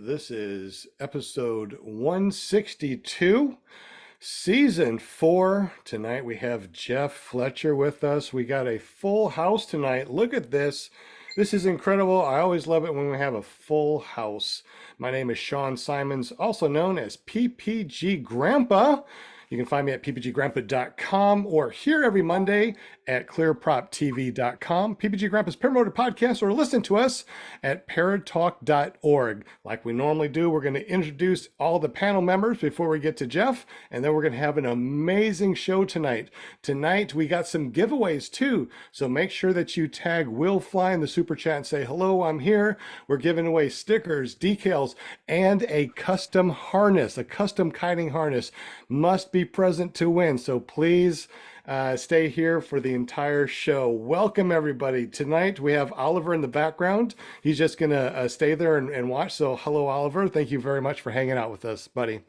This is episode 162, season 4. Tonight we have Jeff Fletcher with us. We got a full house tonight. Look at this. This is incredible. I always love it when we have a full house. My name is Sean Simons, also known as PPG Grandpa. You can find me at ppggrandpa.com or here every Monday at ClearPropTV.com, PPG Grandpa's Paramotor podcast, or listen to us at paratalk.org. Like we normally do, we're going to introduce all the panel members before we get to Jeff, and then we're going to have an amazing show tonight. Tonight, we got some giveaways too, so make sure that you tag Will Fly in the super chat and say, hello, I'm here. We're giving away stickers, decals, and a custom harness, a custom kiting harness. Must be present to win, so please stay here for the entire show. Welcome everybody. Tonight we have Oliver in the background. He's just gonna stay there and watch. So hello Oliver, thank you very much for hanging out with us, buddy.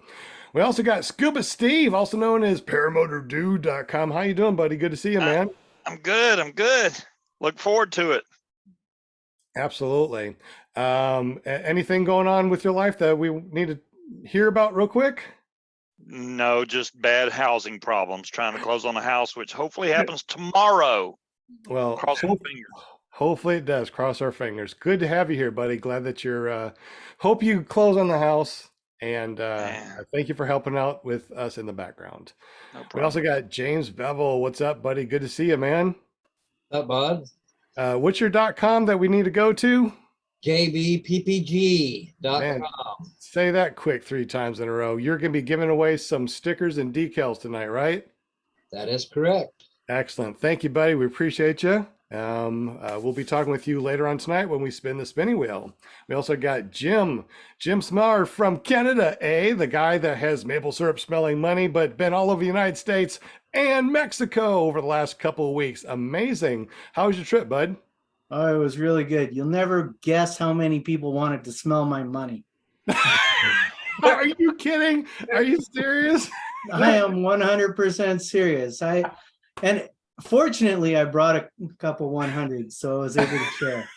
We also got Scuba Steve, also known as ParamotorDude.com. How you doing, buddy? Good to see you, man. I'm good. Look forward to it. Absolutely. Anything going on with your life that we need to hear about real quick? No, just bad housing problems, trying to close on a house, which hopefully happens tomorrow. Well, cross our fingers. Hopefully it does. Cross our fingers. Good to have you here, buddy. Glad that you're, hope you close on the house. And thank you for helping out with us in the background. No problem. We also got James Bevel. What's up, buddy? Good to see you, man. What's up, bud? What's your .com that we need to go to? JBPPG.com. Man, say that quick 3 times in a row. You're going to be giving away some stickers and decals tonight, right? That is correct. Excellent. Thank you, buddy. We appreciate you. We'll be talking with you later on tonight when we spin the spinning wheel. We also got Jim Simard from Canada, the guy that has maple syrup smelling money, but been all over the United States and Mexico over the last couple of weeks. Amazing. How was your trip, bud? Oh, it was really good. You'll never guess how many people wanted to smell my money. Are you kidding? Are you serious? I am 100% serious. And fortunately, I brought a couple 100s, so I was able to share.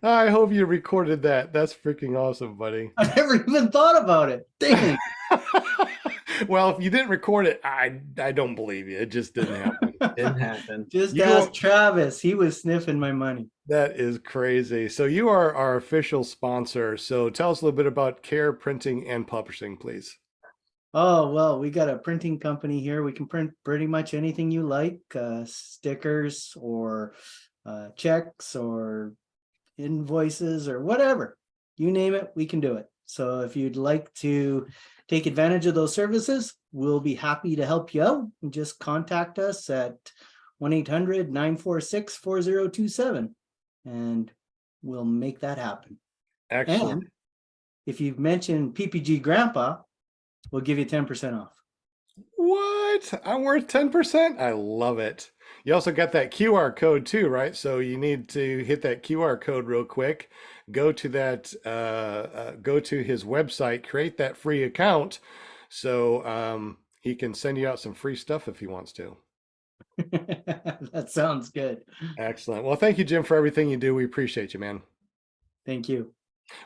I hope you recorded that. That's freaking awesome, buddy. I never even thought about it. Dang. Well, if you didn't record it, I don't believe you. It just didn't happen. Didn't happen. Just ask Travis. He was sniffing my money. That is crazy. So you are our official sponsor. So tell us a little bit about Care Printing and Publishing, please. Oh, well, we got a printing company here. We can print pretty much anything you like, stickers or checks or invoices or whatever. You name it, we can do it. So if you'd like to take advantage of those services, we'll be happy to help you out. Just contact us at 1-800-946-4027 and we'll make that happen. Excellent. And if you've mentioned PPG Grandpa, we'll give you 10% off. What? I'm worth 10%? I love it. You also got that QR code too, right? So you need to hit that QR code real quick. Go to that, go to his website, create that free account so he can send you out some free stuff if he wants to. That sounds good. Excellent. Well, thank you, Jim, for everything you do. We appreciate you, man. Thank you.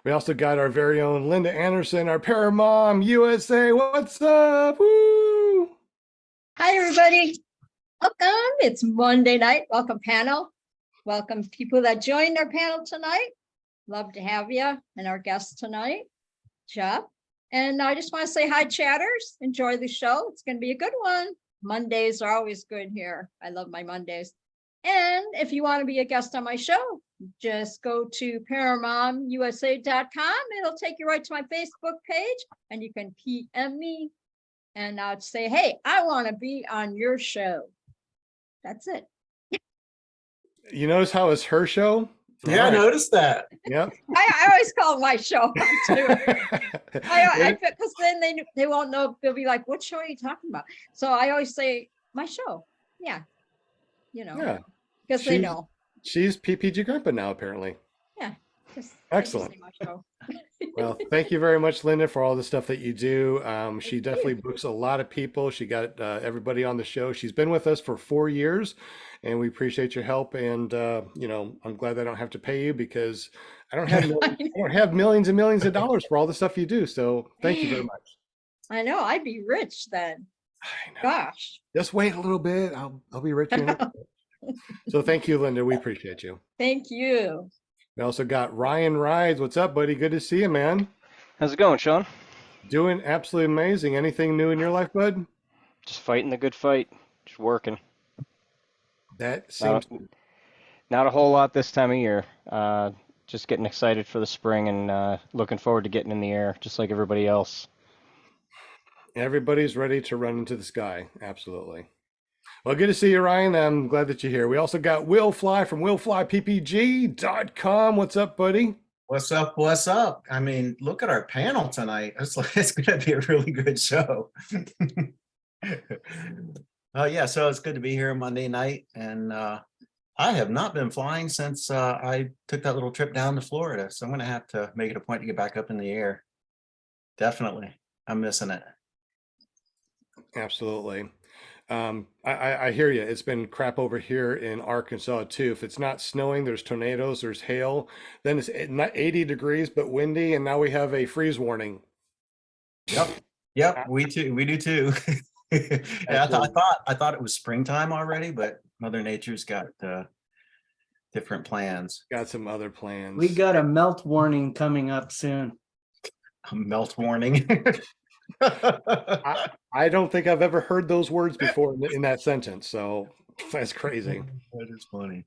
We also got our very own Linda Anderson, our Paramom USA. What's up? Woo! Hi, everybody. Welcome. It's Monday night. Welcome, panel. Welcome, people that joined our panel tonight. Love to have you and our guest tonight, Jeff. And I just want to say hi, chatters. Enjoy the show. It's going to be a good one. Mondays are always good here. I love my Mondays. And if you want to be a guest on my show, just go to ParamontUSA.com. It'll take you right to my Facebook page and you can PM me and I'll say, hey, I want to be on your show. That's it. You notice how it's her show? Yeah, I noticed that. Yep. I always call it my show too. Because then they won't know. They'll be like, what show are you talking about? So I always say my show. Yeah. You know, Yeah. because they know. She's PPG Grandpa now, apparently. Yeah. Excellent. My show. Well, thank you very much, Linda, for all the stuff that you do. She you. definitely books a lot of people. She got everybody on the show. She's been with us for 4 years, and we appreciate your help. And I'm glad I don't have to pay you because I don't have millions and millions of dollars for all the stuff you do. So thank you very much. I know, I'd be rich then. I know. Gosh. Just wait a little bit. I'll be rich. So thank you, Linda. We appreciate you. Thank you. We also got Ryan Rides. What's up, buddy? Good to see you, man. How's it going, Sean? Doing absolutely amazing. Anything new in your life, bud? Just fighting the good fight. Just working. That seems Not a whole lot this time of year. Just getting excited for the spring and looking forward to getting in the air, just like everybody else. everybody's ready to run into the sky. Absolutely. Well, good to see you, Ryan. I'm glad that you're here. We also got Will Fly from willflyppg.com. What's up, buddy? What's up? What's up? I mean, look at our panel tonight. It's going to be a really good show. Yeah, so it's good to be here Monday night. And I have not been flying since I took that little trip down to Florida. So I'm going to have to make it a point to get back up in the air. Definitely. I'm missing it. Absolutely. I hear you. It's been crap over here in Arkansas too. If it's not snowing, there's tornadoes, there's hail. Then it's not 80 degrees but windy, and now we have a freeze warning. Yep. We do too. Yeah, I thought it was springtime already, but Mother Nature's got different plans. Got some other plans. We got a melt warning coming up soon. A melt warning. I don't think I've ever heard those words before in that sentence. So that's crazy. That is funny.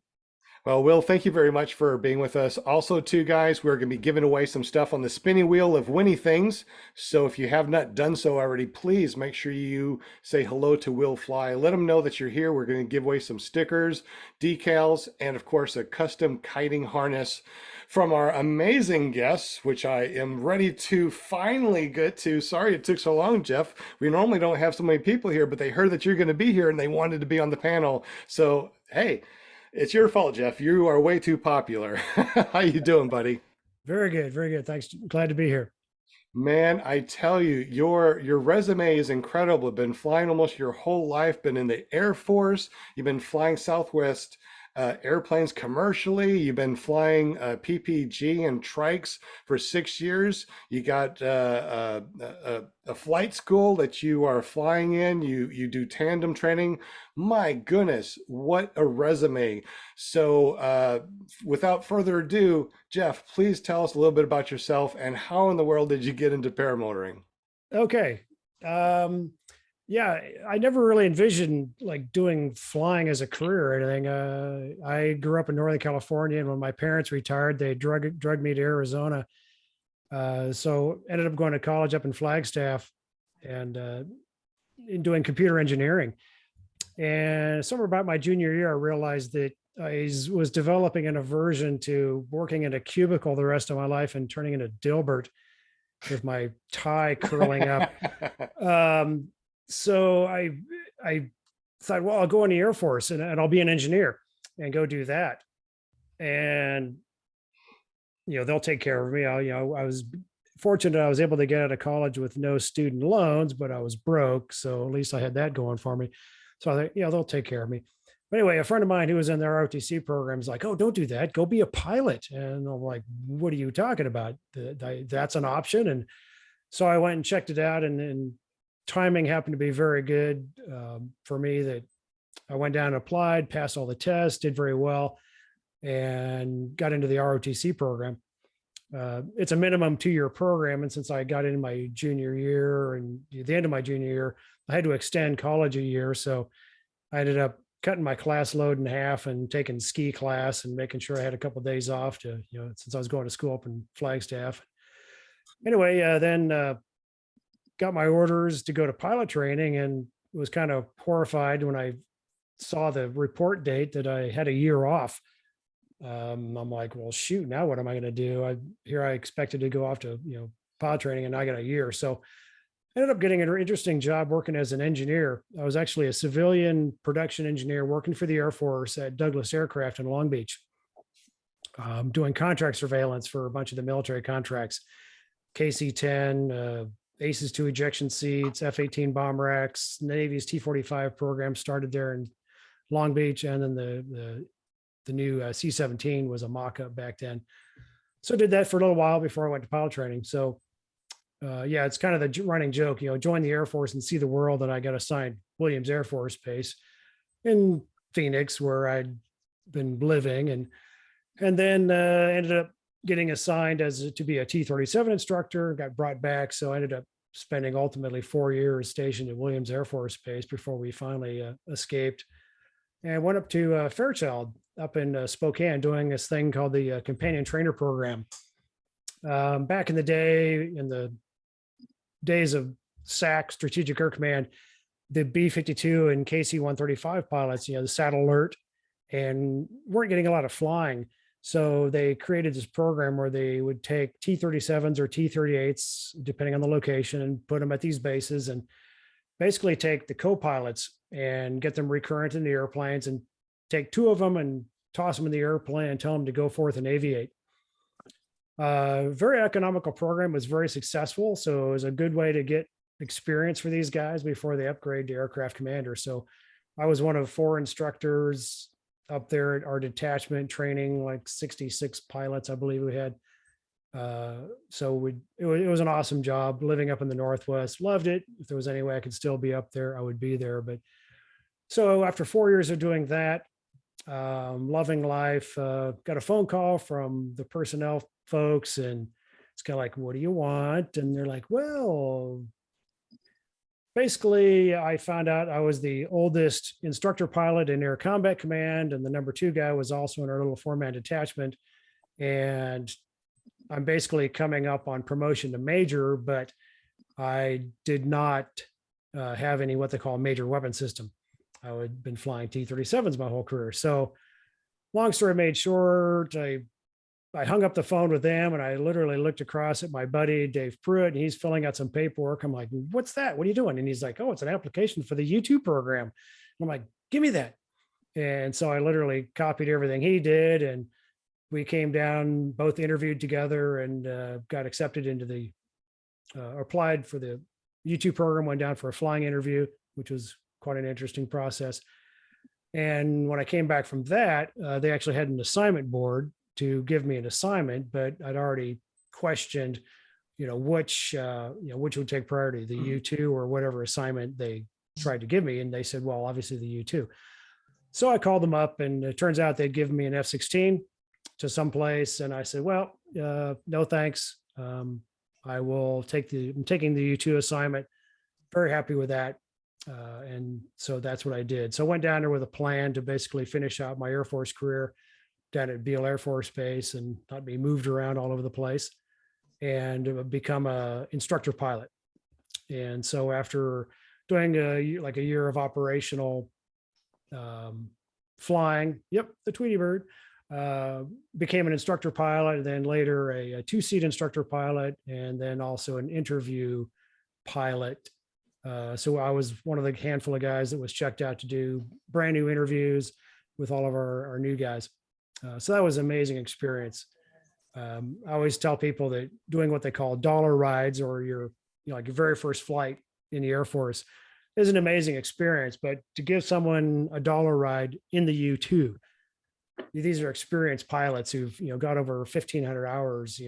Well, Will, thank you very much for being with us. Also, too, guys, we're going to be giving away some stuff on the spinning wheel of winning things. So if you have not done so already, please make sure you say hello to Will Fly. Let him know that you're here. We're going to give away some stickers, decals, and of course, a custom kiting harness from our amazing guests, which I am ready to finally get to. Sorry it took so long, Jeff. We normally don't have so many people here, but they heard that you're going to be here and they wanted to be on the panel. So, hey, it's your fault, Jeff. You are way too popular. How you doing, buddy? Very good, very good. Thanks. Glad to be here. Man, I tell you, your resume is incredible. You've been flying almost your whole life, been in the Air Force. You've been flying Southwest airplanes commercially. You've been flying PPG and trikes for 6 years. You got a flight school that you are flying in. You do tandem training. My goodness, what a resume. So without further ado, Jeff, please tell us a little bit about yourself and how in the world did you get into paramotoring? Okay. Yeah, I never really envisioned like doing flying as a career or anything. I grew up in Northern California, and when my parents retired, they drugged me to Arizona. So ended up going to college up in Flagstaff and doing computer engineering. And somewhere about my junior year, I realized that I was developing an aversion to working in a cubicle the rest of my life and turning into Dilbert with my tie curling up. So I thought, well, I'll go in the Air Force and I'll be an engineer and go do that. And, they'll take care of me. I was fortunate. I was able to get out of college with no student loans, but I was broke. So at least I had that going for me. So I thought, they'll take care of me. But anyway, a friend of mine who was in their ROTC program is like, oh, don't do that. Go be a pilot. And I'm like, what are you talking about? That's an option. And so I went and checked it out, and timing happened to be very good for me, that I went down and applied, passed all the tests, did very well, and got into the ROTC program. It's a minimum 2-year program. And since I got in my junior year and at the end of my junior year, I had to extend college a year. So I ended up cutting my class load in half and taking ski class and making sure I had a couple of days off to, since I was going to school up in Flagstaff. Anyway, then got my orders to go to pilot training, and was kind of horrified when I saw the report date that I had a year off. I'm like, well, shoot, now what am I going to do? I expected to go off to, pilot training, and I got a year. So I ended up getting an interesting job working as an engineer. I was actually a civilian production engineer working for the Air Force at Douglas Aircraft in Long Beach, doing contract surveillance for a bunch of the military contracts. KC-10, ACES 2 ejection seats, F-18 bomb racks, Navy's T-45 program started there in Long Beach, and then the new C-17 was a mock-up back then. So I did that for a little while before I went to pilot training. So yeah, it's kind of the running joke, join the Air Force and see the world. And I got assigned Williams Air Force Base in Phoenix, where I'd been living, and then ended up getting assigned to be a T-37 instructor, got brought back. So I ended up spending ultimately 4 years stationed at Williams Air Force Base before we finally escaped, and went up to Fairchild up in Spokane, doing this thing called the Companion Trainer Program. Back in the day, in the days of SAC, Strategic Air Command, the B-52 and KC-135 pilots, the saddle alert, and weren't getting a lot of flying. So they created this program where they would take T-37s or T-38s, depending on the location, and put them at these bases, and basically take the co-pilots and get them recurrent in the airplanes, and take 2 of them and toss them in the airplane and tell them to go forth and aviate. Very economical program, was very successful. So it was a good way to get experience for these guys before they upgrade to aircraft commander. So I was one of 4 instructors up there at our detachment, training like 66 pilots, I believe we had. So it was an awesome job living up in the Northwest. Loved it. If there was any way I could still be up there, I would be there. But so after 4 years of doing that, loving life, got a phone call from the personnel folks, and it's kind of like, what do you want? And they're like, well, basically I found out I was the oldest instructor pilot in Air Combat Command, and the number 2 guy was also in our little 4-man detachment. And I'm basically coming up on promotion to major, but I did not have any what they call major weapon system. I had been flying T-37s my whole career. So long story made short, I hung up the phone with them, and I literally looked across at my buddy, Dave Pruitt, and he's filling out some paperwork. I'm like, what's that? What are you doing? And he's like, oh, it's an application for the U-2 program. I'm like, give me that. And so I literally copied everything he did, and we came down, both interviewed together, and got accepted into applied for the U-2 program, went down for a flying interview, which was quite an interesting process. And when I came back from that, they actually had an assignment board to give me an assignment, but I'd already questioned, which would take priority, the U-2 or whatever assignment they tried to give me. And they said, well, obviously the U-2. So I called them up, and it turns out they'd given me an F-16 to someplace. And I said, well, no, thanks. I'm taking the U-2 assignment. Very happy with that. And so that's what I did. So I went down there with a plan to basically finish out my Air Force career down at Beale Air Force Base, and not be moved around all over the place, and become a instructor pilot. And so after doing a year of operational flying, the Tweety Bird, became an instructor pilot, and then later a 2-seat instructor pilot, and then also an interview pilot. So I was one of the handful of guys that was checked out to do brand new interviews with all of our new guys. So that was an amazing experience. I always tell people that doing what they call dollar rides, or your very first flight in the Air Force, is an amazing experience. But to give someone a dollar ride in the U-2, these are experienced pilots who've got over 1,500 hours,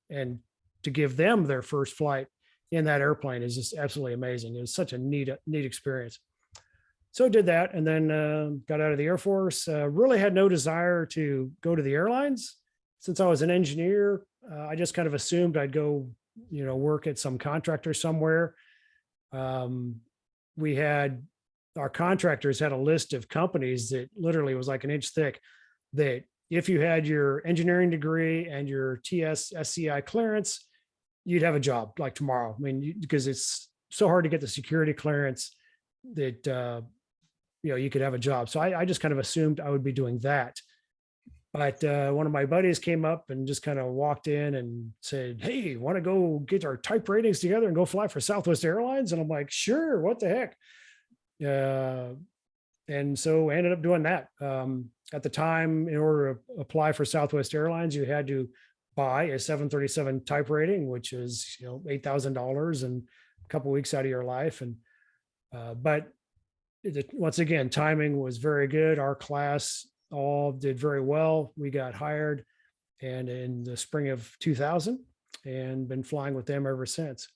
and to give them their first flight in that airplane is just absolutely amazing. It was such a neat experience. So I did that, and then got out of the Air Force. Really had no desire to go to the airlines. Since I was an engineer, I just kind of assumed I'd go, work at some contractor somewhere. Our contractors had a list of companies that literally was like an inch thick, that if you had your engineering degree and your TS SCI clearance, you'd have a job like tomorrow. I mean, because it's so hard to get the security clearance that, you could have a job. So I just kind of assumed I would be doing that. But one of my buddies came up and just kind of walked in and said, hey, want to go get our type ratings together and go fly for Southwest Airlines? And I'm like, sure, what the heck? And so I ended up doing that. At the time, in order to apply for Southwest Airlines, you had to buy a 737 type rating, which is, $8,000 and a couple weeks out of your life. And, but once again, timing was very good. Our class all did very well. We got hired and in the spring of 2000 and been flying with them ever since.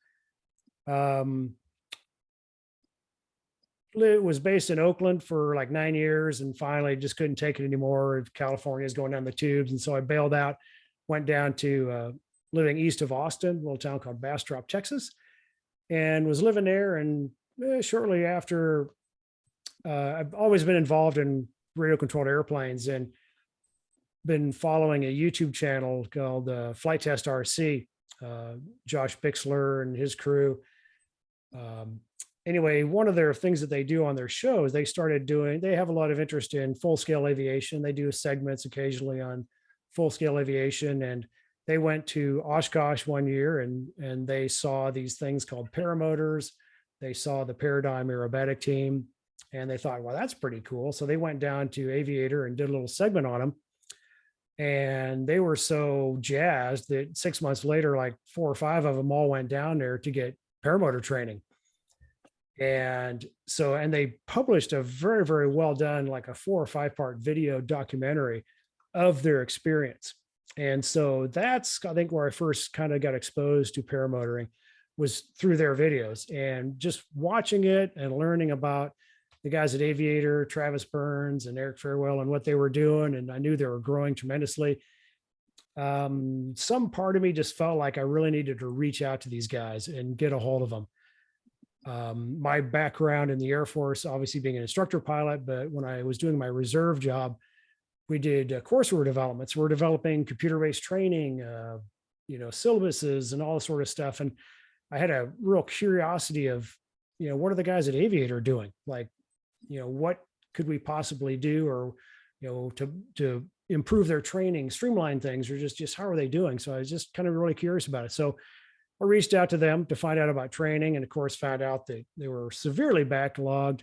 It was based in Oakland for like 9 years and finally just couldn't take it anymore. California is going down the tubes. And so I bailed out, went down to living east of Austin, a little town called Bastrop, Texas, and was living there. And shortly after, I've always been involved in radio controlled airplanes and been following a YouTube channel called Flight Test RC, Josh Bixler and his crew. Anyway, one of their things that they do on their show is they have a lot of interest in full scale aviation. They do segments occasionally on full scale aviation. And they went to Oshkosh one year and they saw these things called paramotors. They saw the Paradigm aerobatic team and they thought, well, that's pretty cool. So they went down to Aviator and did a little segment on them. And they were so jazzed that 6 months later, like 4 or 5 of them all went down there to get paramotor training. And they published a very, very well done, like a 4 or 5 part video documentary of their experience. And so that's, I think, where I first kind of got exposed to paramotoring was through their videos and just watching it and learning about the guys at Aviator, Travis Burns and Eric Farewell and what they were doing. And I knew they were growing tremendously. Some part of me just felt like I really needed to reach out to these guys and get a hold of them. My background in the Air Force, obviously being an instructor pilot, but when I was doing my reserve job, we did courseware developments. We're developing computer-based training, syllabuses and all this sort of stuff. And I had a real curiosity of, what are the guys at Aviator doing? Like, what could we possibly do or, to improve their training, streamline things, or just how are they doing? So I was just kind of really curious about it. So I reached out to them to find out about training and of course found out that they were severely backlogged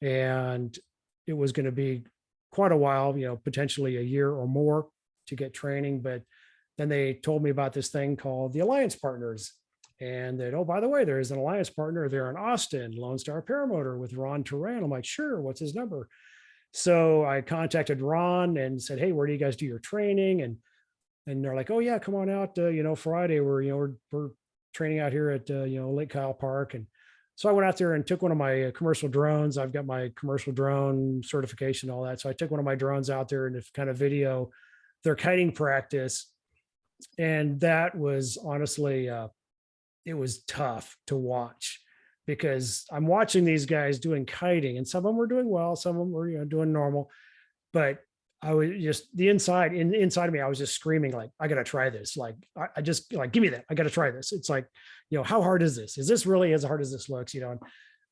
and it was going to be quite a while, potentially a year or more to get training. But then they told me about this thing called the Alliance Partners and that, oh, by the way, there is an Alliance Partner there in Austin, Lone Star Paramotor with Ron Turan. I'm like, sure, what's his number? So I contacted Ron and said, hey, where do you guys do your training? And they're like, oh yeah, come on out. Friday we're training out here at Lake Kyle Park. And so I went out there and took one of my commercial drones. I've got my commercial drone certification, all that. So I took one of my drones out there and kind of video their kiting practice. And that was honestly, it was tough to watch because I'm watching these guys doing kiting and some of them were doing well. Some of them were, doing normal, but I was just inside of me, I was just screaming like, I got to try this. Like, I just like, give me that. I got to try this. It's like, how hard is this? Is this really as hard as this looks,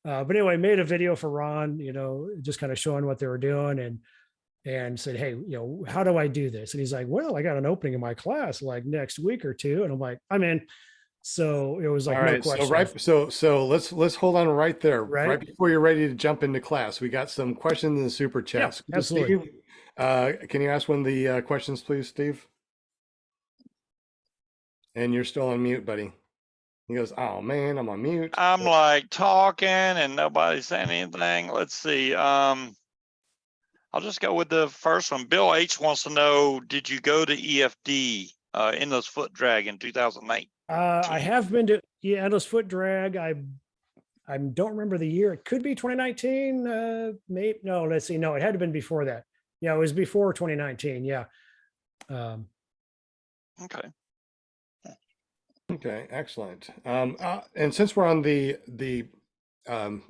but anyway, made a video for Ron, just kind of showing what they were doing and said, hey, how do I do this? And he's like, well, I got an opening in my class like next week or two. And I'm like, I'm in. So it was like, all right. no question. So let's hold on right there. Right before you're ready to jump into class, we got some questions in the super chats. Yeah, absolutely. Steve, can you ask one of the questions, please, Steve? And you're still on mute, buddy. He goes, oh man, I'm on mute. I'm like talking and nobody's saying anything. Let's see. I'll just go with the first one. Bill H wants to know, did you go to EFD, Endless Foot Drag in 2008? I have been to Endless Foot Drag. I don't remember the year. It could be 2019. Maybe no. Let's see. No, it had to been before that. Yeah, it was before 2019. Yeah. Okay. Okay, excellent. And since we're on the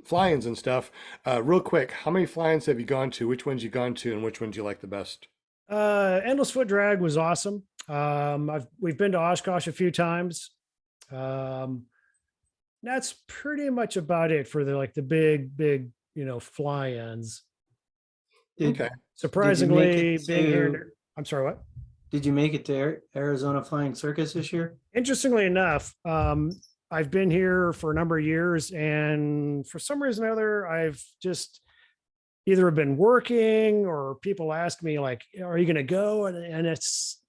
fly-ins and stuff, real quick, how many fly-ins have you gone to? Which ones you gone to, and which ones you like the best? Endless Foot Drag was awesome. We've been to Oshkosh a few times. That's pretty much about it for the big, fly-ins. Okay. Surprisingly, being here. I'm sorry, what? Did you make it to Arizona Flying Circus this year? Interestingly enough, I've been here for a number of years, and for some reason or other, I've just either been working or people ask me like, are you going to go? And it's,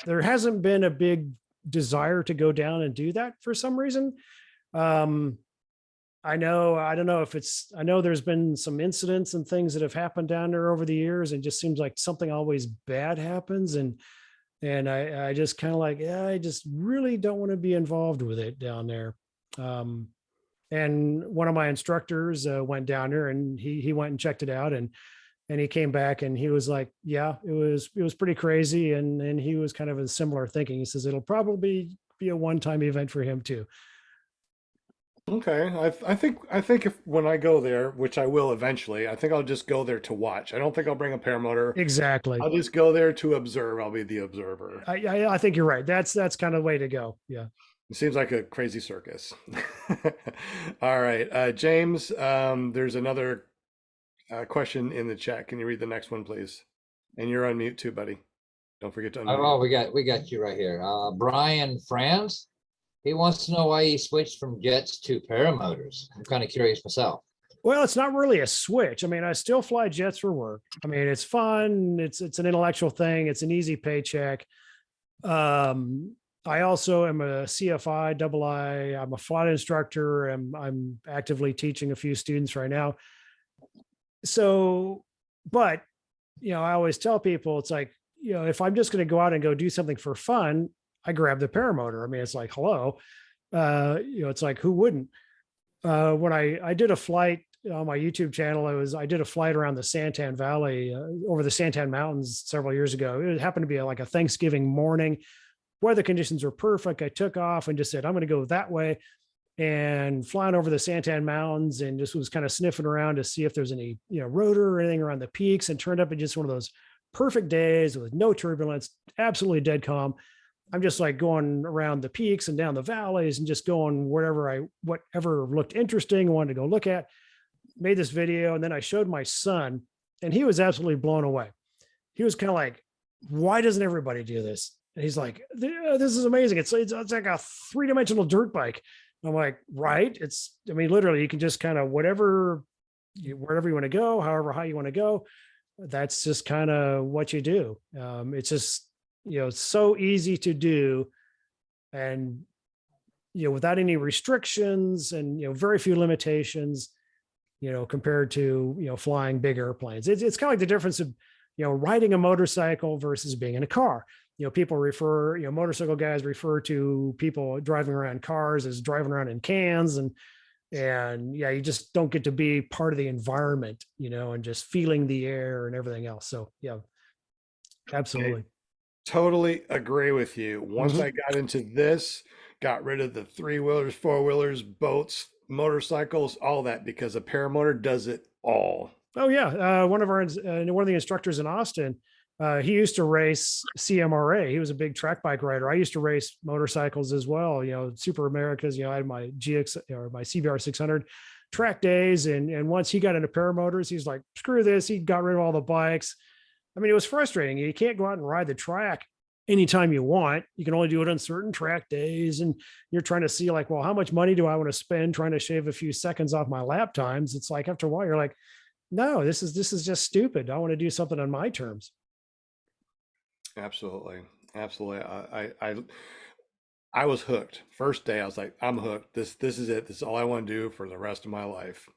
there hasn't been a big desire to go down and do that for some reason. I don't know if I know there's been some incidents and things that have happened down there over the years, and just seems like something always bad happens. And I just kind of like, yeah, I just really don't want to be involved with it down there. And one of my instructors went down there, and he went and checked it out, and he came back and he was like, yeah, it was pretty crazy. And he was kind of a similar thinking. He says it'll probably be a one-time event for him too. Okay, I think if when I go there, which I will eventually, I think I'll just go there to watch. I don't think I'll bring a paramotor. Exactly. I'll just go there to observe. I'll be the observer. I think you're right. That's kind of the way to go. Yeah. It seems like a crazy circus. All right, James, there's another question in the chat. Can you read the next one, please? And you're on mute too, buddy. Don't forget to unmute. Oh, we got you right here. Brian Franz, he wants to know why he switched from jets to paramotors. I'm kind of curious myself. Well, it's not really a switch. I mean, I still fly jets for work. I mean, it's fun. It's an intellectual thing. It's an easy paycheck. I also am a CFI, double I. I'm a flight instructor. I'm actively teaching a few students right now. So, but, I always tell people, it's like, if I'm just going to go out and go do something for fun, I grab the paramotor. I mean, it's like, hello, it's like, who wouldn't? When I did a flight on my YouTube channel, I did a flight around the Santan Valley, over the Santan Mountains several years ago. It happened to be like a Thanksgiving morning. Weather conditions were perfect. I took off and just said, I'm going to go that way, and flying over the Santan Mountains, and just was kind of sniffing around to see if there's any, rotor or anything around the peaks, and turned up at just one of those perfect days with no turbulence, absolutely dead calm. I'm just like going around the peaks and down the valleys and just going whatever looked interesting, wanted to go look at. Made this video, and then I showed my son, and he was absolutely blown away. He was kind of like, why doesn't everybody do this? And he's like, this is amazing. It's like a 3-dimensional dirt bike. I'm like, right. Literally you can just kind of wherever you want to go, however high you want to go. That's just kind of what you do. It's just, so easy to do, and, without any restrictions, and, very few limitations, compared to, flying big airplanes. It's kind of like the difference of, riding a motorcycle versus being in a car. People refer, motorcycle guys refer to people driving around cars as driving around in cans, and yeah, you just don't get to be part of the environment, and just feeling the air and everything else. So yeah, absolutely. Totally agree with you. Once I got into this, got rid of the 3-wheelers, 4-wheelers, boats, motorcycles, all that, because a paramotor does it all. Oh yeah. One of the instructors in Austin, he used to race CMRA. He was a big track bike rider. I used to race motorcycles as well, Super Americas. I had my GX or my CBR 600 track days. And once he got into paramotors, he's like, screw this. He got rid of all the bikes. I mean, it was frustrating. You can't go out and ride the track anytime you want. You can only do it on certain track days. And you're trying to see like, well, how much money do I want to spend trying to shave a few seconds off my lap times? It's like, after a while, you're like, no, this is just stupid. I want to do something on my terms. Absolutely. I was hooked. First day, I was like, I'm hooked. This is it. This is all I want to do for the rest of my life.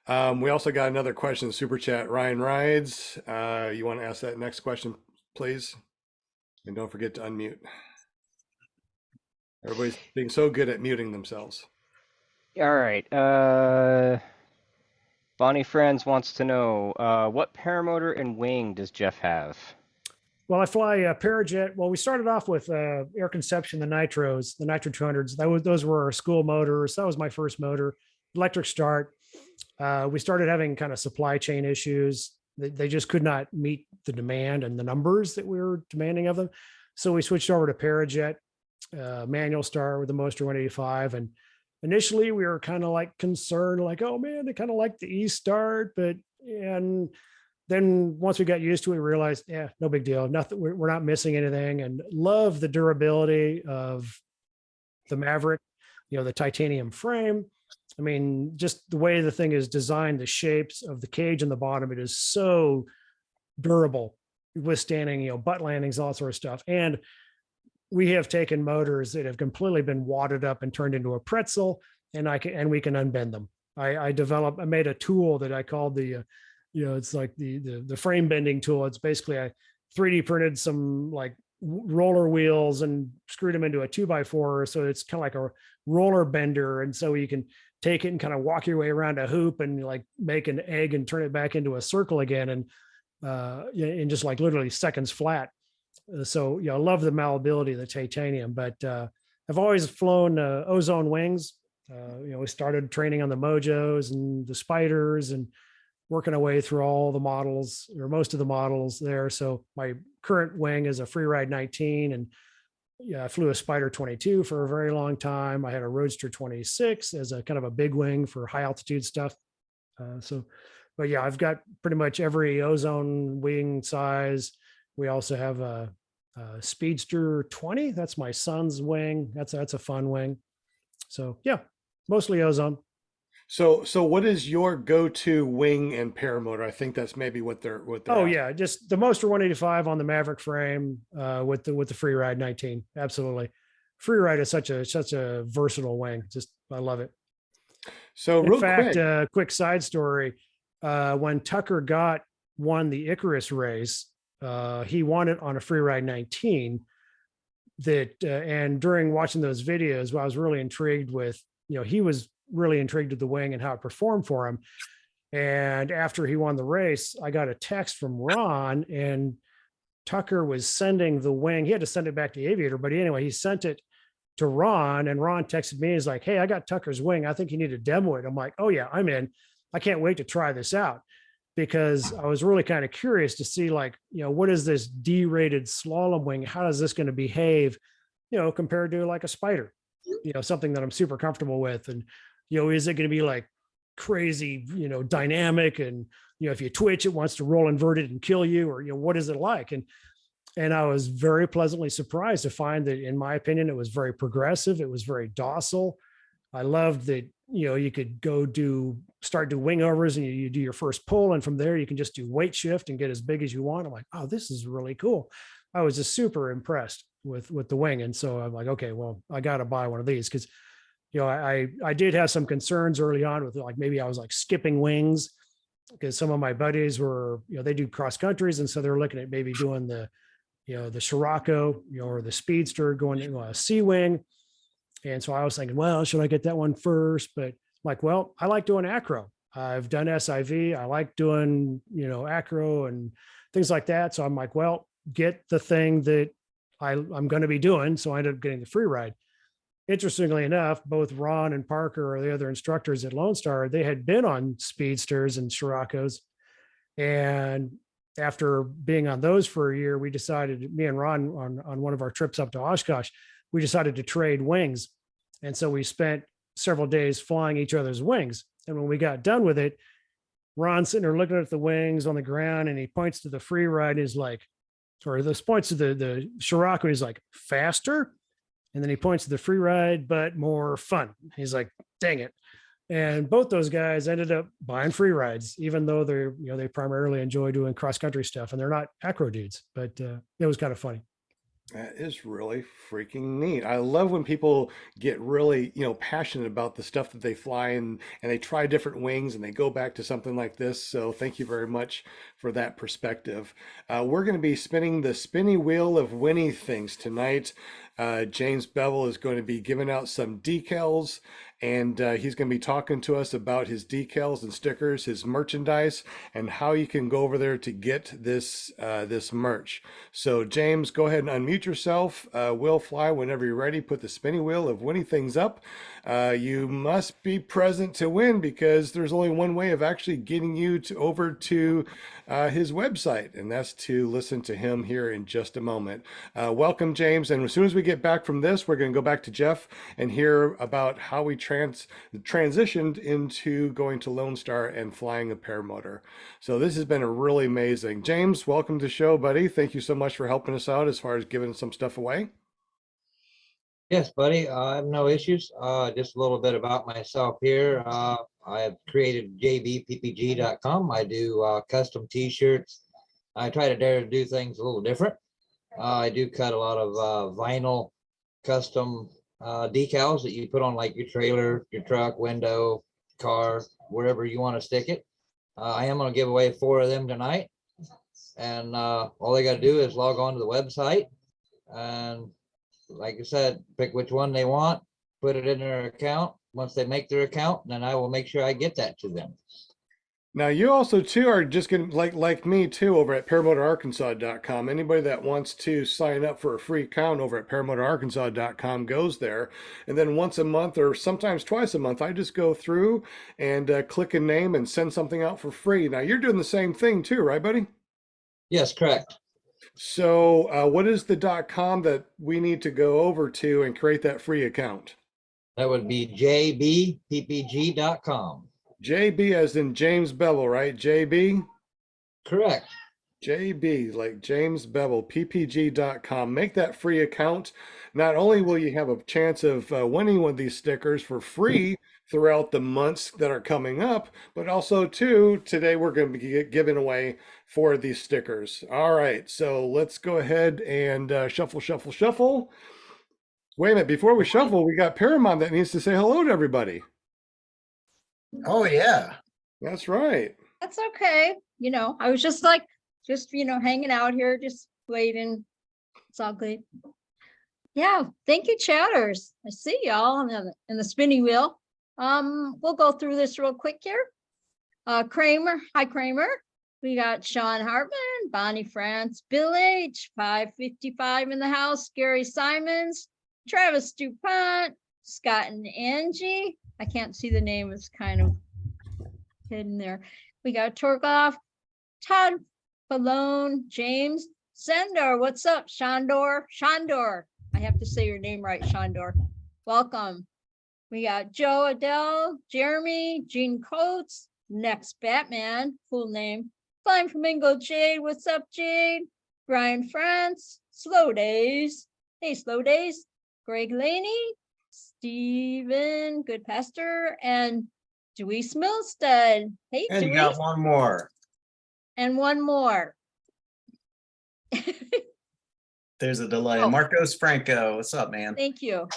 We also got another question in Super Chat. Ryan Rides, you want to ask that next question, please? And don't forget to unmute. Everybody's being so good at muting themselves. All right. Bonnie Friends wants to know, what paramotor and wing does Jeff have? Well, I fly a Parajet. Well, we started off with Air Conception, the Nitro 200s. Those were our school motors. That was my first motor, electric start. We started having kind of supply chain issues. They just could not meet the demand and the numbers that we were demanding of them. So we switched over to Parajet, manual start with the Moster 185. And initially we were kind of like concerned, like, oh man, they kind of like the E-start, and then once we got used to it, we realized, yeah, no big deal. Nothing. We're not missing anything, and love the durability of the Maverick, the titanium frame. I mean, just the way the thing is designed, the shapes of the cage and the bottom, it is so durable, withstanding, butt landings, all that sort of stuff. And we have taken motors that have completely been wadded up and turned into a pretzel, and we can unbend them. I made a tool that I called the, it's like the frame bending tool. It's basically I 3D printed some like roller wheels and screwed them into a 2x4. So it's kind of like a roller bender. And so you can take it and kind of walk your way around a hoop and like make an egg and turn it back into a circle again. And in just like literally seconds flat. So, I love the malleability of the titanium, but I've always flown ozone wings. We started training on the Mojos and the Spiders and working our way through all the models or most of the models there. So my current wing is a Freeride 19, and I flew a Spider 22 for a very long time. I had a Roadster 26 as a kind of a big wing for high altitude stuff. But yeah, I've got pretty much every ozone wing size. We also have a Speedster 20. That's my son's wing. That's a fun wing. So yeah, mostly ozone. So what is your go-to wing and paramotor? I think that's maybe what they're Oh asking. yeah, just the Moster 185 on the Maverick frame with the Freeride 19. Absolutely. Freeride is such a versatile wing. Just I love it. So In real fact, quick, quick side story. When Tucker won the Icarus race, he won it on a Freeride 19. And during watching those videos, I was really intrigued with, he was really intrigued with the wing and how it performed for him. And after he won the race, I got a text from Ron, and Tucker was sending the wing. He had to send it back to the Aviator, but anyway, he sent it to Ron, and Ron texted me. He's like, "Hey, I got Tucker's wing. I think you need to demo it." I'm like, "Oh yeah, I'm in. I can't wait to try this out," because I was really kind of curious to see, like, what is this D-rated slalom wing? How is this going to behave, compared to like a Spider, something that I'm super comfortable with. And, is it going to be like crazy, dynamic? And, if you twitch, it wants to roll inverted and kill you, or, what is it like? And I was very pleasantly surprised to find that, in my opinion, it was very progressive. It was very docile. I loved that, you could start do wing overs, and you do your first pull. And from there, you can just do weight shift and get as big as you want. I'm like, oh, this is really cool. I was just super impressed with the wing. And so I'm like, okay, well, I got to buy one of these, because, I did have some concerns early on with, like, maybe I was like skipping wings, because some of my buddies were, they do cross countries. And so they're looking at maybe doing the Scirocco, or the Speedster, going to a C-wing. And so I was thinking, well, should I get that one first? But like, well, I like doing acro. I've done SIV. I like doing, acro and things like that. So I'm like, well, get the thing that I'm going to be doing. So I ended up getting the Freeride. Interestingly enough, both Ron and Parker, or the other instructors at Lone Star, they had been on Speedsters and Scirocco's. And after being on those for a year, we decided, me and Ron, on one of our trips up to Oshkosh, we decided to trade wings. And so we spent several days flying each other's wings. And when we got done with it, Ron's sitting there looking at the wings on the ground, and he points to the Freeride. He's like, or this points to the Scirocco. He's like, faster. And then he points to the Freeride, but more fun. He's like, dang it. And both those guys ended up buying Freerides, even though they primarily enjoy doing cross-country stuff, and they're not acro dudes, but it was kind of funny. That is really freaking neat. I love when people get really, passionate about the stuff that they fly, and they try different wings, and they go back to something like this. So thank you very much for that perspective. We're going to be spinning the spinny wheel of Winnie things tonight. James Bevel is going to be giving out some decals, and he's going to be talking to us about his decals and stickers, his merchandise, and how you can go over there to get this merch. So James, go ahead and unmute yourself. We'll fly whenever you're ready. Put the spinny wheel of Winnie things up. You must be present to win, because there's only one way of actually getting you over to his website, and that's to listen to him here in just a moment. Welcome, James. And as soon as we get back from this, we're going to go back to Jeff and hear about how we transitioned into going to Lone Star and flying a paramotor. So this has been a really amazing. James, welcome to the show, buddy. Thank you so much for helping us out as far as giving some stuff away. Yes, buddy, I have no issues. Just a little bit about myself here. I have created JVPPG.com. I do custom t-shirts. I try to dare to do things a little different. I do cut a lot of vinyl custom decals that you put on like your trailer, your truck, window, car, wherever you want to stick it. I am going to give away 4 of them tonight. And all they got to do is log on to the website. And like I said, pick which one they want, put it in their account. Once they make their account, then I will make sure I get that to them. Now you also too are just gonna like me too over at paramotorarkansas.com. Anybody that wants to sign up for a free account over at paramotorarkansas.com goes there, and then once a month or sometimes twice a month, I just go through and click a name and send something out for free. Now you're doing the same thing too, right, buddy? Yes, correct. So what is the .com that we need to go over to and create that free account? That would be jbppg.com. JB as in James Bevel, right? JB? Correct. JB, like James Bevel, ppg.com. Make that free account. Not only will you have a chance of winning one of these stickers for free throughout the months that are coming up, but also too, today we're going to be giving away 4 of these stickers. All right, so let's go ahead and shuffle. Wait a minute, before we shuffle, we got Paramount that needs to say hello to everybody. Oh, yeah. That's right. That's okay. I was just hanging out here, just waiting. It's all good. Yeah, thank you, chatters. I see y'all in the spinning wheel. We'll go through this real quick here. Kramer, hi Kramer. We got Sean Hartman, Bonnie France, Bill H, 555 in the house, Gary Simons, Travis DuPont, Scott and Angie. I can't see the name, it's kind of hidden there. We got Torgoff, Todd Falone, James, Sendor. What's up, Shandor? I have to say your name right, Shandor. Welcome. We got Joe Adele, Jeremy, Gene Coates, Next Batman, full name. Flying Flamingo Jade. What's up, Jade? Brian France, Slow Days. Hey, Slow Days. Greg Laney, Stephen, Good Pastor, and Dewey Milstead. Hey, And you Dewey. got one more. And one more. There's a delay. Oh. Marcos Franco. What's up, man? Thank you.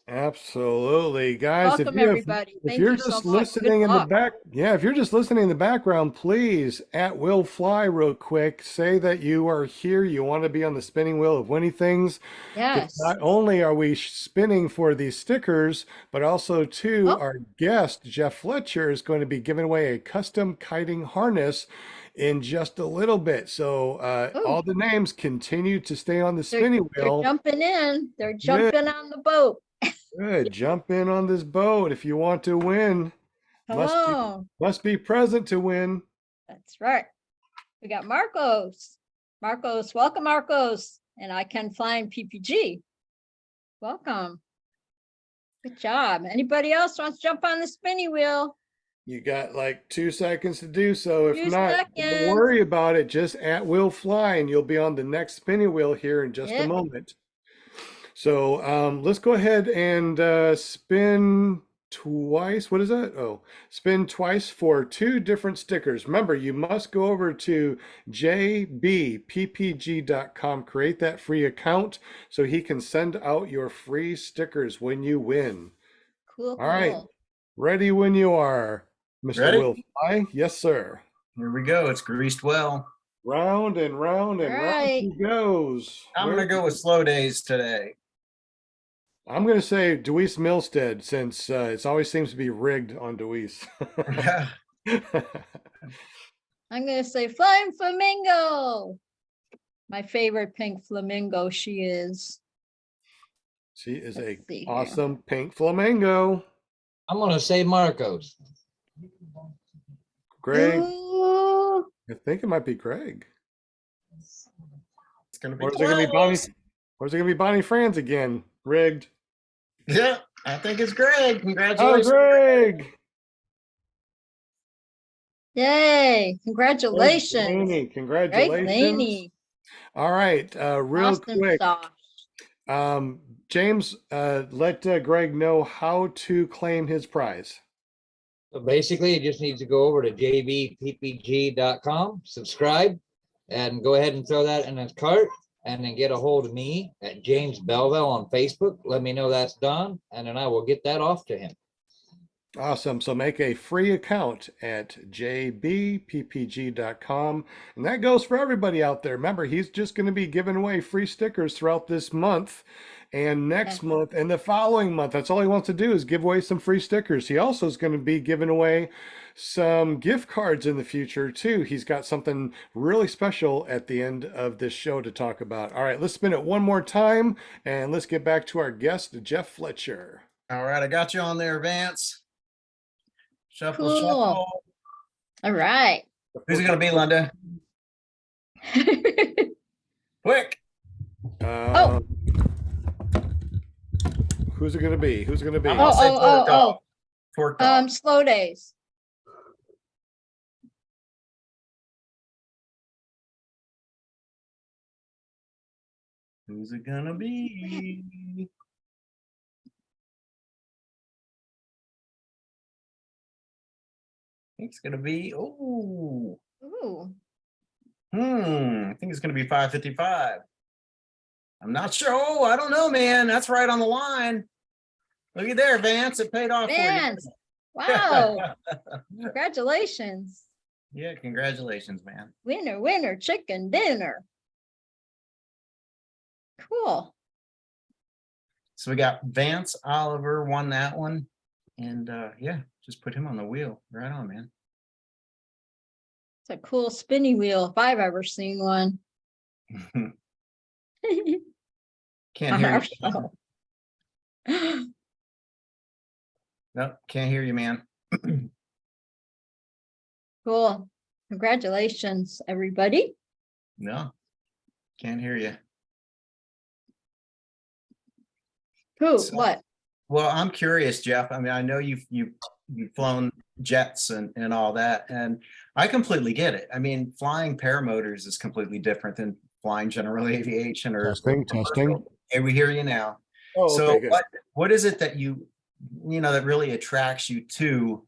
Absolutely, guys. Welcome, everybody. If Thank you're you so just much. listening Good in the luck. back, if you're just listening in the background, please at Will Fly real quick. Say that you are here. You want to be on the spinning wheel of winning things. 'Cause Yes. not only are we spinning for these stickers, but also too, Oh. our guest Jeff Fletcher is going to be giving away a custom kiting harness in just a little bit. So Ooh. all the names continue to stay on the They're, spinning they're wheel. jumping in. They're jumping on the boat. Good. Jump in on this boat if you want to win. Come on. Must be present to win. That's right. We got Marcos. Marcos, welcome, Marcos. And I can find PPG. Welcome. Good job. Anybody else wants to jump on the spinning wheel? You got like 2 seconds to do so. If 2 not, don't seconds. worry about it. Just at Will Fly, and you'll be on the next spinning wheel here in just a Yep. moment. So let's go ahead and spin twice. What is that? Oh, spin twice for 2 different stickers. Remember, you must go over to jbppg.com, create that free account so he can send out your free stickers when you win. Cool. All right. Cool. Ready when you are, Mr. Ready? Will Fly. Yes, sir. Here we go. It's greased well. Round and round and All round right. he goes. I'm Where- going to go with slow days today. I'm going to say Deweese Milstead since it always seems to be rigged on Deweese. I'm going to say Flying Flamingo. My favorite pink flamingo she is. She is a Let's see here. awesome pink flamingo. I'm going to say Marcos. Greg, Ooh, I think it might be Greg. It's going to be Or is it going to be Bonnie? close. Or is it going to be Bonnie Franz again? Rigged. Yeah, I think it's Greg. Oh, Congratulations. Greg! yay. Greg Congratulations. Laney, Greg congratulations. Laney. All right, real Austin quick. sauce. James, let Greg know how to claim his prize. So basically, you just need to go over to jbppg.com, subscribe, and go ahead and throw that in a cart. and then get a hold of me at James Belville on Facebook. Let me know that's done, and then I will get that off to him. Awesome. So make a free account at jbppg.com. And that goes for everybody out there. Remember, he's just going to be giving away free stickers throughout this month and next month and the following month. That's all he wants to do is give away some free stickers. He also is going to be giving away some gift cards in the future too. He's got something really special at the end of this show to talk about. All right, let's spin it one more time and let's get back to our guest, Jeff Fletcher. All right, I got you on there, Vance. Shuffle, Cool. shuffle. All right. Who's it gonna be, Linda? Quick. Oh. Who's it going to be? Who's it going to be? I'm gonna say torque off. Torque off. Slow days. Who's it gonna be? I think it's gonna be, oh, Ooh. I think it's gonna be 555. I'm not sure. Oh, I don't know, man. That's right on the line. Look at there, Vance. It paid off Vance. for Wow. you. Congratulations. Yeah, congratulations, man. Winner, winner, chicken dinner. Cool. So we got Vance Oliver won that one. And yeah, just put him on the wheel. Right on, man. It's a cool spinning wheel if I've ever seen one. Can't hear you. Marshall. Nope, can't hear you, man. Cool. Congratulations, everybody. No, can't hear you. Who? So- What? Well, I'm curious, Jeff. I mean, I know you've flown jets and all that, and I completely get it. I mean, flying paramotors is completely different than flying general aviation or Testing. Hey, we hear you now. Oh, So okay, good. what is it that you know that really attracts you to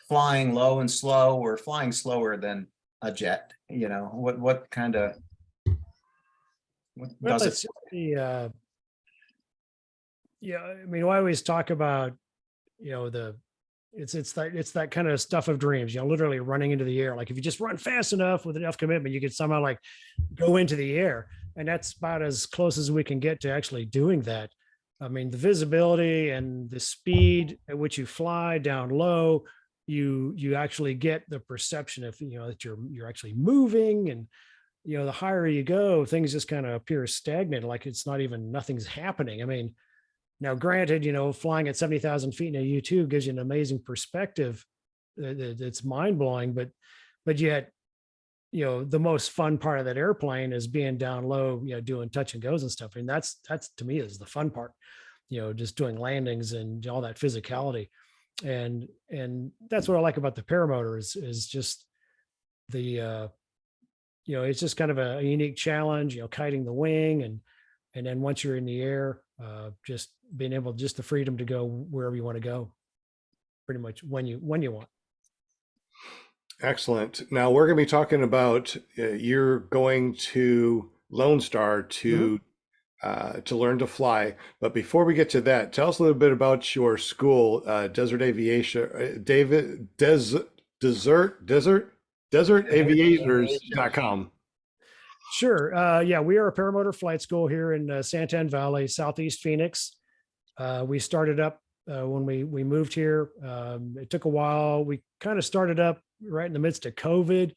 flying low and slow or flying slower than a jet? You know, what kind of what Well, does it's it? the yeah, I mean, I always talk about, you know, it's that kind of stuff of dreams, you know, literally running into the air. Like if you just run fast enough with enough commitment, you could somehow like go into the air. And that's about as close as we can get to actually doing that. I mean, the visibility and the speed at which you fly down low, you actually get the perception of, you know, that you're actually moving. And you know, the higher you go, things just kind of appear stagnant, like it's not even, nothing's happening. I mean, now granted, you know, flying at 70,000 feet in a U-2 gives you an amazing perspective. It's mind blowing, but yet, you know, the most fun part of that airplane is being down low, you know, doing touch and goes and stuff. And that's to me is the fun part, you know, just doing landings and all that physicality. And that's what I like about the paramotor is just the, you know, it's just kind of a unique challenge, you know, kiting the wing and then once you're in the air, just being able, just the freedom to go wherever you want to go, pretty much when you want. Excellent. Now we're going to be talking about you're going to Lone Star to learn to fly. But before we get to that, tell us a little bit about your school, Desert Aviation, DesertAviators.com. Sure. Yeah, we are a paramotor flight school here in Santan Valley, Southeast Phoenix. We started up when we moved here. It took a while. We kind of started up right in the midst of COVID.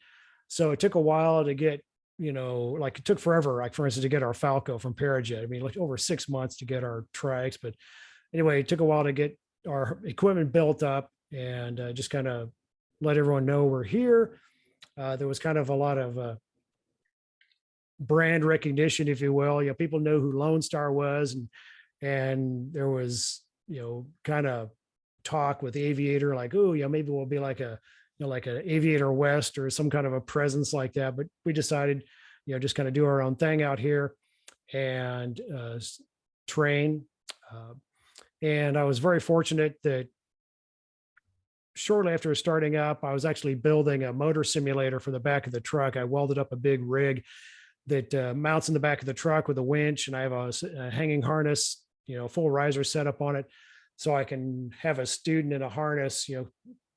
So it took a while to get, you know, like it took forever, like for instance, to get our Falco from Parajet. I mean, like over 6 months to get our trikes. But anyway, it took a while to get our equipment built up and just kind of let everyone know we're here. There was kind of a lot of brand recognition, if you will. You know, people know who Lone Star was, and there was, you know, kind of talk with Aviator, like, oh, yeah, maybe we'll be like a, you know, like an Aviator West or some kind of a presence like that. But we decided, you know, just kind of do our own thing out here and train. And I was very fortunate that shortly after starting up, I was actually building a motor simulator for the back of the truck. I welded up a big rig that mounts in the back of the truck with a winch, and I have a hanging harness, full riser setup on it, so I can have a student in a harness,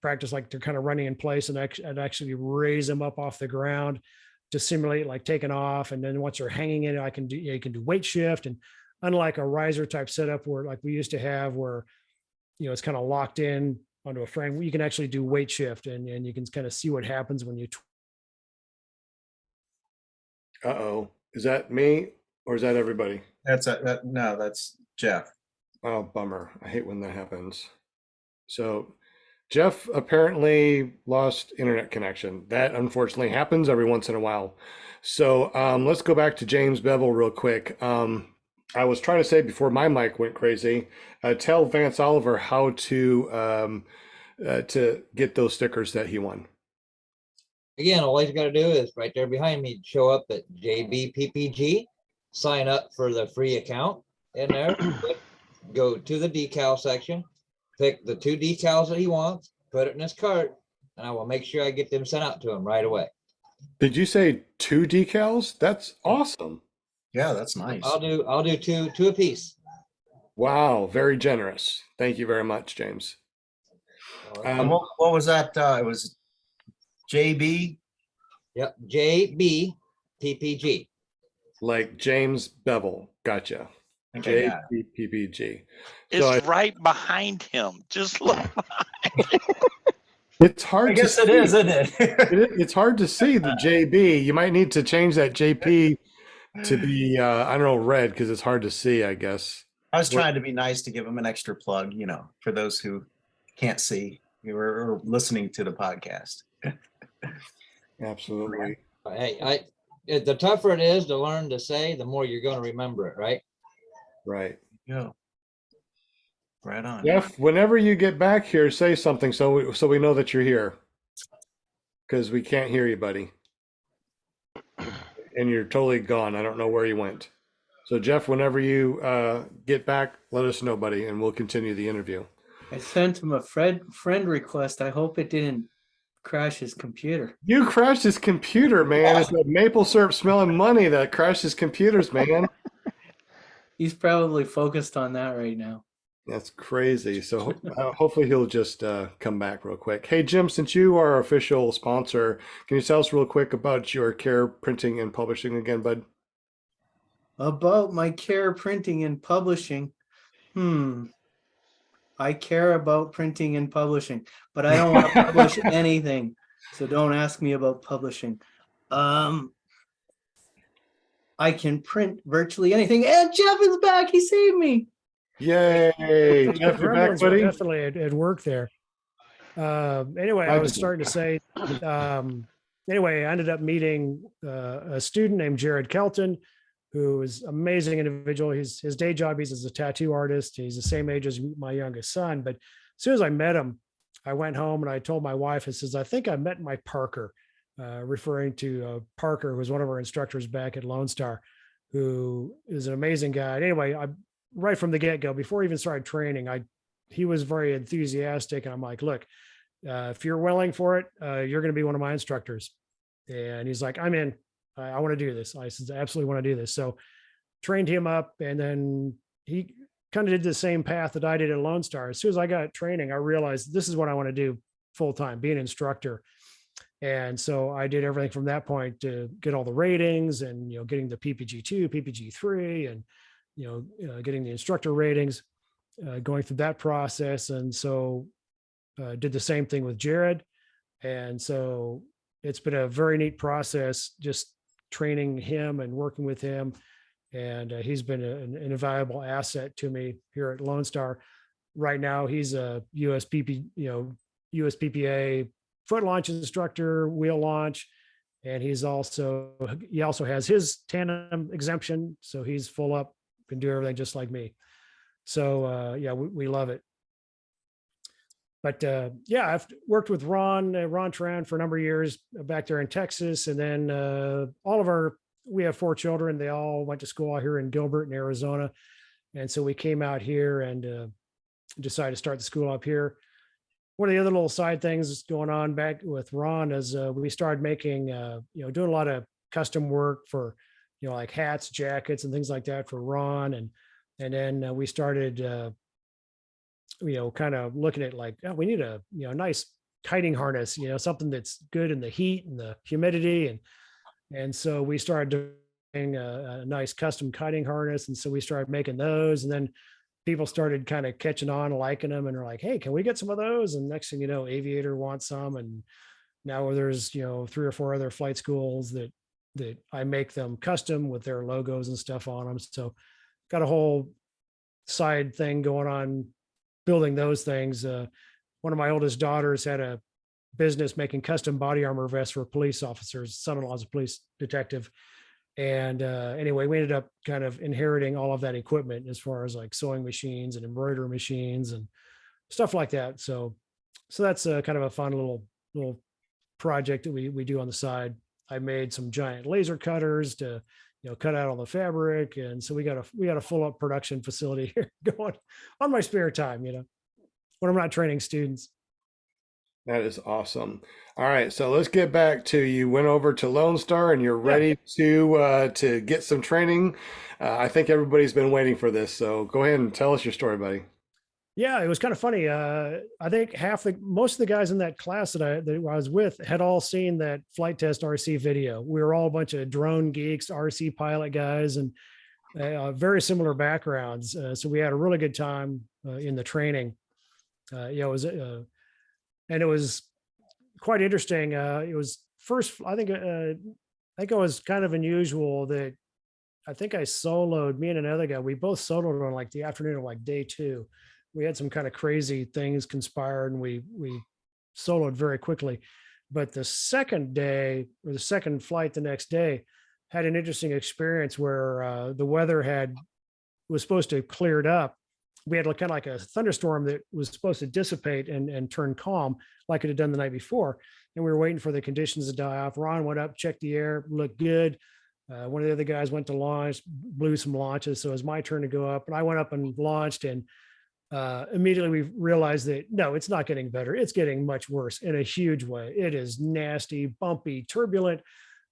practice like they're kind of running in place, and actually raise them up off the ground to simulate like taking off. And then once they're hanging in it, you can do weight shift. And unlike a riser type setup where like we used to have where, it's kind of locked in onto a frame, you can actually do weight shift, and you can kind of see what happens when you. Uh-oh, is that me or is that everybody? No, that's Jeff. Oh, bummer. I hate when that happens. So Jeff apparently lost internet connection. That unfortunately happens every once in a while. So let's go back to James Bevel real quick. I was trying to say before my mic went crazy, tell Vance Oliver how to get those stickers that he won. Again, all he's got to do is right there behind me, show up at JBPPG, sign up for the free account in there, go to the decal section, pick the 2 decals that he wants, put it in his cart, and I will make sure I get them sent out to him right away. Did you say 2 decals? That's awesome. Yeah, that's nice. I'll do two apiece. Wow, very generous. Thank you very much, James. What was that? It was JB. Yep, JBPPG. Like James Bevel. Gotcha. Okay, yeah. JPPG. It's right behind him. Just look. It's hard I guess to it see. is, isn't it? It's hard to see the JB. You might need to change that JP to be, I don't know, red, because it's hard to see, I guess. I was trying to be nice to give him an extra plug, for those who can't see or listening to the podcast. Absolutely. Hey, the tougher it is to learn to say, the more you're going to remember it, right? Right. Yeah. Right on. Jeff, whenever you get back here, say something so we know that you're here, because we can't hear you, buddy. And you're totally gone. I don't know where you went. So Jeff, whenever you get back, let us know, buddy, and we'll continue the interview. I sent him a friend request. I hope it didn't crash his computer. You crashed his computer, man. It's that maple syrup smelling money that crashed his computers, man. He's probably focused on that right now. That's crazy. So hopefully he'll just come back real quick. Hey, Jim, since you are our official sponsor, can you tell us real quick about your Care Printing and Publishing again, bud? About my Care Printing and Publishing. I care about printing and publishing, but I don't want to publish anything. So don't ask me about publishing. I can print virtually anything. And Jeff is back. He saved me. Yay. Jeff, you're back, Gremlins were buddy. definitely at work there. Anyway, I was starting to say, anyway, I ended up meeting a student named Jared Kelton, who is an amazing individual. His day job, he's as a tattoo artist. He's the same age as my youngest son. But as soon as I met him, I went home and I told my wife, I says, I think I met my Parker, referring to Parker, who was one of our instructors back at Lone Star, who is an amazing guy. Anyway, right from the get-go, before he even started training, he was very enthusiastic. And I'm like, look, if you're willing for it, you're going to be one of my instructors. And he's like, I'm in. I want to do this. I said, I absolutely want to do this. So trained him up, and then he kind of did the same path that I did at Lone Star. As soon as I got training, I realized this is what I want to do full time, be an instructor. And so I did everything from that point to get all the ratings and, getting the PPG2, PPG3, and, getting the instructor ratings, going through that process. And so did the same thing with Jared. And so it's been a very neat process, just training him and working with him. And he's been an invaluable asset to me here at Lone Star. Right now, he's a USPPA foot launch instructor, wheel launch, and he also has his tandem exemption, so he's full up, can do everything just like me. So we love it. But I've worked with Ron Tran for a number of years back there in Texas, and then we have 4 children. They all went to school out here in Gilbert in Arizona, and so we came out here and decided to start the school up here. One of the other little side things going on back with Ron is we started making, doing a lot of custom work for like hats, jackets, and things like that for Ron. And then we started, kind of looking at like, oh, we need a, nice kiting harness, something that's good in the heat and the humidity. And so we started doing a nice custom kiting harness. And so we started making those, and then people started kind of catching on, liking them, and they're like, hey, can we get some of those? And next thing you know, Aviator wants some. And now there's, 3 or 4 other flight schools that I make them custom with their logos and stuff on them. So got a whole side thing going on building those things. One of my oldest daughters had a business making custom body armor vests for police officers. Son-in-law's a police detective. And anyway, we ended up kind of inheriting all of that equipment as far as like sewing machines and embroidery machines and stuff like that. So that's kind of a fun little project that we do on the side. I made some giant laser cutters to, cut out all the fabric. And so we got a full up production facility here going on my spare time, when I'm not training students. That is awesome. All right, so let's get back to, you went over to Lone Star and you're ready to get some training. I think everybody's been waiting for this, so go ahead and tell us your story, buddy. Yeah, it was kind of funny. I think most of the guys in that class that I was with had all seen that flight test RC video. We were all a bunch of drone geeks, RC pilot guys, and very similar backgrounds. So we had a really good time in the training. It was quite interesting. It was first, I think it was kind of unusual that I think I soloed, me and another guy, we both soloed on like the afternoon of like day 2. We had some kind of crazy things conspired and we soloed very quickly. But the second day, or the second flight the next day, had an interesting experience where the weather was supposed to cleared up. We had kind of like a thunderstorm that was supposed to dissipate and turn calm like it had done the night before. And we were waiting for the conditions to die off. Ron went up, checked the air, looked good. One of the other guys went to launch, blew some launches. So it was my turn to go up, and I went up and launched, and immediately we realized that no, it's not getting better. It's getting much worse in a huge way. It is nasty, bumpy, turbulent,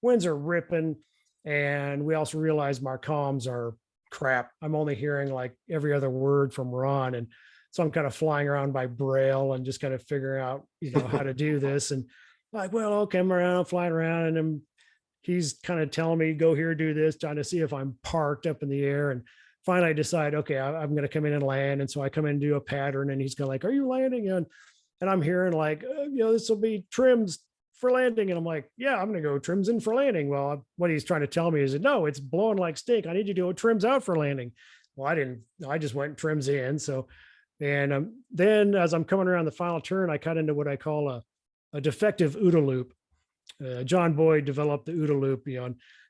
winds are ripping. And we also realized my comms are crap. I'm only hearing like every other word from Ron. And so I'm kind of flying around by braille and just kind of figuring out, how to do this. And like, well, okay, I'm flying around, and he's kind of telling me, go here, do this, trying to see if I'm parked up in the air. And finally I decide, okay, I'm going to come in and land. And so I come in and do a pattern, and he's going like, are you landing? And I'm hearing like, this will be trims for landing. And I'm like, yeah, I'm going to go trims in for landing. Well, what he's trying to tell me is that no, it's blowing like stink. I need you to go trims out for landing. Well, I just went trims in. So, and then as I'm coming around the final turn, I cut into what I call a defective OODA loop. John Boyd developed the OODA loop,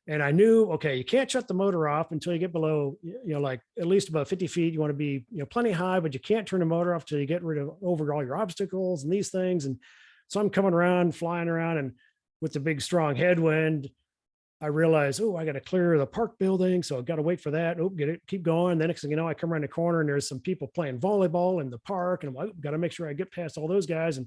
and I knew, okay, you can't shut the motor off until you get below, like at least about 50 feet. You want to be, plenty high, but you can't turn the motor off until you get rid of over all your obstacles and these things. And so I'm coming around, flying around, and with the big strong headwind, I realized, I got to clear the park building. So I've got to wait for that. Keep going. The next thing you know, I come around the corner and there's some people playing volleyball in the park. And I'm like, got to make sure I get past all those guys. And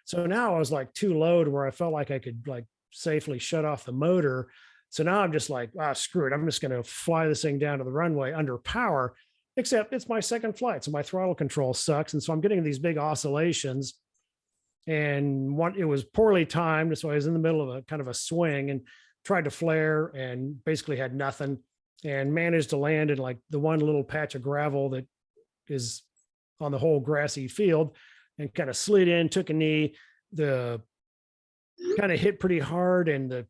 so now I was like too low to where I felt like I could like safely shut off the motor. So now I'm just like, screw it. I'm just going to fly this thing down to the runway under power, except it's my second flight. So my throttle control sucks. And so I'm getting these big oscillations, and it was poorly timed. So I was in the middle of a kind of a swing and tried to flare and basically had nothing, and managed to land in like the one little patch of gravel that is on the whole grassy field, and kind of slid in, took a knee, the kind of hit pretty hard, and the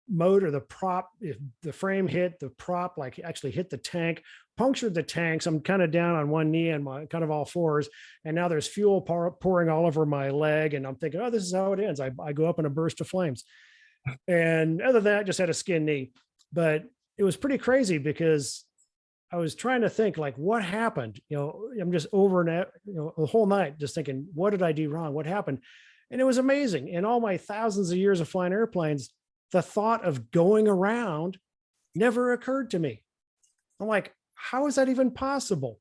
motor, the prop, if the frame hit the prop, like actually hit the tank, punctured the tank. So I'm kind of down on one knee and my kind of all fours. And now there's fuel pouring all over my leg. And I'm thinking, this is how it ends. I go up in a burst of flames. And other than that, just had a skin knee. But it was pretty crazy because I was trying to think like, what happened? I'm just over the whole night just thinking, what did I do wrong? What happened? And it was amazing. In all my thousands of years of flying airplanes, the thought of going around never occurred to me. I'm like, how is that even possible?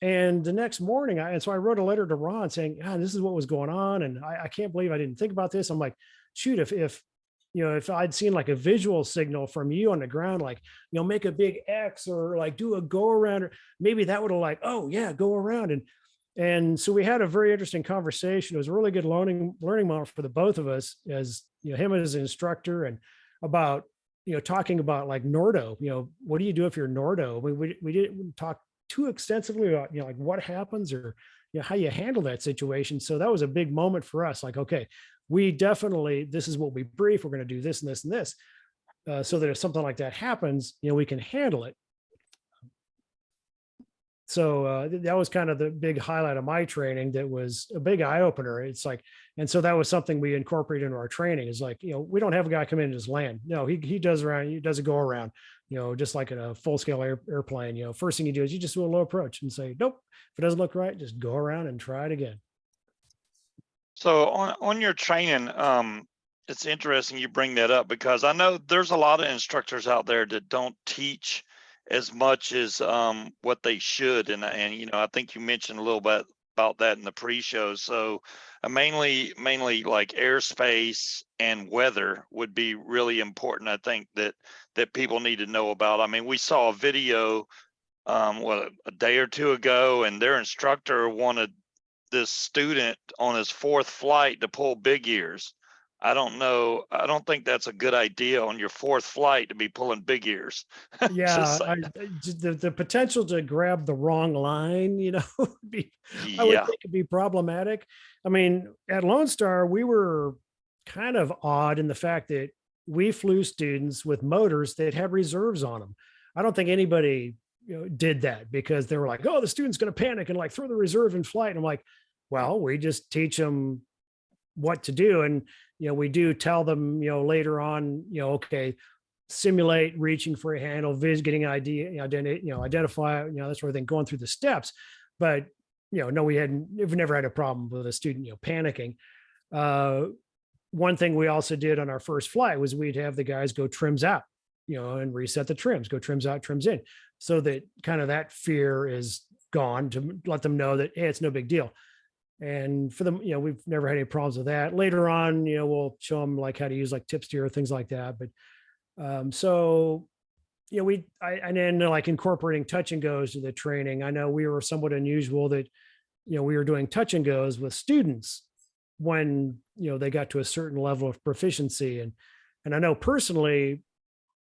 And the next morning, so I wrote a letter to Ron saying, this is what was going on. And I can't believe I didn't think about this. I'm like, shoot, if if I'd seen like a visual signal from you on the ground, like, make a big X or like do a go around, or maybe that would have like, oh yeah, go around. And so we had a very interesting conversation. It was a really good learning moment for the both of us, as him as an instructor, and about, talking about like Nordo, what do you do if you're Nordo? We didn't talk too extensively about, like what happens, or, how you handle that situation. So that was a big moment for us. Like, okay, we definitely, this is what we brief. We're going to do this and this and this, so that if something like that happens, we can handle it. So that was kind of the big highlight of my training. That was a big eye opener. It's like, and so that was something we incorporated into our training, is like, we don't have a guy come in and just land. No, he does he does a go around, just like in a full scale airplane. First thing you do is you just do a low approach and say, nope, if it doesn't look right, just go around and try it again. So on your training, it's interesting you bring that up, because I know there's a lot of instructors out there that don't teach as much as what they should, and I think you mentioned a little bit about that in the pre-show. So mainly like airspace and weather would be really important. I think that people need to know about. I mean, we saw a video a day or two ago, and their instructor wanted this student on his 4th flight to pull big ears. I don't know. I don't think that's a good idea on your 4th flight to be pulling big ears. Yeah, the potential to grab the wrong line, would be, I would Yeah. think it'd be problematic. I mean, at Lone Star, we were kind of odd in the fact that we flew students with motors that had reserves on them. I don't think anybody, did that, because they were like, oh, the student's going to panic and like throw the reserve in flight. And I'm like, well, we just teach them what to do. And, we do tell them, later on, okay, simulate reaching for a handle, getting an idea, identify, that sort of thing, going through the steps. But, no, we've never had a problem with a student, panicking. One thing we also did on our first flight was we'd have the guys go trims out, and reset the trims, go trims out, trims in, so that kind of that fear is gone, to let them know that, hey, it's no big deal. And for them, we've never had any problems with that. Later on, we'll show them like how to use like tip steer, things like that. But so, and then like incorporating touch and goes to the training. I know we were somewhat unusual that, we were doing touch and goes with students when, they got to a certain level of proficiency. And I know personally,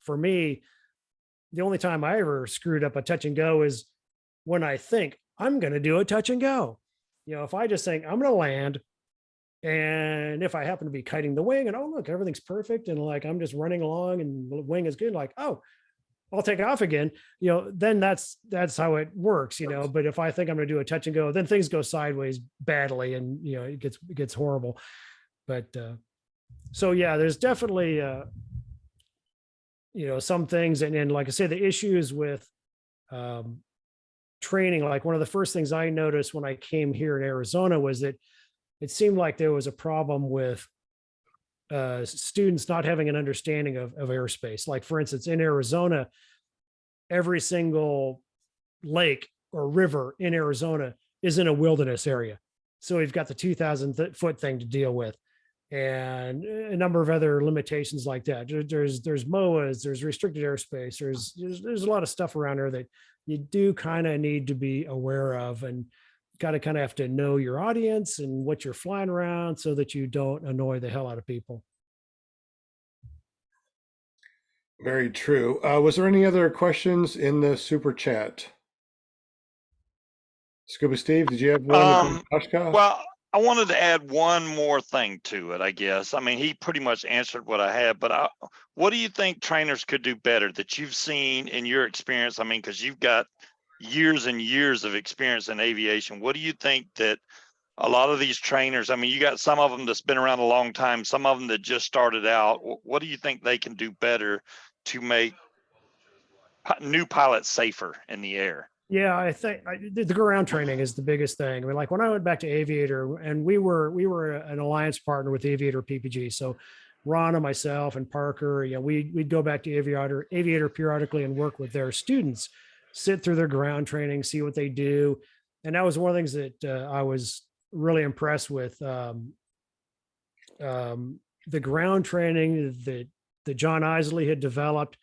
for me, the only time I ever screwed up a touch and go is when I think I'm going to do a touch and go. If I just think I'm going to land, and if I happen to be kiting the wing and, oh, look, everything's perfect, and like I'm just running along and the wing is good, like, oh, I'll take off again, then that's how it works, But if I think I'm going to do a touch and go, then things go sideways badly, and, it gets horrible. But so, yeah, there's definitely, some things. And like I say, the issues with training, like one of the first things I noticed when I came here in Arizona was that it seemed like there was a problem with students not having an understanding of airspace. Like, for instance, in Arizona, every single lake or river in Arizona is in a wilderness area. So we've got the 2,000-foot thing to deal with, and a number of other limitations like that. There's MOAs, there's restricted airspace, there's a lot of stuff around there that you do kind of need to be aware of, and kind of have to know your audience and what you're flying around, so that you don't annoy the hell out of people. Very true. Was there any other questions in the super chat? Scuba Steve, did you have one? Well, I wanted to add one more thing to it, I guess. I mean, he pretty much answered what I had, but what do you think trainers could do better that you've seen in your experience? I mean, because you've got years and years of experience in aviation. What do you think that a lot of these trainers, I mean, you got some of them that's been around a long time, some of them that just started out. What do you think they can do better to make new pilots safer in the air? Yeah, I think the ground training is the biggest thing. I mean, like when I went back to Aviator, and we were an alliance partner with Aviator PPG. So Ron and myself and Parker, we'd go back to Aviator periodically and work with their students, sit through their ground training, see what they do. And that was one of the things that I was really impressed with the ground training that John Isley had developed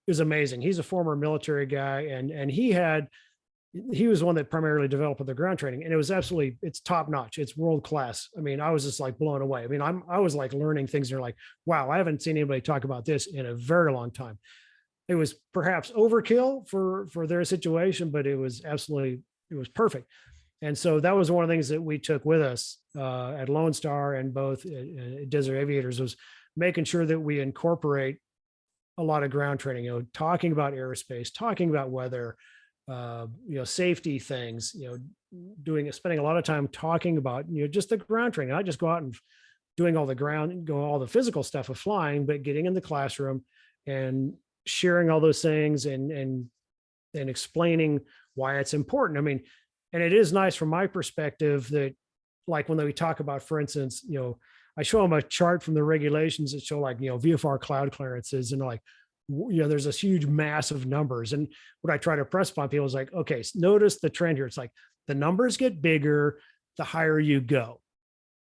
is amazing. He's a former military guy, and he was one that primarily developed the ground training, and it was absolutely, it's top notch. It's world class. I mean, I was just like blown away. I mean, I was like learning things that are like, wow, I haven't seen anybody talk about this in a very long time. It was perhaps overkill for their situation, but it was perfect. And so that was one of the things that we took with us at Lone Star and both Desert Aviators, was making sure that we incorporate a lot of ground training, talking about aerospace, talking about weather, safety things, spending a lot of time talking about, just the ground training, not just go out and doing all the physical stuff of flying, but getting in the classroom and sharing all those things and explaining why it's important. I mean, and it is nice from my perspective that, like, when we talk about, for instance, I show them a chart from the regulations that show, like, VFR cloud clearances, and like, there's this huge mass of numbers. And what I try to press upon people is like, okay, notice the trend here. It's like the numbers get bigger the higher you go.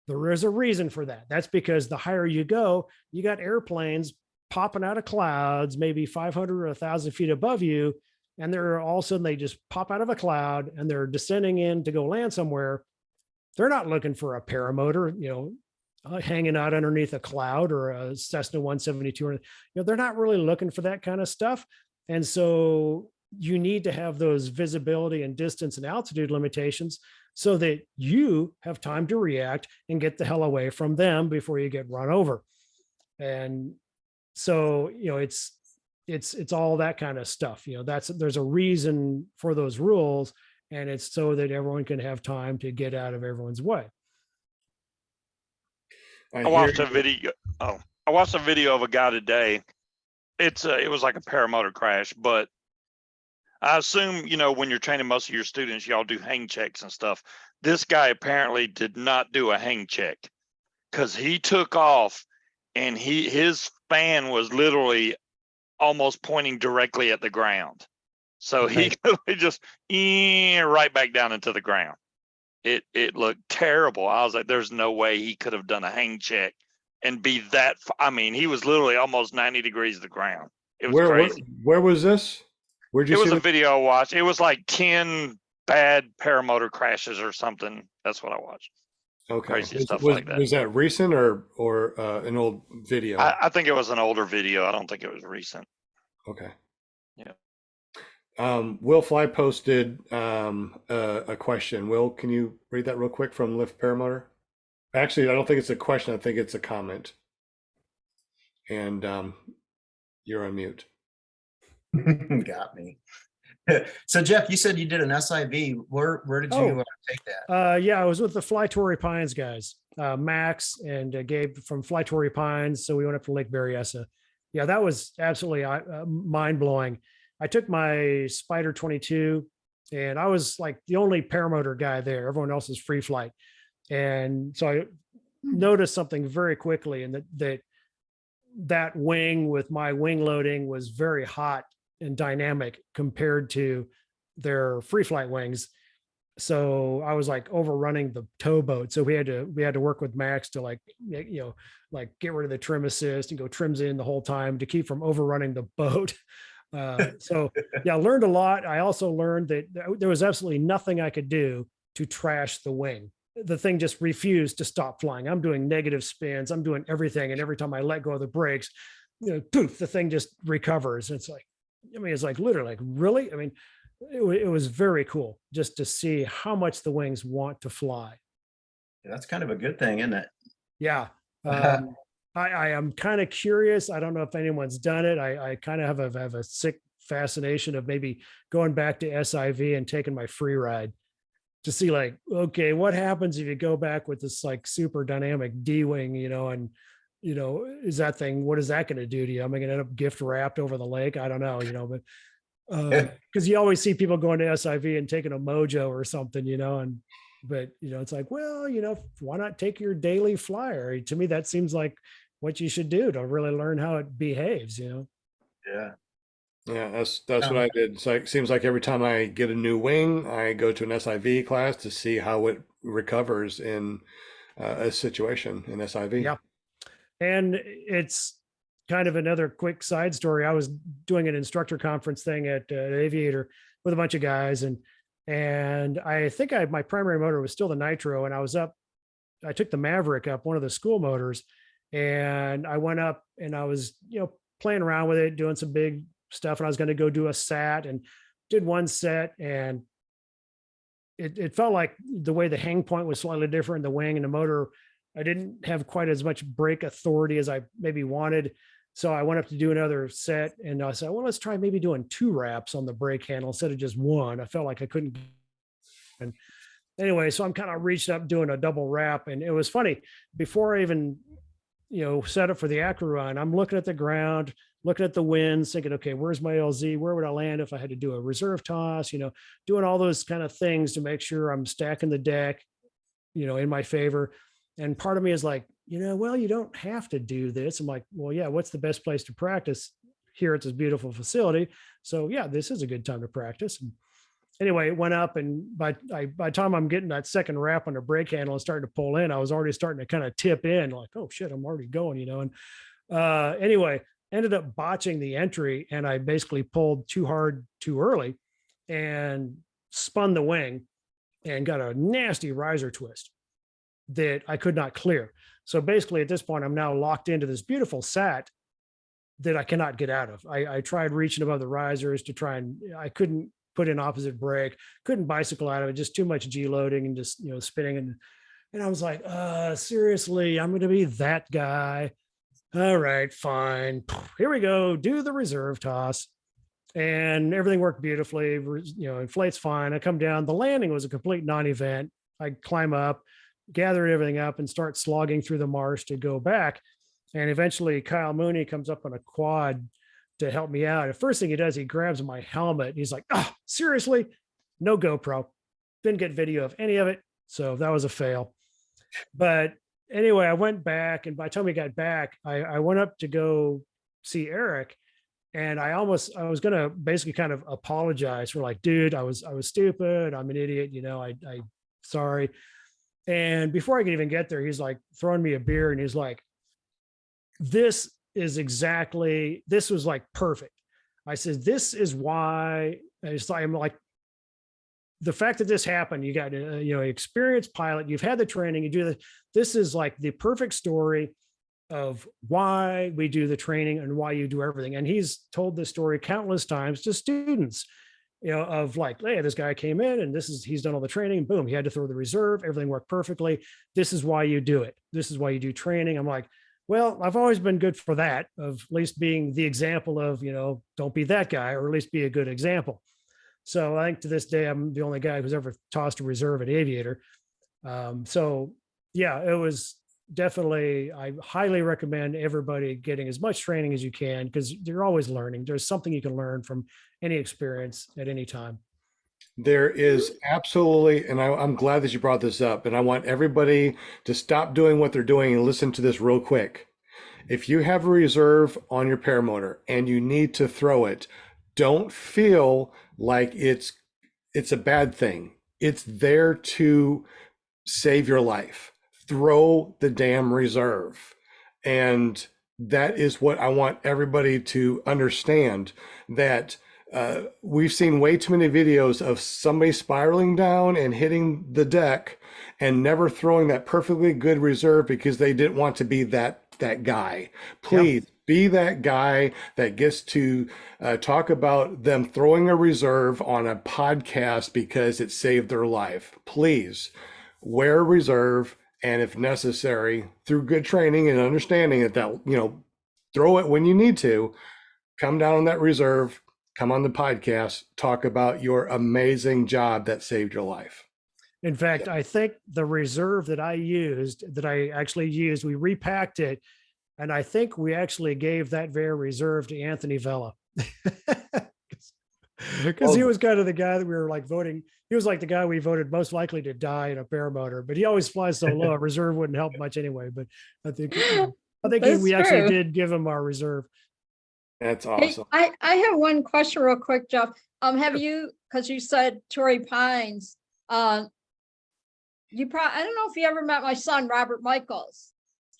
There is a reason for that. That's because the higher you go, you got airplanes popping out of clouds, maybe 500 or 1,000 feet above you. And they're all of a sudden, they just pop out of a cloud and they're descending in to go land somewhere. They're not looking for a paramotor, hanging out underneath a cloud, or a Cessna 172. They're not really looking for that kind of stuff. And so you need to have those visibility and distance and altitude limitations so that you have time to react and get the hell away from them before you get run over. And so, it's all that kind of stuff. There's a reason for those rules, and it's so that everyone can have time to get out of everyone's way. I watched a video. I watched a video of a guy today. It was like a paramotor crash, but I assume, when you're training most of your students, y'all do hang checks and stuff. This guy apparently did not do a hang check, because he took off and his fan was literally almost pointing directly at the ground. So he just right back down into the ground. It looked terrible. I was like, there's no way he could have done a hang check and be that. I mean, he was literally almost 90 degrees to the ground. It was crazy. Where was this? Where'd you see it? Was a video I watched. It was like 10 bad paramotor crashes or something. That's what I watched. Okay. Crazy stuff like that. Was that recent or an old video? I think it was an older video. I don't think it was recent. Okay. Yeah. Will Fly posted a question. Will, can you read that real quick from Lift Paramotor? Actually, I don't think it's a question. I think it's a comment. And you're on mute. Got me. So Jeff, you said you did an SIV. Where did you take that? Yeah, I was with the Fly Torrey Pines guys, Max and Gabe from Fly Torrey Pines. So we went up to Lake Berryessa. Yeah, that was absolutely mind blowing. I took my Spider 22, and I was like the only paramotor guy there. Everyone else is free flight. And so I noticed something very quickly, and that wing with my wing loading was very hot and dynamic compared to their free flight wings. So I was like overrunning the towboat. So we had to work with Max to like get rid of the trim assist and go trims in the whole time to keep from overrunning the boat. So yeah, I learned a lot. I also learned that there was absolutely nothing I could do to trash the wing. The thing just refused to stop flying. I'm doing negative spins. I'm doing everything. And every time I let go of the brakes, poof, the thing just recovers. And it's like, it's like literally like, really? It was very cool just to see how much the wings want to fly. That's kind of a good thing, isn't it? Yeah. I am kind of curious. I don't know if anyone's done it. I kind of have a sick fascination of maybe going back to SIV and taking my free ride to see like, okay, what happens if you go back with this like super dynamic D-wing, and is that thing, what is that going to do to you? Am I going to end up gift wrapped over the lake? I don't know, but because you always see people going to SIV and taking a Mojo or something, but it's like, well, why not take your daily flyer? To me, that seems like what you should do to really learn how it behaves, Yeah. Yeah, that's what I did. So it seems like every time I get a new wing, I go to an SIV class to see how it recovers in a situation in SIV. Yeah. And it's kind of another quick side story. I was doing an instructor conference thing at Aviator with a bunch of guys, and I think my primary motor was still the Nitro, and I took the Maverick up, one of the school motors, and I went up and I was, playing around with it, doing some big stuff, and I was going to go do a sat and did one set, and it felt like the way the hang point was slightly different, the wing and the motor, I didn't have quite as much brake authority as I maybe wanted. So I went up to do another set, and I said, well, let's try maybe doing 2 wraps on the brake handle instead of just 1. I felt like I couldn't. And anyway, so I'm kind of reached up doing a double wrap, and it was funny. Before I even, set up for the acro run, I'm looking at the ground, looking at the winds, thinking, okay, where's my LZ? Where would I land if I had to do a reserve toss? Doing all those kind of things to make sure I'm stacking the deck, in my favor. And part of me is like, well, you don't have to do this. I'm like, well, yeah, what's the best place to practice? Here at this beautiful facility. So yeah, this is a good time to practice. And anyway, it went up, and by the time I'm getting that second wrap on the brake handle and starting to pull in, I was already starting to kind of tip in, like, oh shit, I'm already going, And anyway, ended up botching the entry, and I basically pulled too hard too early and spun the wing and got a nasty riser twist that I could not clear. So basically at this point, I'm now locked into this beautiful sat that I cannot get out of. I tried reaching above the risers to try, and I couldn't put in opposite brake, couldn't bicycle out of it, just too much G loading and just, spinning. And I was like, seriously, I'm going to be that guy. All right, fine. Here we go. Do the reserve toss. And everything worked beautifully. Inflates fine. I come down. The landing was a complete non-event. I climb up, gather everything up, and start slogging through the marsh to go back. And eventually Kyle Mooney comes up on a quad to help me out. The first thing he does, he grabs my helmet. And he's like, oh, seriously? No GoPro. Didn't get video of any of it. So that was a fail. But anyway, I went back, and by the time we got back, I went up to go see Eric. And I was going to basically kind of apologize for, like, dude, I was stupid. I'm an idiot. I sorry. And before I could even get there, he's like throwing me a beer, and he's like, this was like perfect. I said, this is why I'm like, the fact that this happened, you got an experienced pilot, you've had the training, you do this is like the perfect story of why we do the training and why you do everything. And he's told this story countless times to students, of like, hey, this guy came in and he's done all the training, boom, he had to throw the reserve, everything worked perfectly. This is why you do it. This is why you do training. I'm like, well, I've always been good for that, of at least being the example of, don't be that guy, or at least be a good example. So I think to this day, I'm the only guy who's ever tossed a reserve at Aviator. So yeah, it was definitely, I highly recommend everybody getting as much training as you can, because you're always learning. There's something you can learn from any experience at any time. There is absolutely, and I'm glad that you brought this up, and I want everybody to stop doing what they're doing and listen to this real quick. If you have a reserve on your paramotor and you need to throw it, don't feel like it's a bad thing. It's there to save your life. Throw the damn reserve. And that is what I want everybody to understand, that we've seen way too many videos of somebody spiraling down and hitting the deck and never throwing that perfectly good reserve because they didn't want to be that guy. Please be that guy that gets to talk about them throwing a reserve on a podcast because it saved their life. Please wear a reserve, and if necessary, through good training and understanding that throw it when you need to. Come down on that reserve, come on the podcast, talk about your amazing job that saved your life. In fact, I think the reserve that I actually used, we repacked it, and I think we actually gave that very reserve to Anthony Vella. Because he was kind of the guy that we were like voting. He was like the guy we voted most likely to die in a paramotor, but he always flies so low, a reserve wouldn't help much anyway. But I think we actually did give him our reserve. That's awesome. Hey, I have one question real quick, Jeff. Have you, because you said Torrey Pines, I don't know if you ever met my son, Robert Michaels.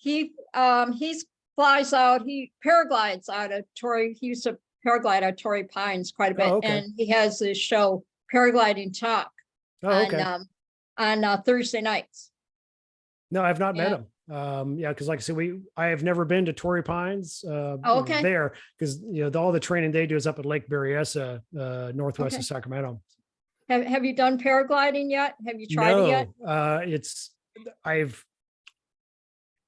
he's flies out, he paraglides out of he used to paraglide out of Torrey Pines quite a bit. Oh, okay. And he has this show, Paragliding Talk, Oh, okay. on Thursday nights. No, I've not met Yeah. him. Yeah, because like I said, I have never been to Torrey Pines. Okay. There, because all the training they do is up at Lake Berryessa, northwest Okay. of Sacramento. Have you done paragliding yet? Have you tried it yet? No,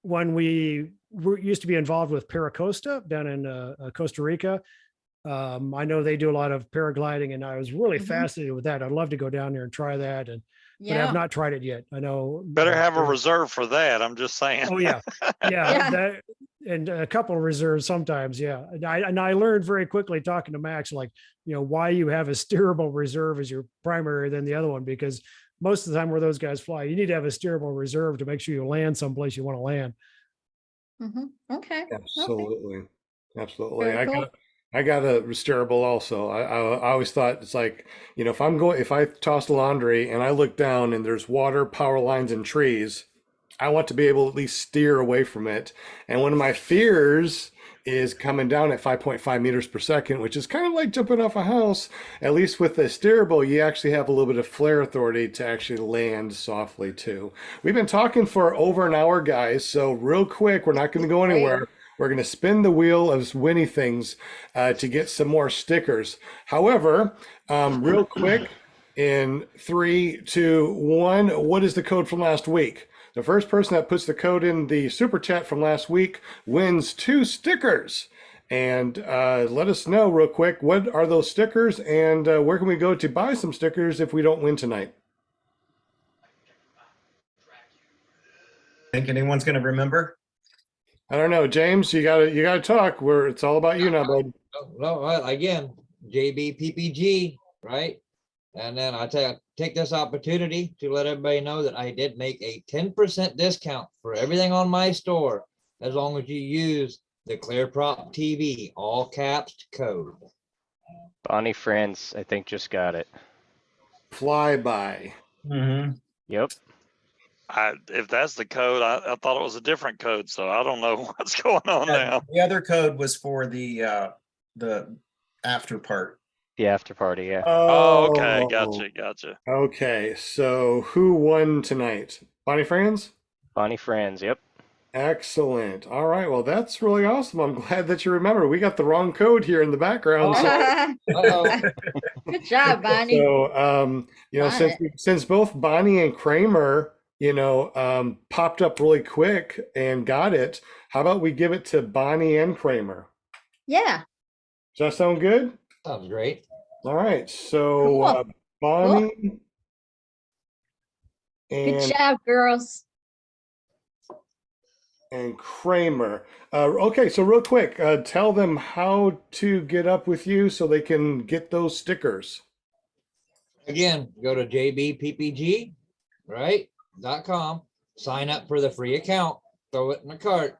when we used to be involved with Paracosta down in Costa Rica. I know they do a lot of paragliding, and I was really Mhm. fascinated with that. I'd love to go down there and try that, but I Yeah. have not tried it yet. I know. Better have a reserve for that. I'm just saying. Oh yeah, Yeah. that, and a couple of reserves sometimes. Yeah, and I learned very quickly talking to Max, like why you have a steerable reserve as your primary than the other one, because most of the time where those guys fly, you need to have a steerable reserve to make sure you land someplace you want to land. Mhm. Okay. Absolutely. Absolutely. Very cool. I got a steerable also. I always thought it's like, if I toss laundry and I look down and there's water, power lines, and trees, I want to be able to at least steer away from it. And one of my fears is coming down at 5.5 meters per second, which is kind of like jumping off a house. At least with the steerable, you actually have a little bit of flare authority to actually land softly too. We've been talking for over an hour, guys. So real quick, we're not going to go anywhere. We're going to spin the wheel of Winnie things to get some more stickers. However, real quick, in 3, 2, 1, what is the code from last week? The first person that puts the code in the super chat from last week wins 2 stickers. And let us know real quick, what are those stickers, and where can we go to buy some stickers if we don't win tonight? Think anyone's going to remember? I don't know, James. You gotta talk. It's all about you now, bud. No, again, JBPPG, right? And then I take this opportunity to let everybody know that I did make a 10% discount for everything on my store, as long as you use the ClearPropTV all caps code. Bonnie Friends, I think, just got it. Flyby. Mm-hmm. Yep. If that's the code, I thought it was a different code, so I don't know what's going on now. The other code was for the after part. The after party, yeah. Oh, okay, gotcha. Okay, so who won tonight? Bonnie Franz? Bonnie Friends, yep. Excellent. All right, well, that's really awesome. I'm glad that you remember. We got the wrong code here in the background. Uh-oh. Good job, Bonnie. So, since both Bonnie and Kramer, popped up really quick and got it, how about we give it to Bonnie and Kramer? Yeah. Does that sound good? Sounds great. All right, so Cool. Bonnie Good and job, girls. Kramer. Okay, so real quick, tell them how to get up with you so they can get those stickers. Again, go to JBPPG, right? .com, sign up for the free account, throw it in the cart,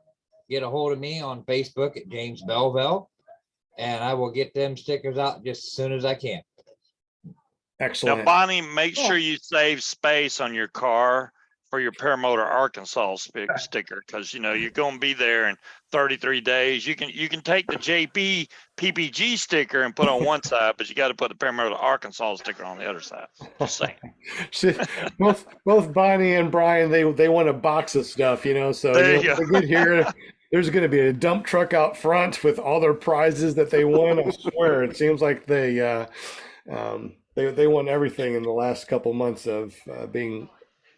get a hold of me on Facebook at James Belville, and I will get them stickers out just as soon as I can. Excellent. Now, Bonnie, make sure you save space on your car for your Paramotor Arkansas sticker, because you're going to be there in 33 days. You can take the JP PPG sticker and put on one side, but you got to put the Paramotor Arkansas sticker on the other side. Just saying. both Bonnie and Brian, they want a box of stuff, so There you when go. they get here, there's going to be a dump truck out front with all their prizes that they won. I swear, it seems like they won everything in the last couple months of being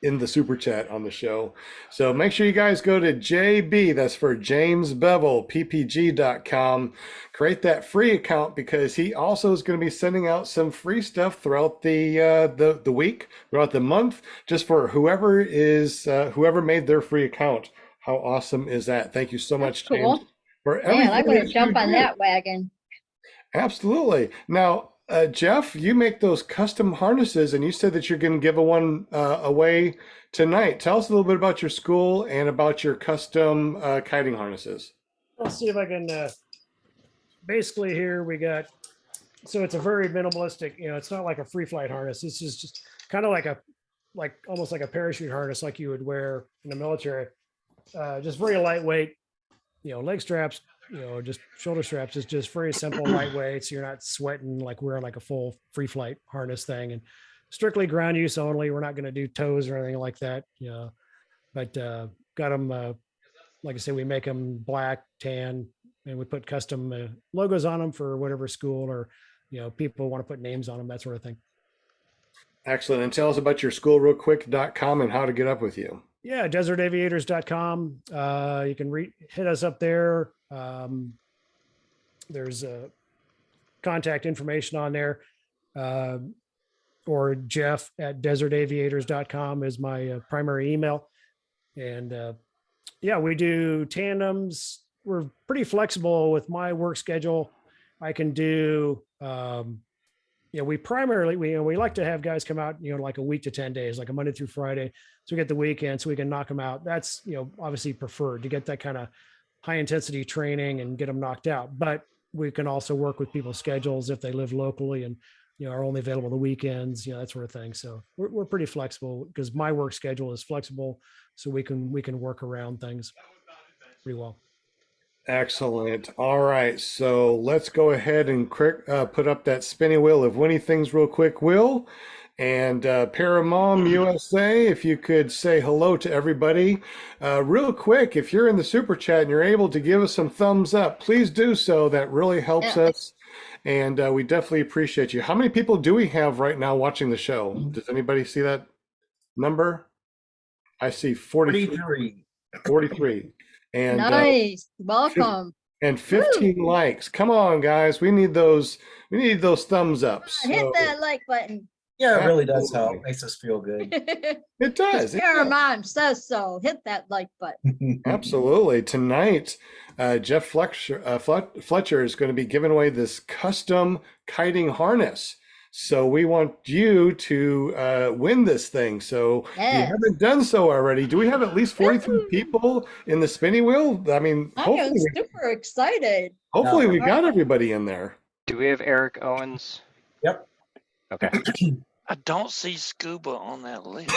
in the super chat on the show. So make sure you guys go to JB, that's for James Bevel, ppg.com, create that free account, because he also is going to be sending out some free stuff throughout the week, throughout the month, just for whoever made their free account. How awesome is that? Thank you so much, James, Cool. for everything. Man, I'm going that to jump you on do. that wagon. Absolutely. Now, Jeff, you make those custom harnesses, and you said that you're going to give one away tonight. Tell us a little bit about your school and about your custom kiting harnesses. Let's see if I can. Basically, here we got. So it's a very minimalistic. It's not like a free flight harness. This is just kind of like almost like a parachute harness, like you would wear in the military. just very lightweight, leg straps, just shoulder straps is just very simple, lightweight. So you're not sweating like wearing like a full free flight harness thing, and strictly ground use only. We're not going to do toes or anything like that. But got them, like I said, we make them black, tan, and we put custom logos on them for whatever school or, people want to put names on them, that sort of thing. Excellent. And tell us about your schoolrealquick.com and how to get up with you. Yeah, desertaviators.com. You can hit us up there. There's contact information on there. Or Jeff at desertaviators.com is my primary email. And yeah, we do tandems. We're pretty flexible with my work schedule. I can do, we primarily, we like to have guys come out, like a week to 10 days, like a Monday through Friday. So we get the weekend so we can knock them out. That's, obviously preferred to get that kind of high intensity training and get them knocked out. But we can also work with people's schedules if they live locally and, are only available the weekends, that sort of thing. So we're pretty flexible because my work schedule is flexible. So we can work around things pretty well. Excellent. All right. So let's go ahead and put up that spinning wheel of winning things real quick, Will. And Paramom USA, if you could say hello to everybody real quick. If you're in the super chat and you're able to give us some thumbs up, please do so. That really helps us. And we definitely appreciate you. How many people do we have right now watching the show? Does anybody see that number? I see 43. 43. And nice. Welcome. And 15 likes. Come on, guys. We need those thumbs up. Hit that like button. Yeah, it really does help. Makes us feel good. It does. Paramount says so. Hit that like button. Absolutely. Tonight, Jeff Fletcher is going to be giving away this custom kiting harness. So we want you to win this thing. So if you haven't done so already, do we have at least 43 people in the spinning wheel? I mean, I am super excited. Hopefully we got everybody in there. Do we have Eric Owens? Yep. Okay. I don't see scuba on that list.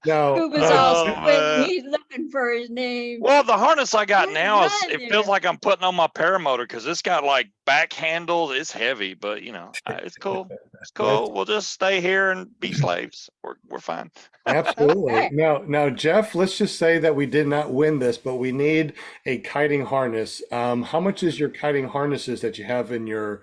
No, Scuba's all squinting. He's looking for his name. Well, the harness I got Who's now is got it feels it? like I'm putting on my Paramotor because it's got like back handles. It's heavy, but it's cool. It's cool. We'll just stay here and be slaves. We're fine. Absolutely. Okay. Now, Jeff, let's just say that we did not win this, but we need a kiting harness. How much is your kiting harnesses that you have in your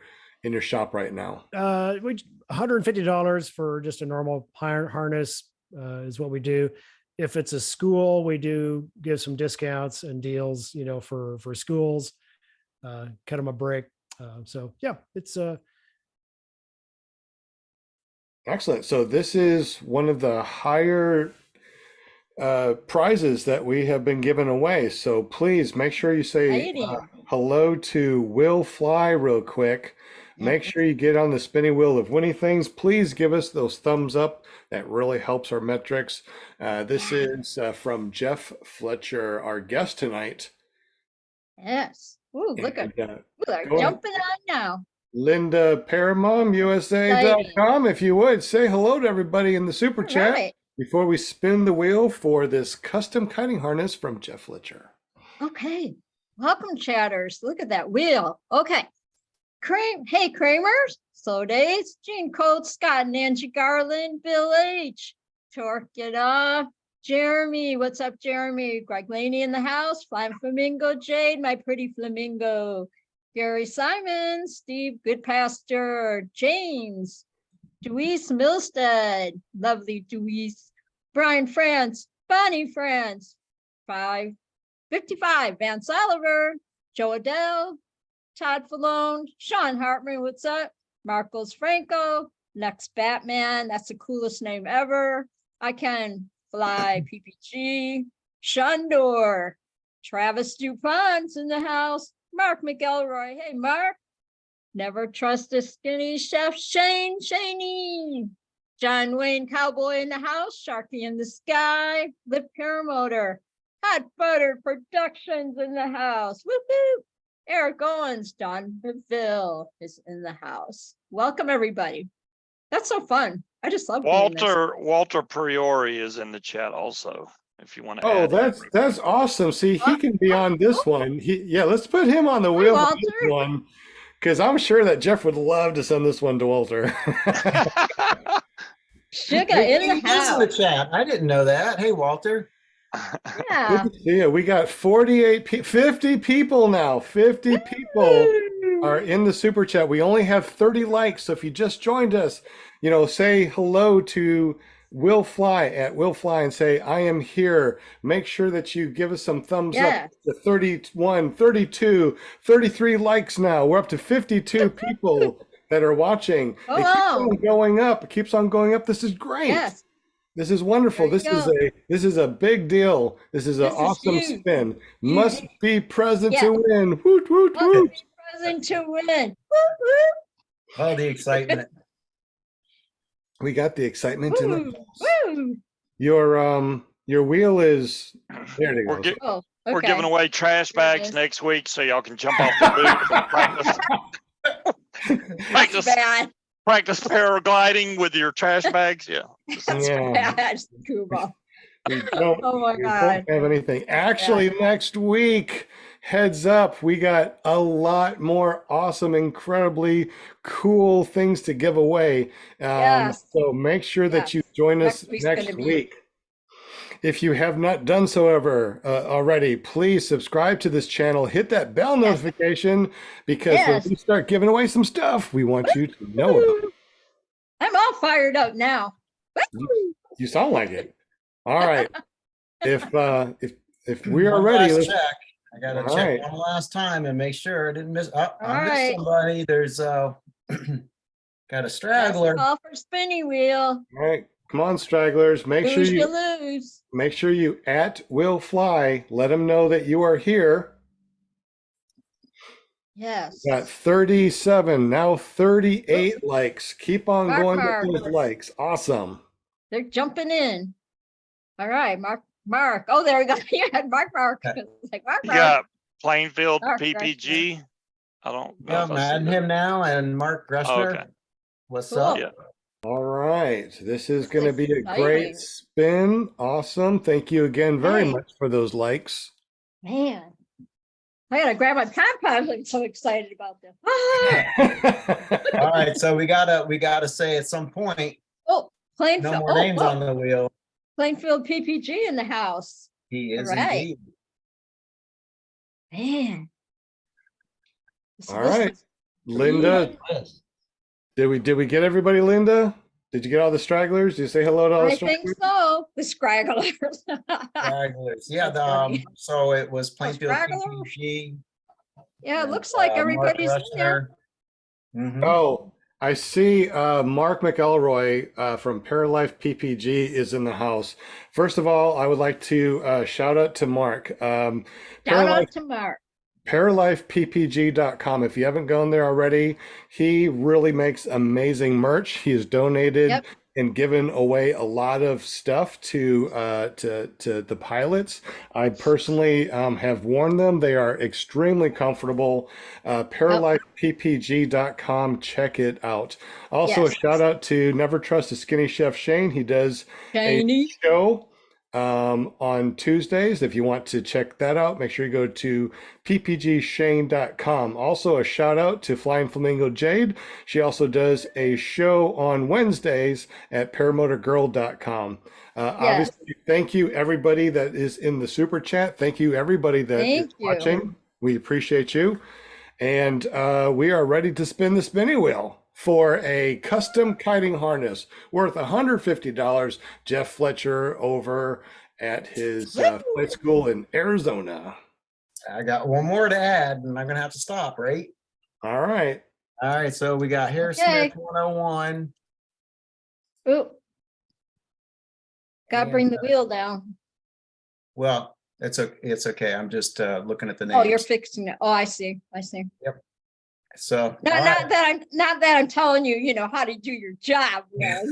shop right now? $150 for just a normal harness is what we do. If it's a school, we do give some discounts and deals, for schools, cut them a break. So yeah, it's Excellent. So this is one of the higher prizes that we have been giving away. So please make sure you say hello to Will Fly real quick. Make sure you get on the spinning wheel of winning things. Please give us those thumbs up. That really helps our metrics. This is from Jeff Fletcher, our guest tonight. Yes. Ooh, look at they're go jumping on now. Linda Paramom, USA.com. If you would, say hello to everybody in the super chat Right. before we spin the wheel for this custom kiting harness from Jeff Fletcher. Okay. Welcome, chatters. Look at that wheel. Okay. Hey, Kramers, Slow Days, Gene Coates, Scott, Nancy Garland, Bill H, Torque It Off, Jeremy, what's up, Jeremy? Greg Laney in the house, Flying Flamingo, Jade, my pretty flamingo, Gary Simon, Steve Goodpasture, James, Deweese Milstead, lovely Deweese, Brian France, Bonnie France, 555, Vance Oliver, Joe Adele, Todd Falone, Sean Hartman, what's up? Marcos Franco, Lex Batman, that's the coolest name ever. I Can Fly, PPG, Shundor, Travis DuPont's in the house, Mark McElroy, hey Mark. Never Trust a Skinny Chef, Shaney, John Wayne Cowboy in the house, Sharky in the Sky, Lip Paramotor, Hot Butter Productions in the house, woohoo! Eric Owens, Don Beville is in the house. Welcome, everybody. That's so fun. I just love doing this. Walter Priori is in the chat also, if you want to Oh, add him. that's awesome. See, he can be on this one. Yeah, let's put him on the wheel for this Walter. one, because I'm sure that Jeff would love to send this one to Walter. Sugar in the He's in house. the chat. I didn't know that. Hey, Walter. Yeah. Yeah, we got 50 people now. 50 people are in the super chat. We only have 30 likes. So if you just joined us, say hello to Will Fly at Will Fly and say, I am here. Make sure that you give us some thumbs Yeah. up to 31, 32, 33 likes now. We're up to 52 people that are watching. Oh, It keeps wow. on going up. It keeps on going up. This is great. Yes. This is wonderful. There you This is a big deal. This is an This is awesome huge. spin. Must be present Yeah. to win. Woot, woot, Must woot. be present to win. Woo, Oh, the excitement. We got the excitement in woo, the woo. your wheel is there. It We're, goes. gi- Oh, we're okay. giving away trash There it bags is. next week, so y'all can jump off the roof and That's bad. practice paragliding with your trash bags. Yeah. That's Yeah. bad, Scuba. We don't, Oh my we God. don't have anything. Actually, next week, heads up, we got a lot more awesome, incredibly cool things to give away. Yes. So make sure that you join us Next week's next gonna be- week. If you have not done so already, please subscribe to this channel. Hit that bell notification because Yes. when we start giving away some stuff, we want you to know about it. I'm all fired up now. Woo. You sound like it. All right. If we are One ready, last let's check. I gotta All check right. one last time and make sure I didn't miss. Oh, I All missed right. somebody. There's got a That's straggler. a call for spinny wheel. all right. Come on, stragglers. Make sure Lose you you lose. make sure you at Will Fly. Let them know that you are here. Yes. Got 37, now 38 likes. Keep on Mark, going Mark. with those likes. Awesome. They're jumping in. All right, Mark. Oh, there we go. You had Mark. It's like Mark. You got Plainfield Mark PPG. I don't know. Yeah, if I'm I see adding that. him now and Mark Oh, Gressner. okay. What's Cool. up? Yeah. All right. This is going to This be is a great exciting. spin. Awesome. Thank you again very Hey. much for those likes. Man, I gotta grab my pom-poms. I'm so excited about this. Ah! All right, so we gotta say at some point, Oh, Plainfield. no more names on the wheel. Plainfield PPG in the house. He is All right. indeed. Man. All right. Linda, did we get everybody, Linda? Did you get all the stragglers? Did you say hello to all the I think stragglers? so. The scragglers. Stragglers. Yeah, That's funny. so it was Plainfield stragglers? PPG. Yeah, it and, looks like Mark everybody's in there. Gressner. Mhm. Oh, I see Mark McElroy from Paralife PPG is in the house. First of all, I would like to shout out to Mark. Shout Paralife, out to Mark. ParalifePPG.com. If you haven't gone there already, he really makes amazing merch. He has donated Yep. and given away a lot of stuff to the pilots. I personally have worn them. They are extremely comfortable. ParalifePPG.com. Check it out. Also, Yes. a shout out to Never Trust a Skinny Chef Shane. He does Shiny. a show on Tuesdays. If you want to check that out, make sure you go to ppgshane.com. Also, a shout out to Flying Flamingo Jade. She also does a show on Wednesdays at paramotorgirl.com. Obviously, thank you everybody that is in the super chat. Thank you everybody that is Thank you. watching. We appreciate you. And we are ready to spin the spinny wheel for a custom kiting harness worth $150. Jeff Fletcher over at his flight school in Arizona. I got one more to add and I'm gonna have to stop, right? All right. All right, so we got Harris Okay. Smith 101. Ooh. Gotta bring the And, wheel down. Well, it's okay. I'm just looking at the Oh, you're names. fixing it. Oh, I see. So Not, all right. not that I'm telling you, how to do your job. Well,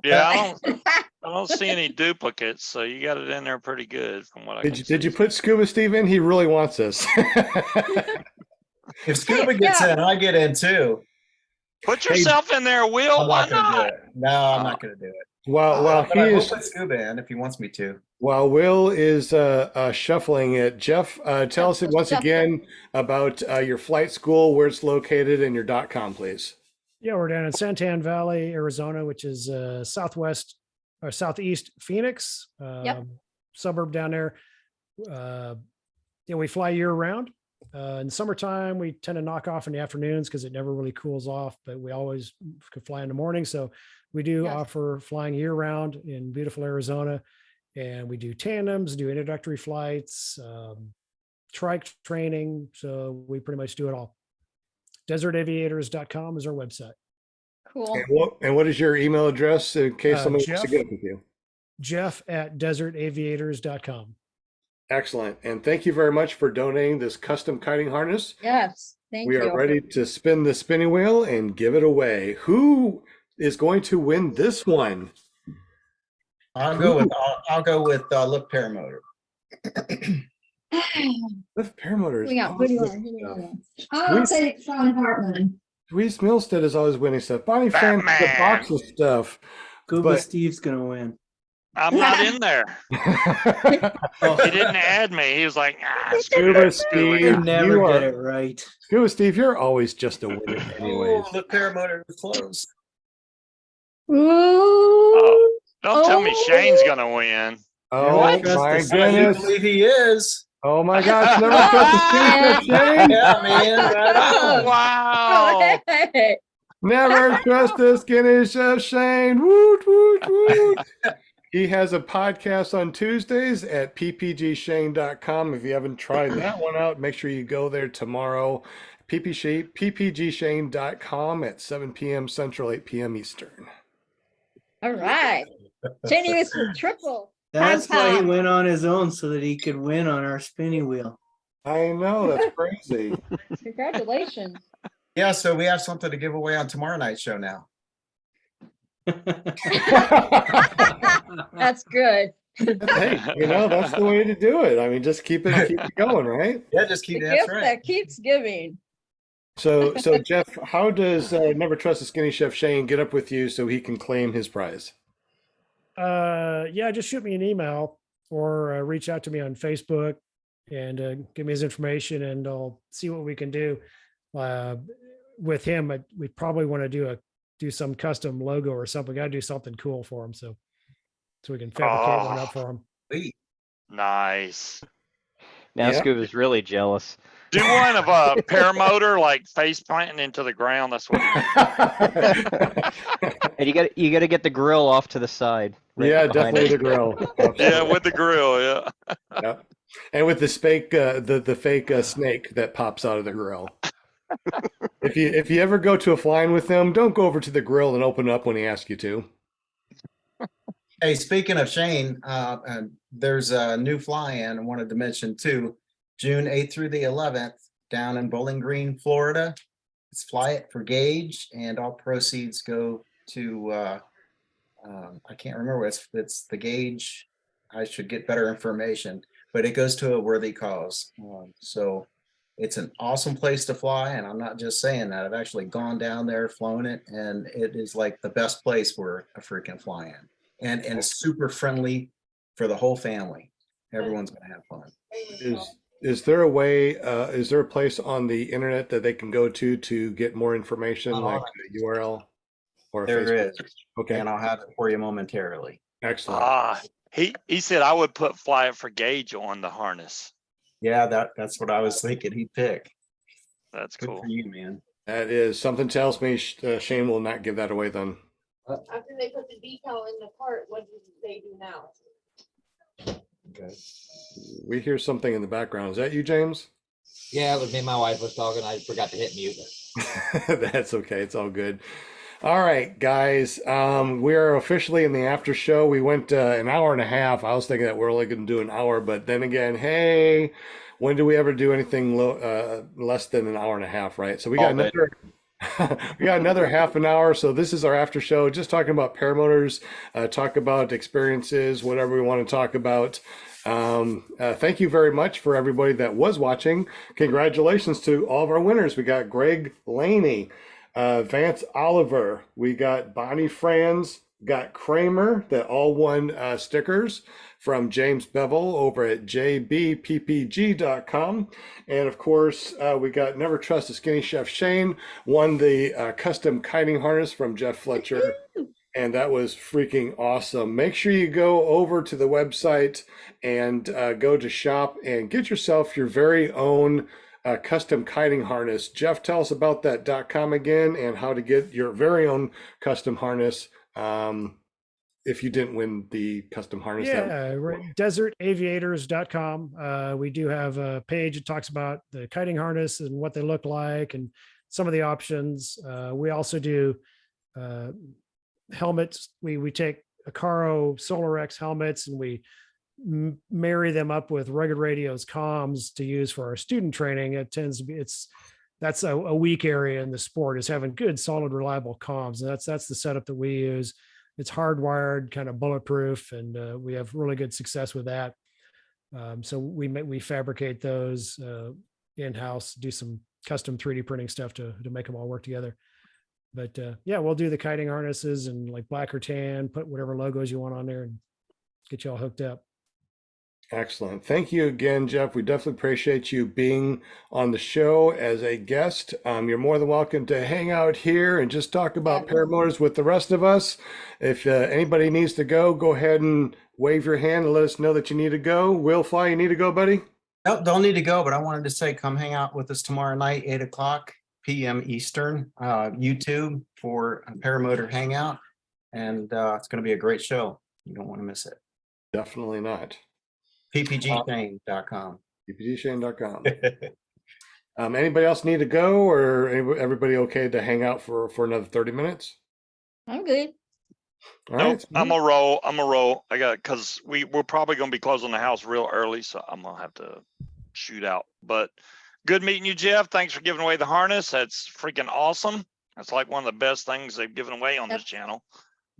Yeah, I don't see any duplicates, so you got it in there pretty good from what I can Did you see. put Scuba Steve in? He really wants us. If Scuba gets Yeah. in, I get in too. Put Hey, yourself in there, Will. I'm Why not gonna do not? it. No, I'm not gonna do it. while But he I will is put scuba in if he wants me to. while Will is shuffling it, Jeff, tell us once Shuffle. again about your flight school, where it's located, and your .com, please. Yeah, we're down in Santan Valley, Arizona, which is southwest or southeast Phoenix, suburb down there. We fly year round. In summertime, we tend to knock off in the afternoons because it never really cools off, but we always could fly in the morning. So we do Yes. offer flying year round in beautiful Arizona. And we do tandems, do introductory flights, trike training. So we pretty much do it all. DesertAviators.com is our website. Cool. And what is your email address in case someone wants to Jeff. get with you? Jeff@DesertAviators.com. Excellent. And thank you very much for donating this custom kiting harness. Yes, thank We you. are ready to spin the spinning wheel and give it away. Who is going to win this one? I'll go with Look Paramotor. Lift Paramotor. We got, what do you want? What do you want? I'll take Sean Hartman. Luis Milstead is always winning stuff. Bonnie Fan has a box of stuff. Scuba But- Steve's gonna win. I'm not in there. Oh, He didn't add me. He was like, Scuba you Steve, never you get are, it right. Scuba Steve, you're always just a winner anyways. Oh, Look Paramotor is close. Ooh. Don't tell me Oh. Shane's gonna win. Oh What? my I do goodness. believe he is. Oh my gosh, never trust the Scuba Shane. Yeah, man. Right on. Wow. Hey. Never trust the skinny chef Shane. Woot, woot, woot. He has a podcast on Tuesdays at ppgshane.com. If you haven't tried that one out, make sure you go there tomorrow. ppgshane.com at 7 p.m. Central, 8 p.m. Eastern. All right. Shane was for triple. That's why he Pom-pom. went on his own so that he could win on our spinning wheel. I know, that's crazy. Congratulations. Yeah, so we have something to give away on tomorrow night's show now. That's good. Hey, that's the way to do it. I mean, just keep it going, right? Yeah, just The keep gift that's right. that keeps giving. So Jeff, how does Never Trust the Skinny Chef Shane get up with you so he can claim his prize? Just shoot me an email or reach out to me on Facebook and give me his information, and I'll see what we can do. With him, we probably want to do some custom logo or something. Got to do something cool for him, so we can fabricate one up for him. Sweet. Nice. Now Yeah. Scuba's really jealous. Do one of a paramotor, like face planting into the ground. That's what. And you got to get the grill off to the side. right Yeah, behind definitely it. the grill. Yeah, with the grill. Yeah. Yep. And with the fake the fake snake that pops out of the grill. If you ever go to a flying with him, don't go over to the grill and open up when he asks you to. Hey, speaking of Shane, there's a new fly-in I wanted to mention too. June 8th through the 11th down in Bowling Green, Florida. It's Fly It for Gauge, and all proceeds go to I can't remember what it's the Gauge. I should get better information, but it goes to a worthy cause. So it's an awesome place to fly, and I'm not just saying that. I've actually gone down there, flown it, and it is like the best place for a freaking fly-in. And it's super friendly for the whole family. Everyone's gonna have fun. Is there a way? Is there a place on the internet that they can go to get more information, like a URL or a There Facebook? is, Okay, and I'll have it for you momentarily. excellent. He said I would put Fly It for Gauge on the harness. Yeah, that's what I was thinking he'd pick. That's Good cool. for you, man. That is something tells me Shane will not give that away then. After they put the decal in the part, what do they do now? Okay. We hear something in the background. Is that you, James? Yeah, it was me. My wife was talking. I forgot to hit mute. That's okay. It's all good. All right, guys. We are officially in the after show. We went an hour and a half. I was thinking that we're only going to do an hour, but then again, hey, when do we ever do anything less than an hour and a half, right? So we got another we got another half an hour. So this is our after show, just talking about paramotors, talk about experiences, whatever we want to talk about. Thank you very much for everybody that was watching. Congratulations to all of our winners. We got Greg Laney, Vance Oliver. We got Bonnie Franz, got Kramer that all won stickers from James Bevel over at jbppg.com. And of course, we got Never Trust a Skinny Chef Shane, won the custom kiting harness from Jeff Fletcher. And that was freaking awesome. Make sure you go over to the website and go to shop and get yourself your very own custom kiting harness. Jeff, tell us about that .com again and how to get your very own custom harness if you didn't win the custom harness. Yeah, right. Desertaviators.com. We do have a page that talks about the kiting harness and what they look like and some of the options. We also do helmets. We take Acaro SolarX helmets and we marry them up with Rugged Radio's comms to use for our student training. It tends to be, that's a weak area in the sport, is having good, solid, reliable comms. And that's the setup that we use. It's hardwired, kind of bulletproof, and we have really good success with that. So we fabricate those in-house, do some custom 3D printing stuff to make them all work together. But yeah, we'll do the kiting harnesses and like black or tan, put whatever logos you want on there and get you all hooked up. Excellent. Thank you again, Jeff. We definitely appreciate you being on the show as a guest. You're more than welcome to hang out here and just talk about paramotors with the rest of us. If anybody needs to go, go ahead and wave your hand and let us know that you need to go. Will Fly, you need to go, buddy? Nope, don't need to go, but I wanted to say, come hang out with us tomorrow night, 8:00 p.m. Eastern, YouTube for a Paramotor Hangout. And it's going to be a great show. You don't want to miss it. Definitely not. ppgshane.com. ppgshane.com. Anybody else need to go, or everybody okay to hang out for another 30 minutes? I'm good. All Nope, right. I'm a roll. I got, because we're probably going to be closing the house real early, so I'm going to have to shoot out. But good meeting you, Jeff. Thanks for giving away the harness. That's freaking awesome. That's like one of the best things they've given away on this channel.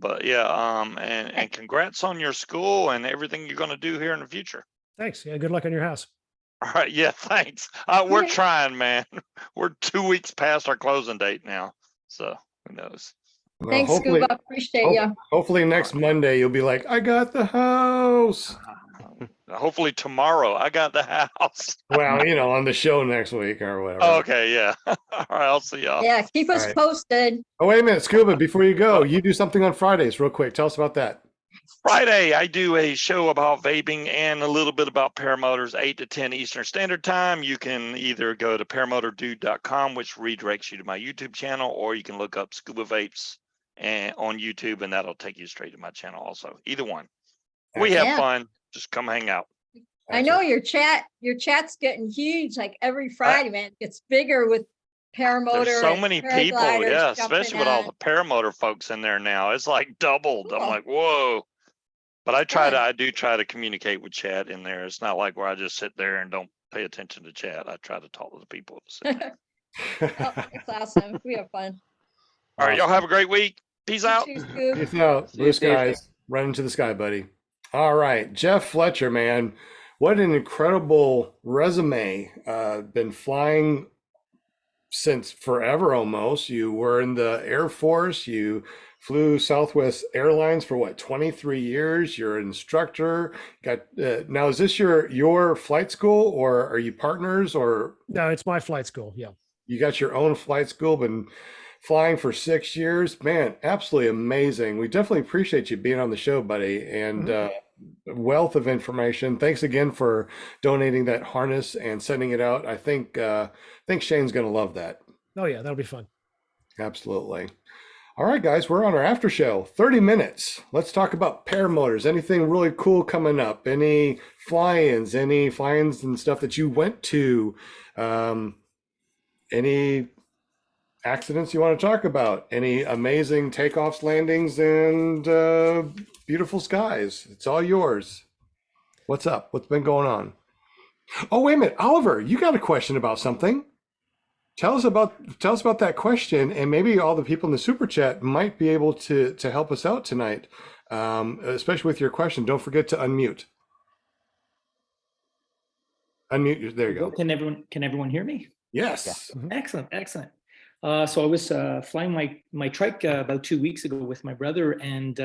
But yeah, and congrats on your school and everything you're going to do here in the future. Thanks. Yeah, good luck on your house. All right. Yeah, thanks. We're trying, man. We're 2 weeks past our closing date now. So who knows? Well, Thanks, Scuba. Appreciate you. Hopefully next Monday you'll be like, I got the house. Hopefully tomorrow I got the house. Well, on the show next week or whatever. Okay, yeah. All right, I'll see y'all. Yeah, keep us posted. Oh, wait a minute, Scuba, before you go, you do something on Fridays real quick. Tell us about that. Friday, I do a show about vaping and a little bit about paramotors, 8 to 10 Eastern Standard Time. You can either go to paramotordude.com, which redirects you to my YouTube channel, or you can look up Scuba Vapes on YouTube, and that'll take you straight to my channel also. Either one. We have fun. Just come hang out. I know your chat's getting huge, like every Friday, man. It gets bigger with paramotor. There's so many people, yeah, especially with all on. the paramotor folks in there now. It's like doubled. Cool. I'm like, whoa. But I do try to communicate with chat in there. It's not like where I just sit there and don't pay attention to chat. I try to talk to the people. It's awesome. We have fun. All right, y'all have a great week. Peace out. Peace out. Blue skies. Run into the sky, buddy. All right, Jeff Fletcher, man, what an incredible resume. Been flying since forever almost. You were in the Air Force. You flew Southwest Airlines for what, 23 years? You're an instructor. Now, is this your flight school, or are you partners? Or no, it's my flight school. Yeah, you got your own flight school. Been flying for 6 years, man. Absolutely amazing. We definitely appreciate you being on the show, buddy, and wealth of information. Thanks again for donating that harness and sending it out. I think Shane's gonna love that. Oh yeah, that'll be fun. Absolutely. All right, guys, we're on our after show. 30 minutes. Let's talk about paramotors. Anything really cool coming up? Any fly-ins and stuff that you went to? Any accidents you want to talk about? Any amazing takeoffs, landings, and beautiful skies? It's all yours. What's up? What's been going on? Oh, wait a minute, Oliver, you got a question about something. Tell us about that question, and maybe all the people in the super chat might be able to help us out tonight, especially with your question. Don't forget to unmute. There you go. Can everyone hear me? Yes. Excellent. So I was flying my trike about 2 weeks ago with my brother, and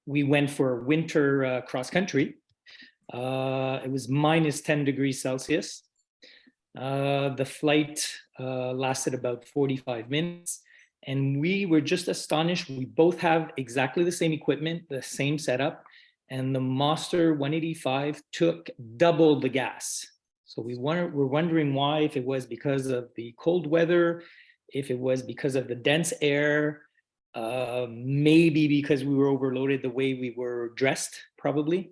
we went for winter cross country. It was minus 10 degrees Celsius. The flight lasted about 45 minutes, and we were just astonished. We both have exactly the same equipment, the same setup, and the Monster 185 took double the gas. So we're wondering why, if it was because of the cold weather, if it was because of the dense air, maybe because we were overloaded the way we were dressed, probably.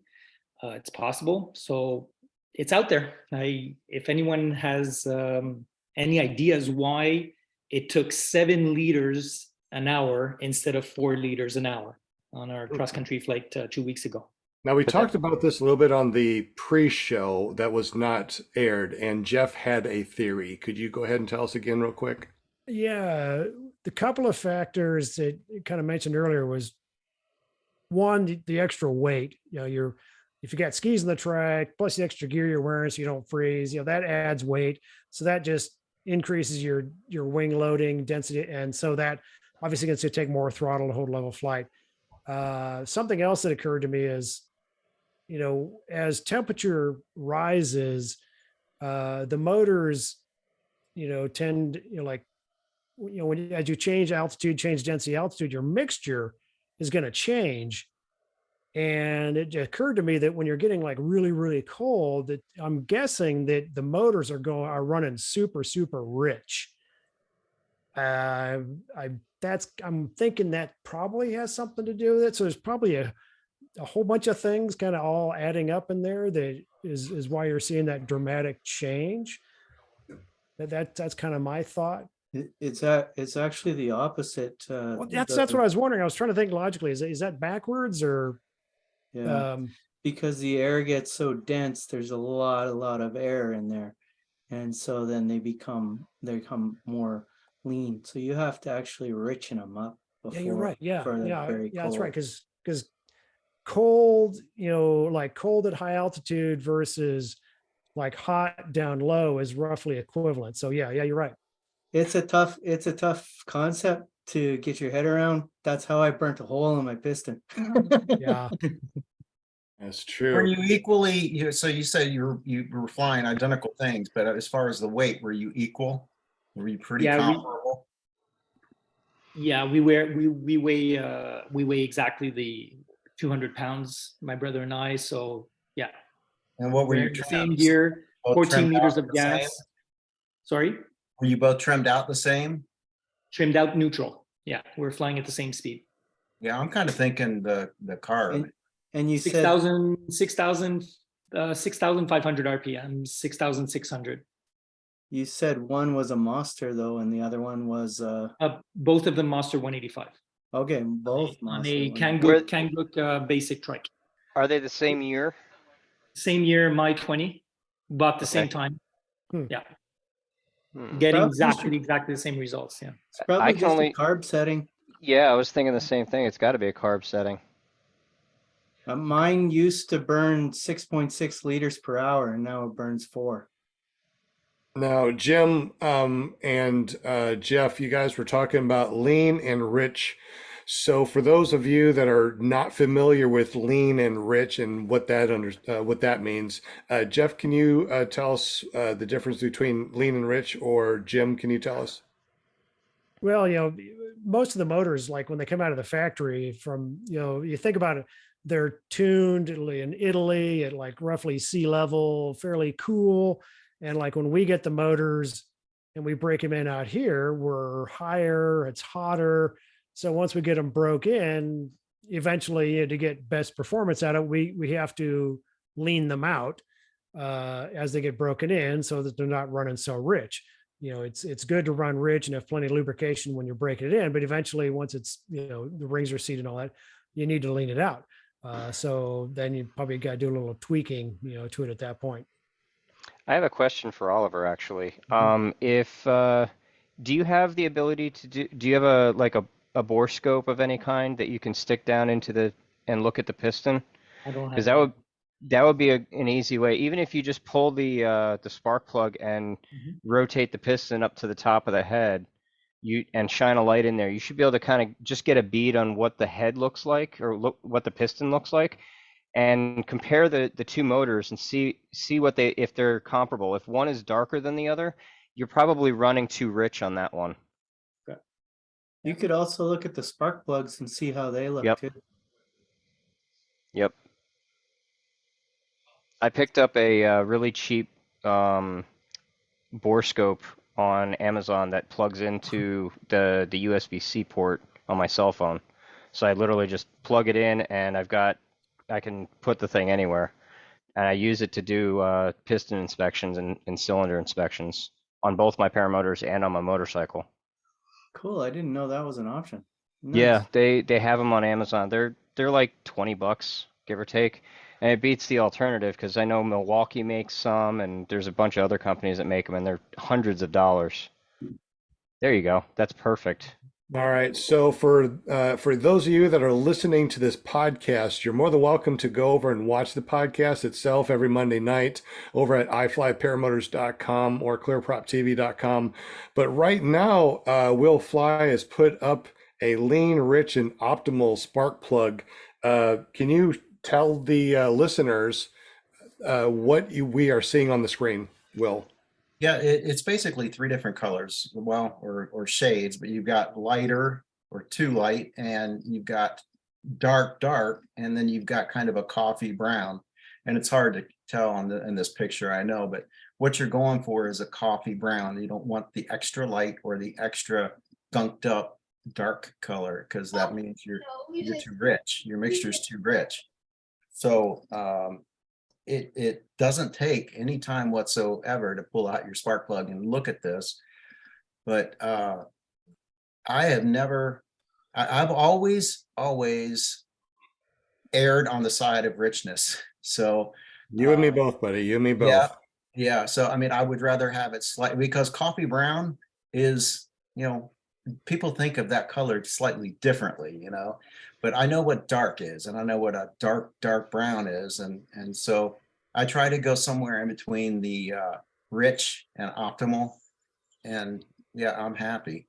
It's possible. So it's out there. If anyone has any ideas why it took 7 liters an hour instead of 4 liters an hour on our cross-country flight 2 weeks ago. Now, we talked about this a little bit on the pre-show that was not aired, and Jeff had a theory. Could you go ahead and tell us again real quick? Yeah, the couple of factors that you kind of mentioned earlier was one, the extra weight. You know, if you got skis on the track, plus the extra gear you're wearing so you don't freeze, that adds weight. So that just increases your wing loading density. And so that obviously gets you to take more throttle to hold level flight. Something else that occurred to me is, as temperature rises, the motors, tend, as you change altitude, change density, altitude, your mixture is going to change. And it occurred to me that when you're getting like really, really cold, that I'm guessing that the motors are running super, super rich. I'm thinking that probably has something to do with it. So there's probably a whole bunch of things kind of all adding up in there that is why you're seeing that dramatic change. That's kind of my thought. It's actually the opposite. Well, that's what I was wondering. I was trying to think logically. Is that backwards or? Yeah, because the air gets so dense, there's a lot of air in there, and so then they become more lean. So you have to actually richen them up before. Yeah, you're right. Yeah, Very cold. that's right. Because cold, like cold at high altitude versus like hot down low is roughly equivalent. So yeah, you're right. It's a tough concept to get your head around. That's how I burnt a hole in my piston. Yeah, that's true. Were you equally, so you said you were flying identical things, but as far as the weight, were you equal? Were you pretty comparable? We weigh exactly the 200 pounds, my brother and I. So yeah. And what were your same gear, 14 liters of gas. Same? Sorry? Were you both trimmed out the same? Trimmed out neutral. Yeah, we're flying at the same speed. Yeah, I'm kind of thinking the car. And you 6,500 RPM, 6,600. You said one was a Monster though, and the other one was both of them Monster 185. Okay, both on a Kangook basic trike. Are they the same year? Same year, my 20, about the same time. Yeah. Getting Probably exactly the same results. Yeah. It's probably just a carb setting. Yeah, I was thinking the same thing. It's got to be a carb setting. Mine used to burn 6.6 liters per hour, and now it burns 4. Now, Jim and Jeff, you guys were talking about lean and rich. So for those of you that are not familiar with lean and rich and what that means, Jeff, can you tell us the difference between lean and rich, or Jim, can you tell us? Well, most of the motors, like when they come out of the factory from, you think about it, they're tuned in Italy at like roughly sea level, fairly cool. And like when we get the motors and we break them in out here, we're higher, it's hotter. So once we get them broke in, eventually to get best performance out of it, we have to lean them out as they get broken in so that they're not running so rich. It's good to run rich and have plenty of lubrication when you're breaking it in, but eventually once it's, the rings are seated and all that, you need to lean it out. So then you probably got to do a little tweaking, to it at that point. I have a question for Oliver, actually. Do you have the ability to do you have a bore scope of any kind that you can stick down into and look at the piston? I don't have. Because that would be an easy way. Even if you just pull the spark plug and rotate the piston up to the top of the head, and shine a light in there, you should be able to kind of just get a bead on what the head looks like, or what the piston looks like, and compare the two motors and see what if they're comparable. If one is darker than the other, you're probably running too rich on that one. You could also look at the spark plugs and see how they look Yep. too. Yep. I picked up a really cheap bore scope on Amazon that plugs into the USB-C port on my cell phone. So I literally just plug it in, and I can put the thing anywhere, and I use it to do piston inspections and cylinder inspections on both my paramotors and on my motorcycle. Cool. I didn't know that was an option. Yeah, Nice. they have them on Amazon. They're like $20, give or take, and it beats the alternative because I know Milwaukee makes some, and there's a bunch of other companies that make them, and they're hundreds of dollars. There you go. That's perfect. All right. So for those of you that are listening to this podcast, you're more than welcome to go over and watch the podcast itself every Monday night over at iflyparamotors.com or clearproptv.com. But right now, Will Fly has put up a lean, rich, and optimal spark plug. Can you tell the listeners what we are seeing on the screen, Will? Yeah, it's basically three different colors, well, or shades, but you've got lighter or too light, and you've got dark, and then you've got kind of a coffee brown. And it's hard to tell in this picture, I know, but what you're going for is a coffee brown. You don't want the extra light or the extra gunked up dark color, because that means you're too rich. Your mixture is too rich. So it doesn't take any time whatsoever to pull out your spark plug and look at this. But I've always erred on the side of richness. So You and me both, buddy. You and me both. yeah, yeah. So I mean, I would rather have it slightly, because coffee brown is, people think of that color slightly differently, but I know what dark is, and I know what a dark brown is. And so I try to go somewhere in between the rich and optimal. And yeah, I'm happy.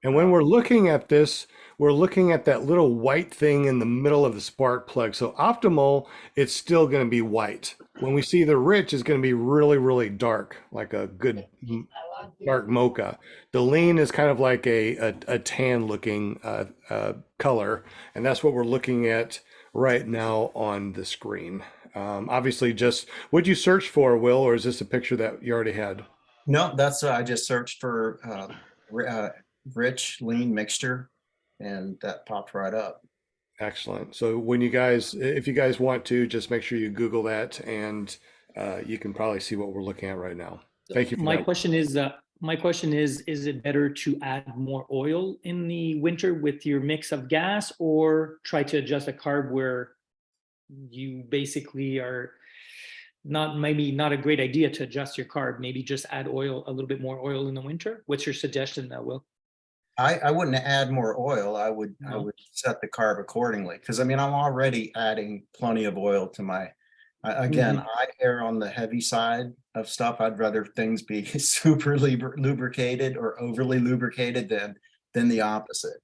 And when we're looking at this, we're looking at that little white thing in the middle of the spark plug. So optimal, it's still going to be white. When we see the rich, it's going to be really, really dark, like a good dark mocha. The lean is kind of like a tan looking color. And that's what we're looking at right now on the screen. Obviously, just what'd you search for, Will, or is this a picture that you already had? No, that's I just searched for rich lean mixture, and that popped right up. Excellent. So when if you guys want to, just make sure you Google that, and you can probably see what we're looking at right now. Thank you for My that. question is it better to add more oil in the winter with your mix of gas, or try to adjust a carb where you basically are maybe not a great idea to adjust your carb, maybe just add oil, a little bit more oil in the winter? What's your suggestion now, Will? I wouldn't add more oil. I would set the carb accordingly, because I mean, I'm already adding plenty of oil to my, again, I err on the heavy side of stuff. I'd rather things be super lubricated or overly lubricated than the opposite.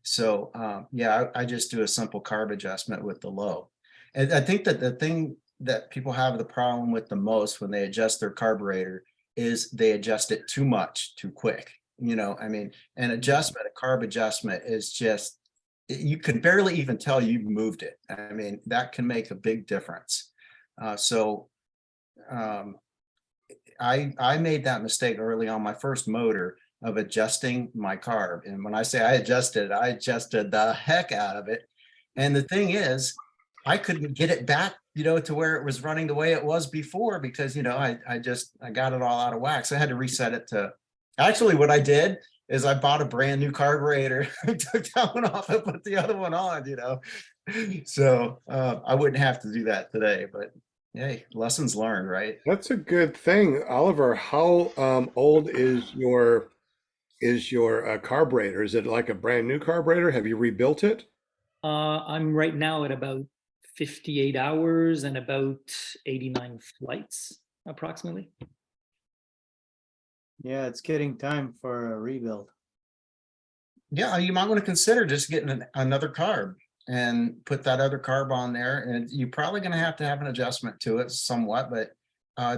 So yeah, I just do a simple carb adjustment with the low. And I think that the thing that people have the problem with the most when they adjust their carburetor is they adjust it too much, too quick. I mean, a carb adjustment is just, you can barely even tell you've moved it. I mean, that can make a big difference. So I made that mistake early on my first motor of adjusting my carb. And when I say I adjusted the heck out of it. And the thing is, I couldn't get it back, to where it was running the way it was before, because, I got it all out of whack. So I had to reset it to, actually what I did is I bought a brand new carburetor, took that one off and put the other one on, So I wouldn't have to do that today, but hey, lessons learned, right? That's a good thing. Oliver, how old is your carburetor? Is it like a brand new carburetor? Have you rebuilt it? I'm right now at about 58 hours and about 89 flights, approximately. Yeah, it's getting time for a rebuild. Yeah, you might want to consider just getting another carb and put that other carb on there. And you're probably going to have an adjustment to it somewhat, but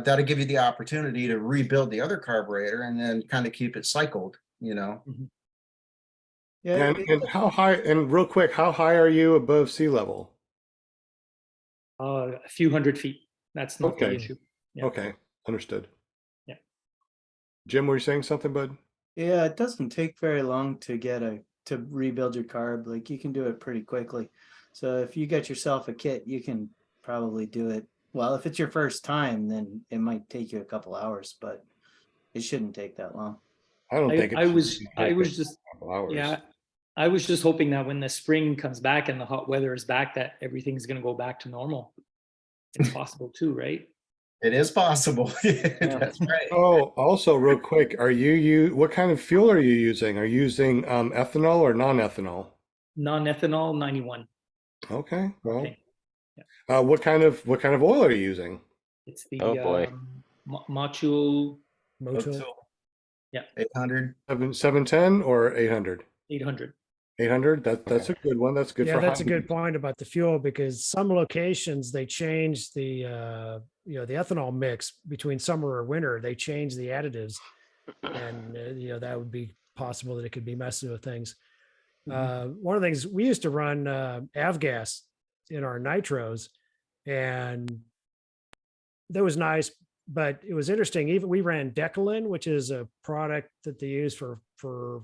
that'll give you the opportunity to rebuild the other carburetor and then kind of keep it cycled, you know. Yeah, And how high, and real quick, how high are you above sea level? A few 100 feet. That's not the Okay. issue. Yeah. Okay, understood. Yeah. Jim, were you saying something, bud? yeah, it doesn't take very long to to rebuild your carb. Like you can do it pretty quickly. So if you get yourself a kit, you can probably do it. Well, if it's your first time, then it might take you a couple hours, but it shouldn't take that long. I don't think I it was should I take was a just couple hours. yeah, I was just hoping that when the spring comes back and the hot weather is back, that everything's going to go back to normal. It's possible too, right? It is possible. That's right. Oh, also real quick, what kind of fuel are you using? Are you using ethanol or non-ethanol? Non-ethanol 91. Okay, well, Okay. Yeah. what kind of oil are you using? It's the Oh, boy. Macho Moto. 800. 710 or 800? 800. 800, that's a good one. That's good Yeah, for that's a high- good point about the fuel because some locations they change the the ethanol mix between summer or winter. They change the additives, and that would be possible that it could be messing with things. One of the things we used to run avgas in our nitros, and that was nice, but it was interesting. Even we ran Decalin, which is a product that they use for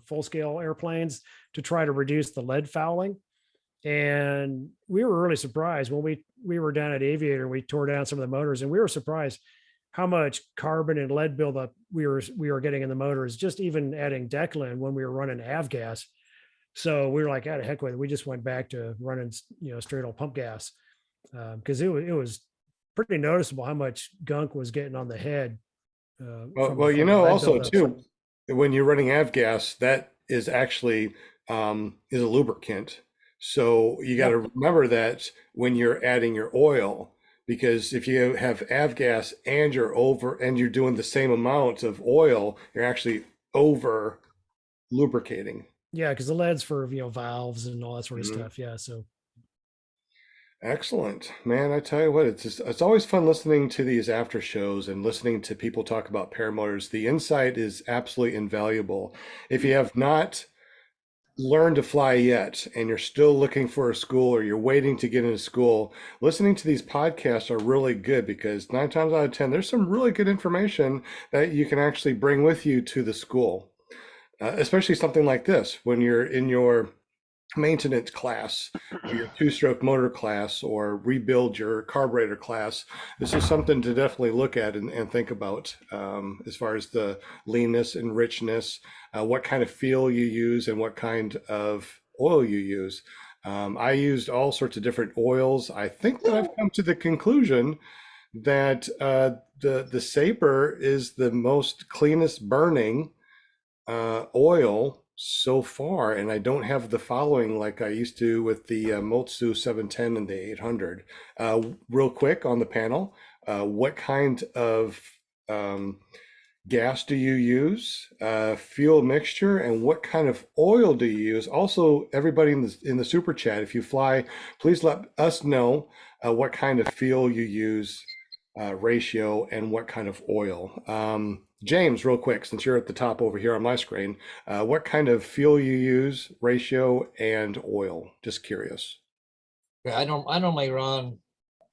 full scale airplanes to try to reduce the lead fouling. And we were really surprised when we were down at Aviator and we tore down some of the motors, and we were surprised how much carbon and lead buildup we were getting in the motors, just even adding Decalin when we were running avgas. So we were like, out of heck with it. We just went back to running, straight old pump gas because it was pretty noticeable how much gunk was getting on the head. Well, from well, the lead also buildup. too, when you're running avgas, that is actually is a lubricant. So you got to remember that when you're adding your oil, because if you have avgas and you're doing the same amount of oil, you're actually over lubricating. Yeah, because the lead's for valves and all that sort of Mhm. stuff. Yeah, so Excellent, man. I tell you what, it's always fun listening to these after shows and listening to people talk about paramotors. The insight is absolutely invaluable. If you have not learned to fly yet and you're still looking for a school or you're waiting to get into school, listening to these podcasts are really good because 9 times out of 10, there's some really good information that you can actually bring with you to the school. Especially something like this when you're in your maintenance class or your two-stroke motor class or rebuild your carburetor class. This is something to definitely look at and think about as far as the leanness and richness, what kind of fuel you use and what kind of oil you use. I used all sorts of different oils. I think that I've come to the conclusion that the Sabre is the most cleanest burning oil so far, and I don't have the following like I used to with the Motsu 710 and the 800. Real quick on the panel, what kind of gas do you use, fuel mixture, and what kind of oil do you use? Also, everybody in the super chat, if you fly, please let us know what kind of fuel you use, ratio, and what kind of oil. James, real quick, since you're at the top over here on my screen, what kind of fuel you use, ratio, and oil? Just curious. Yeah, I normally run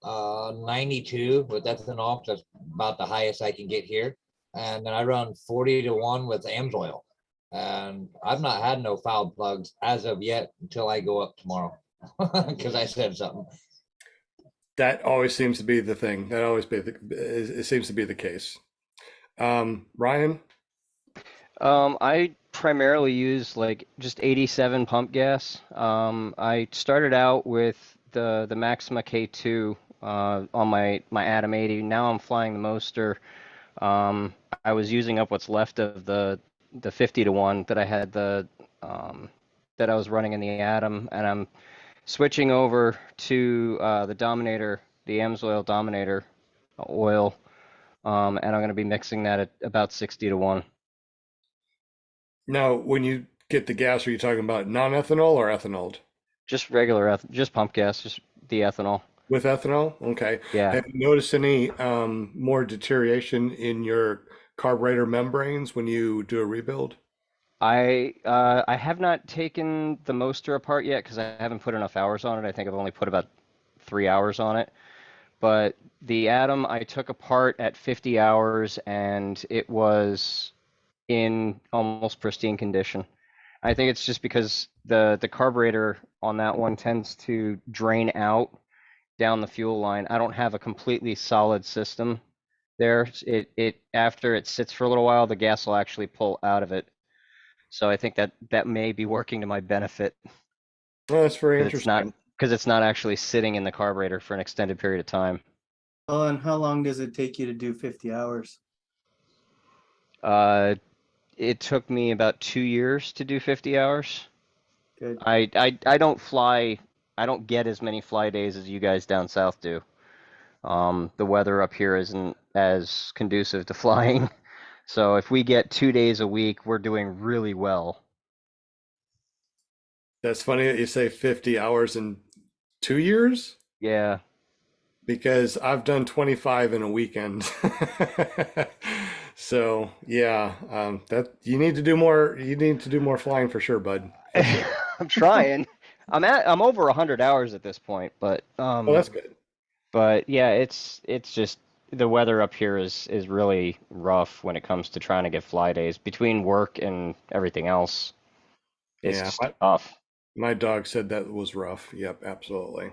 92 with ethanol. That's about the highest I can get here. And then I run 40-1 with AMSOIL. And I've not had no foul plugs as of yet until I go up tomorrow because I said something. That always seems to be the thing. It seems to be the case. Ryan? I primarily use like just 87 pump gas. I started out with the Maxima K2 on my Atom 80. Now I'm flying the Moster. I was using up what's left of the 50-1 that I had that I was running in the Atom, and I'm switching over to the Dominator, the AMSOIL Dominator oil, and I'm going to be mixing that at about 60-1. Now, when you get the gas, are you talking about non-ethanol or ethanol? Just regular, just pump gas, just the ethanol. With ethanol? Okay. Yeah. Have you noticed any more deterioration in your carburetor membranes when you do a rebuild? I have not taken the Moster apart yet because I haven't put enough hours on it. I think I've only put about 3 hours on it. But the Atom I took apart at 50 hours and it was in almost pristine condition. I think it's just because the carburetor on that one tends to drain out down the fuel line. I don't have a completely solid system there. It after it sits for a little while, the gas will actually pull out of it. So I think that may be working to my benefit. Well, that's very 'Cause it's not interesting. because it's not actually sitting in the carburetor for an extended period of time. Well, and how long does it take you to do 50 hours? It took me about 2 years to do 50 hours. Good. I don't fly. I don't get as many fly days as you guys down south do. The weather up here isn't as conducive to flying. So if we get 2 days a week, we're doing really well. That's funny that you say 50 hours in 2 years, Yeah. because I've done 25 in a weekend. So yeah, that you need to do more. You need to do more flying for sure, bud. For sure. I'm trying. I'm over 100 hours at this point, but Oh, that's good. but yeah, it's just the weather up here is really rough when it comes to trying to get fly days between work and everything else. It's Yeah, just tough. my dog said that was rough. Yep, absolutely.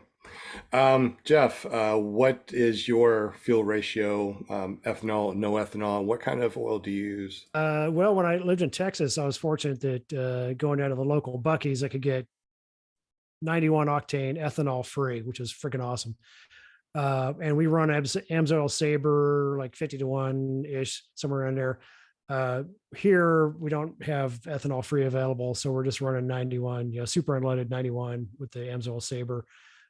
Jeff, what is your fuel ratio? Ethanol, no ethanol. What kind of oil do you use? Well, when I lived in Texas, I was fortunate that going down to the local Buc-ee's, I could get 91 octane ethanol free, which is freaking awesome. And we run Amsoil Sabre like 50 to 1 ish, somewhere around there. Here we don't have ethanol free available, so we're just running 91, super unleaded 91 with the Amsoil Sabre.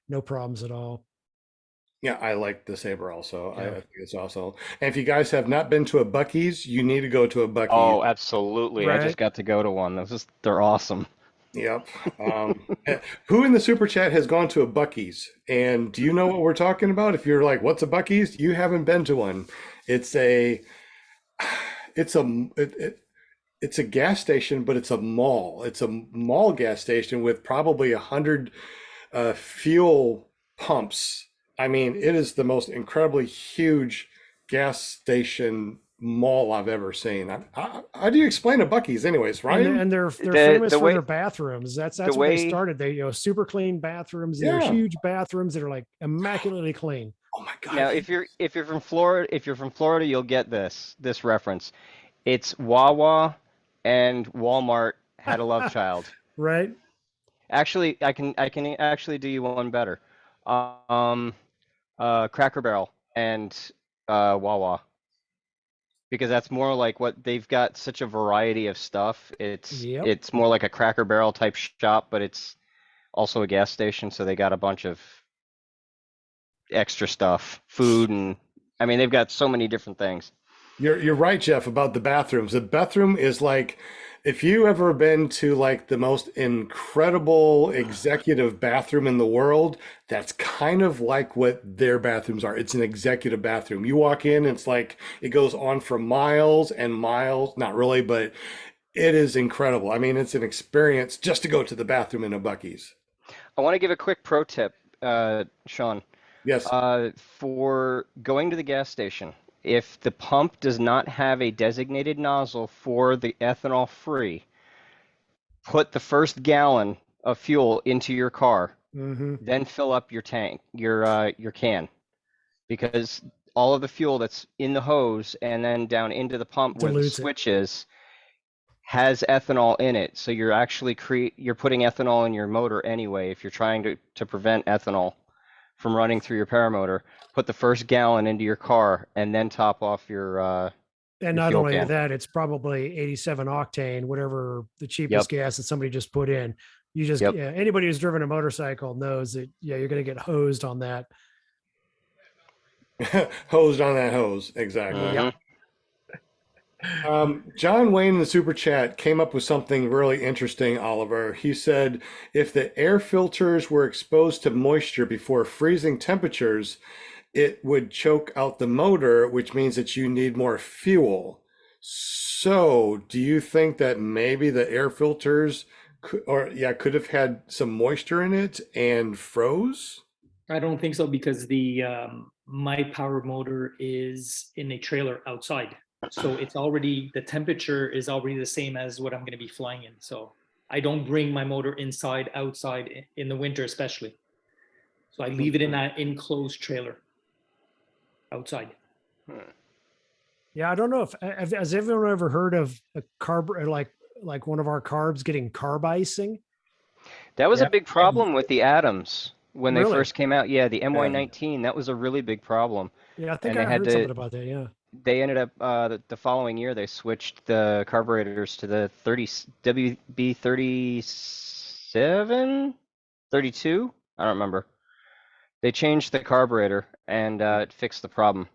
No problems at all. Yeah, I like the Sabre also. I Yeah. think it's awesome. And if you guys have not been to a Buc-ee's, you need to go to a Buc-ee's. Oh, absolutely. I Right. just got to go to one. They're awesome. Yep. Who in the super chat has gone to a Buc-ee's? And do you know what we're talking about? If you're like, what's a Buc-ee's? You haven't been to one. It's a gas station, but it's a mall. It's a mall gas station with probably 100 fuel pumps. I mean, it is the most incredibly huge gas station mall I've ever seen. How do you explain a Buc-ee's anyways, Ryan? And they're The- famous the for way- their bathrooms. That's the what they way- started. They super clean bathrooms. They're Yeah. huge bathrooms that are like immaculately clean. Oh my God. Now, if you're from Florida, you'll get this reference. It's Wawa and Walmart had a love child. Right? Actually, I can actually do you one better. Cracker Barrel and Wawa, because that's more like what they've got such a variety of stuff. Yep. It's more like a Cracker Barrel type shop, but it's also a gas station, so they got a bunch of extra stuff, food, and I mean they've got so many different things. You're right, Jeff, about the bathrooms. The bathroom is like, if you ever been to like the most incredible executive bathroom in the world, that's kind of like what their bathrooms are. It's an executive bathroom. You walk in, it's like it goes on for miles and miles. Not really, but it is incredible. I mean, it's an experience just to go to the bathroom in a Buc-ee's. I want to give a quick pro tip, Sean. Yes. For going to the gas station, if the pump does not have a designated nozzle for the ethanol free, put the first gallon of fuel into your car, Mm-hmm. then fill up your tank, your can, because all of the fuel that's in the hose and then down into the pump where the Dilutes it. switch is has ethanol in it. So you're actually you're putting ethanol in your motor anyway. If you're trying to prevent ethanol from running through your paramotor, put the first gallon into your car and then top off your And not fuel only can. that, it's probably 87 octane, whatever the cheapest gas that somebody just put in. You just, Yep. yeah, anybody who's driven a motorcycle knows that, yeah, you're going to get hosed on that. Hosed on that hose. Exactly. Mhm. John Wayne in the super chat came up with something really interesting, Oliver. He said if the air filters were exposed to moisture before freezing temperatures, it would choke out the motor, which means that you need more fuel. So, do you think that maybe the air filters could have had some moisture in it and froze? I don't think so because my power motor is in a trailer outside. So it's already, the temperature is already the same as what I'm going to be flying in. So I don't bring my motor inside, outside in the winter, especially. So I leave it in that enclosed trailer outside. Yeah, I don't know if has everyone ever heard of a carb like one of our carbs getting carb icing? That was Yeah. a big problem with the Atoms when they Really? first came out. Yeah, the MY19, that was a really big problem. Yeah, I think And I they had heard to, something about that. Yeah. they ended up, the following year, they switched the carburetors to the 30, WB37, 32? I don't remember. They changed the carburetor and it fixed the problem.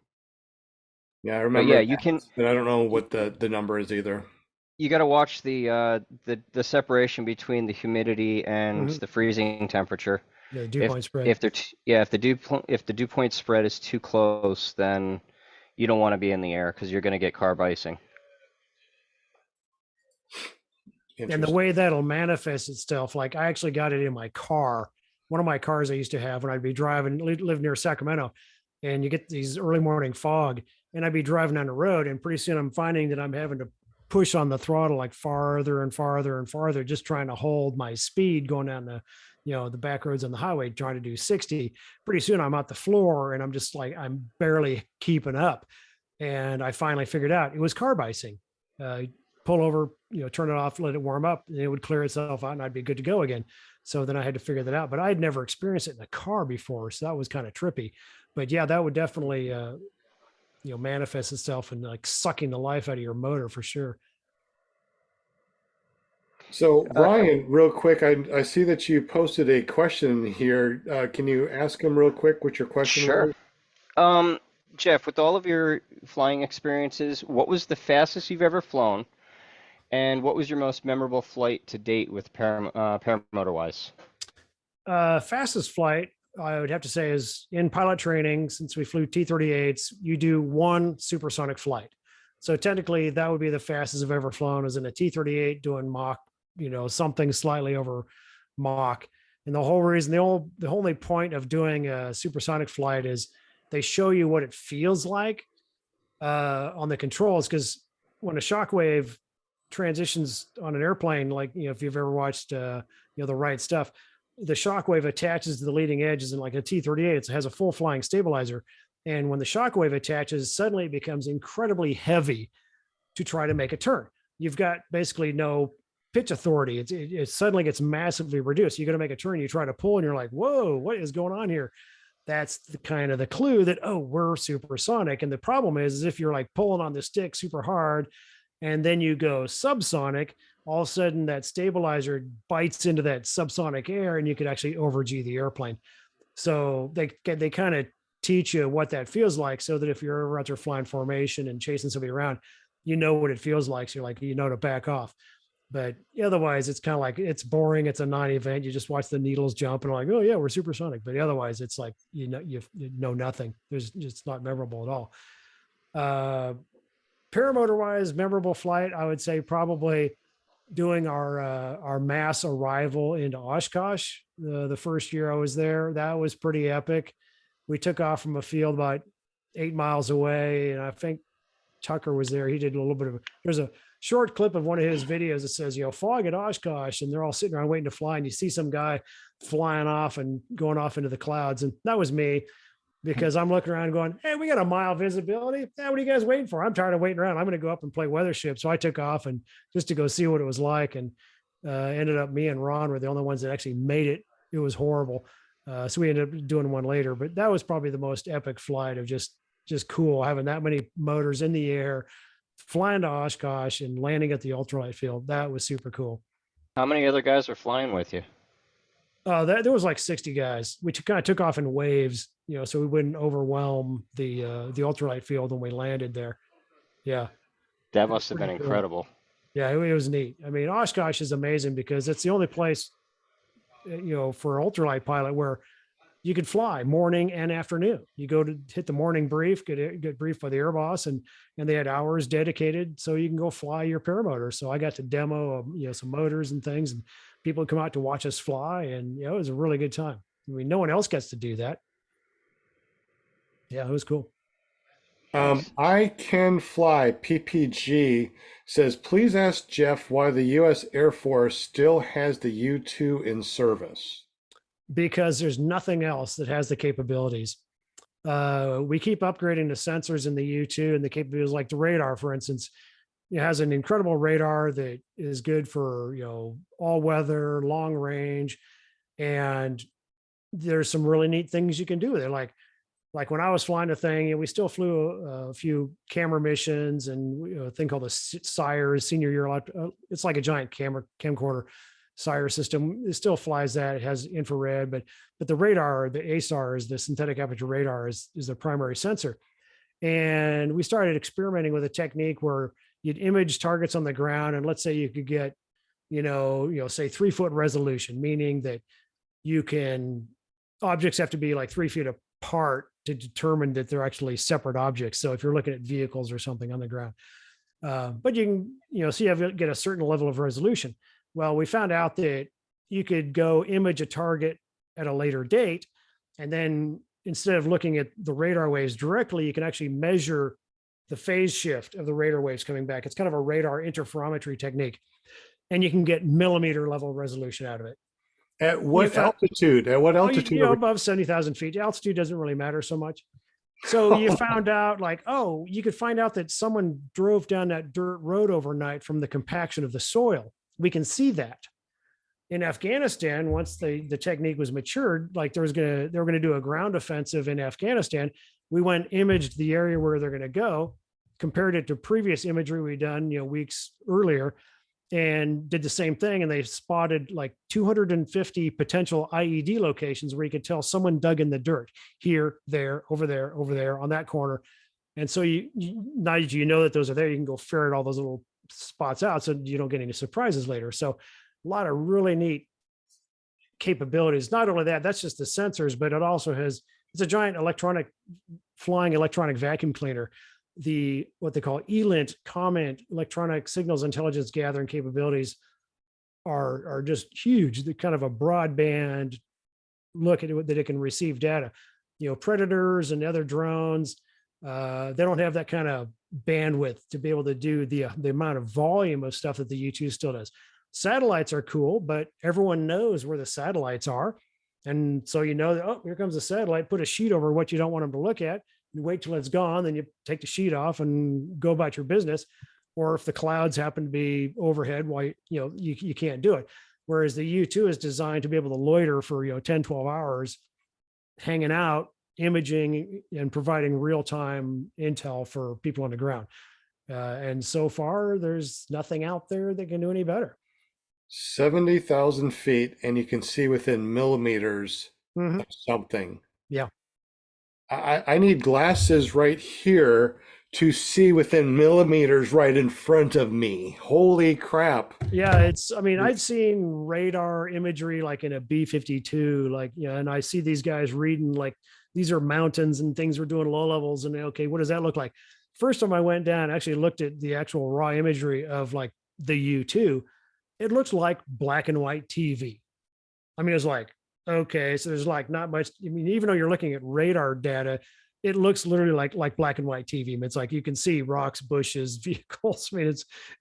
Yeah, I But remember yeah, that, you can, but I don't know what the number is either. you got to watch the separation between the humidity and Mhm. the freezing temperature. Yeah, the dew If point spread. if they're yeah, if the dew point spread is too close, then you don't want to be in the air because you're going to get carb icing. And the Interesting. way that'll manifest itself, like I actually got it in my car. One of my cars I used to have when I'd be driving, live near Sacramento, and you get these early morning fog, and I'd be driving on the road, and pretty soon I'm finding that I'm having to push on the throttle like farther and farther and farther, just trying to hold my speed going down the back roads on the highway, trying to do 60. Pretty soon I'm at the floor, and I'm just like I'm barely keeping up. And I finally figured out it was carb icing. Pull over, turn it off, let it warm up, and it would clear itself out and I'd be good to go again. So then I had to figure that out, but I'd never experienced it in a car before. So that was kind of trippy, but yeah, that would definitely, manifest itself in like sucking the life out of your motor for sure. So, Ryan, real quick, I see that you posted a question here. Can you ask him real quick what your question Sure. was? Jeff, with all of your flying experiences, what was the fastest you've ever flown? And what was your most memorable flight to date with paramotor wise? Fastest flight, I would have to say, is in pilot training. Since we flew T-38s, you do one supersonic flight. So technically that would be the fastest I've ever flown, is in a T-38 doing Mach, something slightly over Mach. And the whole reason, the only point of doing a supersonic flight is they show you what it feels like on the controls. Because when a shockwave transitions on an airplane, like, if you've ever watched, the right stuff, the shockwave attaches to the leading edges, and like a T-38, it has a full flying stabilizer. And when the shockwave attaches, suddenly it becomes incredibly heavy to try to make a turn. You've got basically no pitch authority. It suddenly gets massively reduced. You're going to make a turn, you try to pull, and you're like, whoa, what is going on here? That's the kind of the clue that, oh, we're supersonic. And the problem is if you're like pulling on the stick super hard and then you go subsonic, all of a sudden that stabilizer bites into that subsonic air and you could actually over G the airplane. So they kind of teach you what that feels like, so that if you're ever out there flying formation and chasing somebody around, you know what it feels like. So you're like, to back off. But otherwise, it's kind of like, it's boring. It's a non-event. You just watch the needles jump and like, oh yeah, we're supersonic. But otherwise, it's like, you know nothing. It's not memorable at all. Paramotor wise, memorable flight, I would say probably doing our mass arrival into Oshkosh. The first year I was there, that was pretty epic. We took off from a field about 8 miles away, and I think Tucker was there. He did a little bit of, there's a short clip of one of his videos that says, flying at Oshkosh, and they're all sitting around waiting to fly. And you see some guy flying off and going off into the clouds. And that was me, because I'm looking around going, hey, we got a mile visibility. Yeah, what are you guys waiting for? I'm tired of waiting around. I'm going to go up and play weather ship. So I took off and just to go see what it was like. And ended up, me and Ron were the only ones that actually made it. It was horrible. So we ended up doing one later, but that was probably the most epic flight of just cool, having that many motors in the air, flying to Oshkosh and landing at the ultralight field. That was super cool. How many other guys are flying with you? There was like 60 guys. We kind of took off in waves, so we wouldn't overwhelm the ultralight field when we landed there. Yeah. That must have been pretty cool. incredible. Yeah, it was neat. I mean, Oshkosh is amazing because it's the only place, for ultralight pilot where you could fly morning and afternoon. You go to hit the morning brief, get briefed by the air boss, and they had hours dedicated so you can go fly your paramotor. So I got to demo, some motors and things, and people would come out to watch us fly, and it was a really good time. I mean, no one else gets to do that. Yeah, it was cool. I Can Fly PPG says, please ask Jeff why the U.S. Air Force still has the U-2 in service. Because there's nothing else that has the capabilities. We keep upgrading the sensors in the U-2 and the capabilities, like the radar, for instance. It has an incredible radar that is good for, all weather, long range. And there's some really neat things you can do with it. Like when I was flying the thing, we still flew a few camera missions and a thing called the SIRE, senior year. It's like a giant camcorder SIRE system. It still flies that. It has infrared, but the radar, the ASAR, is the synthetic aperture radar, is the primary sensor. And we started experimenting with a technique where you'd image targets on the ground, and let's say you could get, say 3-foot resolution, meaning that objects have to be like 3 feet apart to determine that they're actually separate objects. So if you're looking at vehicles or something on the ground, but you can, so you get a certain level of resolution. Well, we found out that you could go image a target at a later date, and then instead of looking at the radar waves directly, you can actually measure the phase shift of the radar waves coming back. It's kind of a radar interferometry technique, and you can get millimeter level resolution out of it. At what altitude? At what altitude? Above 70,000 feet. Altitude doesn't really matter so much. So you found out you could find out that someone drove down that dirt road overnight from the compaction of the soil. We can see that. In Afghanistan, once the technique was matured, they were going to do a ground offensive in Afghanistan. We went imaged the area where they're going to go, compared it to previous imagery we'd done, weeks earlier, and did the same thing. And they spotted like 250 potential IED locations where you could tell someone dug in the dirt here, there, over there, on that corner. And so now that you know that those are there, you can go ferret all those little spots out so you don't get any surprises later. So a lot of really neat capabilities. Not only that, that's just the sensors, but it also it's a giant flying electronic vacuum cleaner. What they call ELINT, comment, electronic signals intelligence gathering capabilities are just huge. They're kind of a broadband look at it, that it can receive data. Predators and other drones, they don't have that kind of bandwidth to be able to do the amount of volume of stuff that the U-2 still does. Satellites are cool, but everyone knows where the satellites are. And so here comes a satellite, put a sheet over what you don't want them to look at, you wait till it's gone, then you take the sheet off and go about your business. Or if the clouds happen to be overhead, you can't do it. Whereas the U-2 is designed to be able to loiter for 10, 12 hours, hanging out, imaging, and providing real-time intel for people on the ground. And so far, there's nothing out there that can do any better. 70,000 feet, and you can see within millimeters of something. Yeah. I need glasses right here to see within millimeters right in front of me. Holy crap. Yeah, I've seen radar imagery like in a B-52, and I see these guys reading these are mountains and things we're doing low levels, and okay, what does that look like? First time I went down, actually looked at the actual raw imagery of the U-2, it looks like black and white TV. It's okay, so there's not much. Even though you're looking at radar data, it looks literally like black and white TV. It's you can see rocks, bushes, vehicles.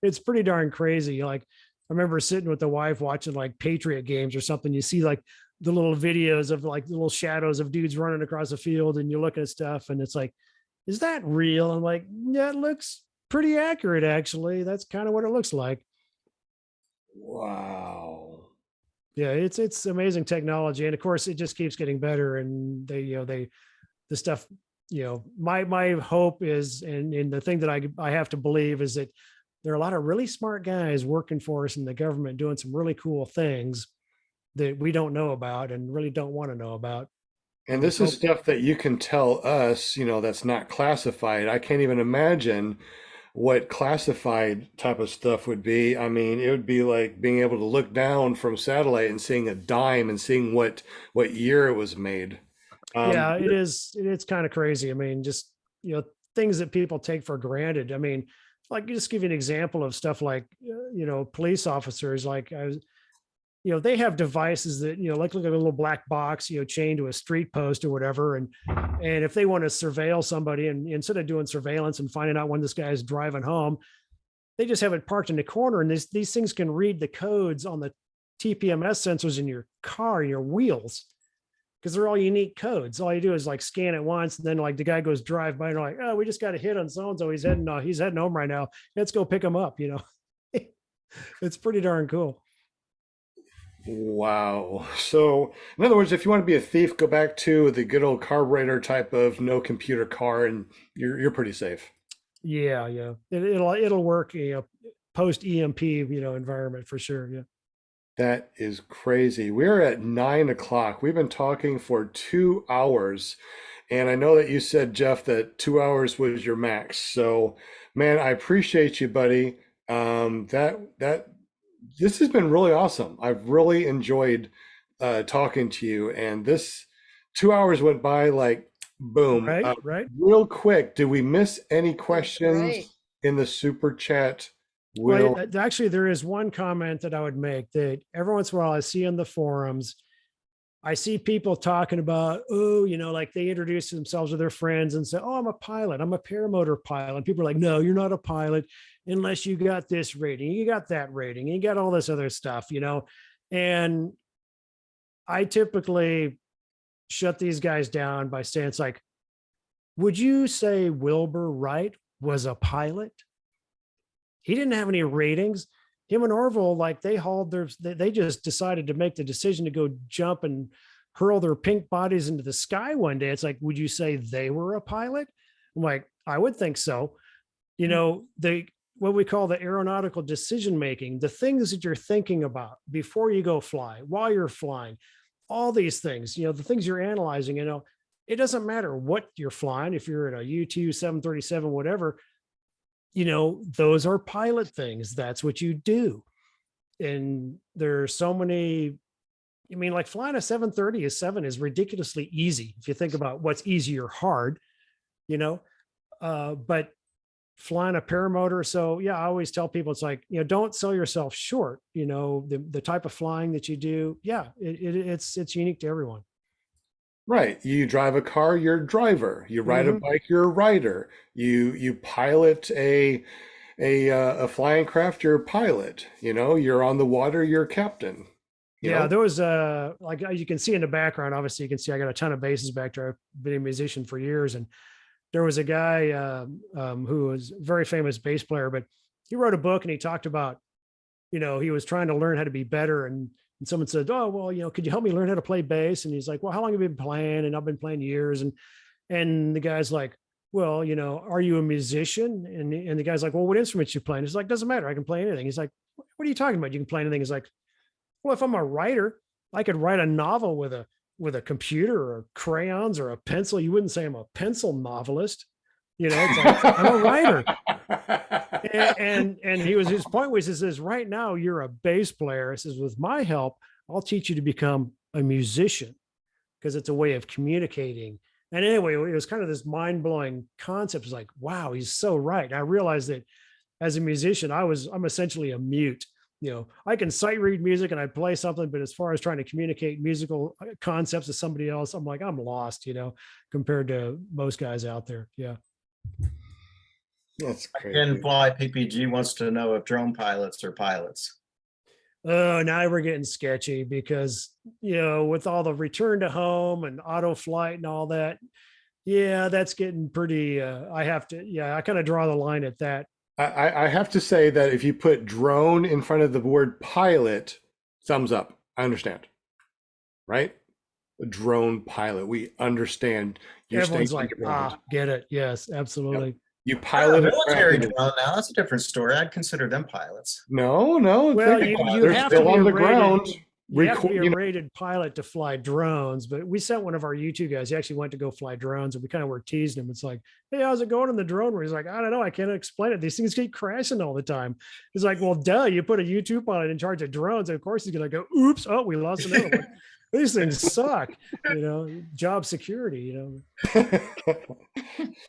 It's pretty darn crazy. I remember sitting with the wife watching Patriot games or something. You see the little videos of the little shadows of dudes running across the field, and you're looking at stuff, and it's is that real? I'm yeah, it looks pretty accurate, actually. That's kind of what it looks like. Wow. Yeah, it's amazing technology, and of course it just keeps getting better. And the stuff, my hope is, and the thing that I have to believe is that there are a lot of really smart guys working for us in the government doing some really cool things that we don't know about and really don't want to know about. And this is stuff that you can tell us, that's not classified. I can't even imagine what classified type of stuff would be. I mean, it would be like being able to look down from satellite and seeing a dime and seeing what year it was made. Yeah, it is. It's kind of crazy. I mean, just, things that people take for granted. I mean, like, just give you an example of stuff like, police officers, like they have devices that, like a little black box, chained to a street post or whatever. And if they want to surveil somebody, and instead of doing surveillance and finding out when this guy is driving home, they just have it parked in the corner. And these things can read the codes on the TPMS sensors in your car, your wheels, because they're all unique codes. All you do is like scan it once, and then like the guy goes drive by and like, oh, we just got a hit on so-and-so. He's heading home right now. Let's go pick him up. It's pretty darn cool. Wow. So in other words, if you want to be a thief, go back to the good old carburetor type of no computer car, and you're pretty safe. Yeah. It'll work, post EMP, environment for sure. Yeah. That is crazy. We're at 9 o'clock. We've been talking for 2 hours. And I know that you said, Jeff, that 2 hours was your max. So, man, I appreciate you, buddy. This has been really awesome. I've really enjoyed talking to you. And this 2 hours went by like boom. Right. Real quick, did we miss any questions Right. in the super chat? Well, actually, there is one comment that I would make that every once in a while I see on the forums. I see people talking about, like they introduce themselves to their friends and say, oh, I'm a pilot. I'm a paramotor pilot. And people are like, no, you're not a pilot unless you got this rating, you got that rating, you got all this other stuff, And I typically shut these guys down by saying, it's like, would you say Wilbur Wright was a pilot? He didn't have any ratings. Him and Orville, like they just decided to make the decision to go jump and hurl their pink bodies into the sky one day. It's like, would you say they were a pilot? I'm like, I would think so. What we call the aeronautical decision making, the things that you're thinking about before you go fly, while you're flying, all these things, the things you're analyzing, it doesn't matter what you're flying. If you're in a U-2, 737, whatever, those are pilot things. That's what you do. And there's so many, like flying a 737 is ridiculously easy. If you think about what's easy or hard, but flying a paramotor. So yeah, I always tell people, it's like, don't sell yourself short, the type of flying that you do. Yeah. It's unique to everyone. Right. You drive a car, you're a driver. You ride a bike, you're a rider. You pilot a flying craft, you're a pilot. You're on the water, you're a captain. There was like you can see in the background, obviously you can see I got a ton of basses back there. I've been a musician for years, and there was a guy who was a very famous bass player, but he wrote a book and he talked about, he was trying to learn how to be better, and someone said, oh, well, could you help me learn how to play bass? And he's like, well, how long have you been playing? And I've been playing years. And the guy's like, well, are you a musician? And the guy's like, well, what instruments you playing? He's like, doesn't matter. I can play anything. He's like, what are you talking about? You can play anything. He's like, well, if I'm a writer, I could write a novel with a computer or crayons or a pencil. You wouldn't say I'm a pencil novelist. It's like, I'm a writer. And his point was, he says, right now you're a bass player. He says, with my help, I'll teach you to become a musician, because it's a way of communicating. And anyway, it was kind of this mind-blowing concept. It's like, wow, he's so right. And I realized that as a musician, I'm essentially a mute. I can sight read music and I play something, but as far as trying to communicate musical concepts to somebody else, I'm like, I'm lost, compared to most guys out there. Yeah. That's crazy. Again, Fly PPG wants to know if drone pilots are pilots. Oh, now we're getting sketchy because, with all the return to home and auto flight and all that, yeah, that's getting pretty, I kind of draw the line at that. I have to say that if you put drone in front of the word pilot, thumbs up. I understand. Right? A drone pilot. We understand. Everyone's like, get it. Yes, absolutely. Yep. You pilot a military drone now. That's a different story. I'd consider them pilots. No. Well, you they're have still to be on the rated. ground. You have to record, be a you know, rated pilot to fly drones, but we sent one of our U-2 guys. He actually went to go fly drones, and we kind of were teasing him. It's like, hey, how's it going in the drone? Where he's like, I don't know, I can't explain it. These things keep crashing all the time. He's like, well, duh, you put a U-2 pilot in charge of drones, and of course he's gonna go, oops, oh, we lost another one. These things suck, job security,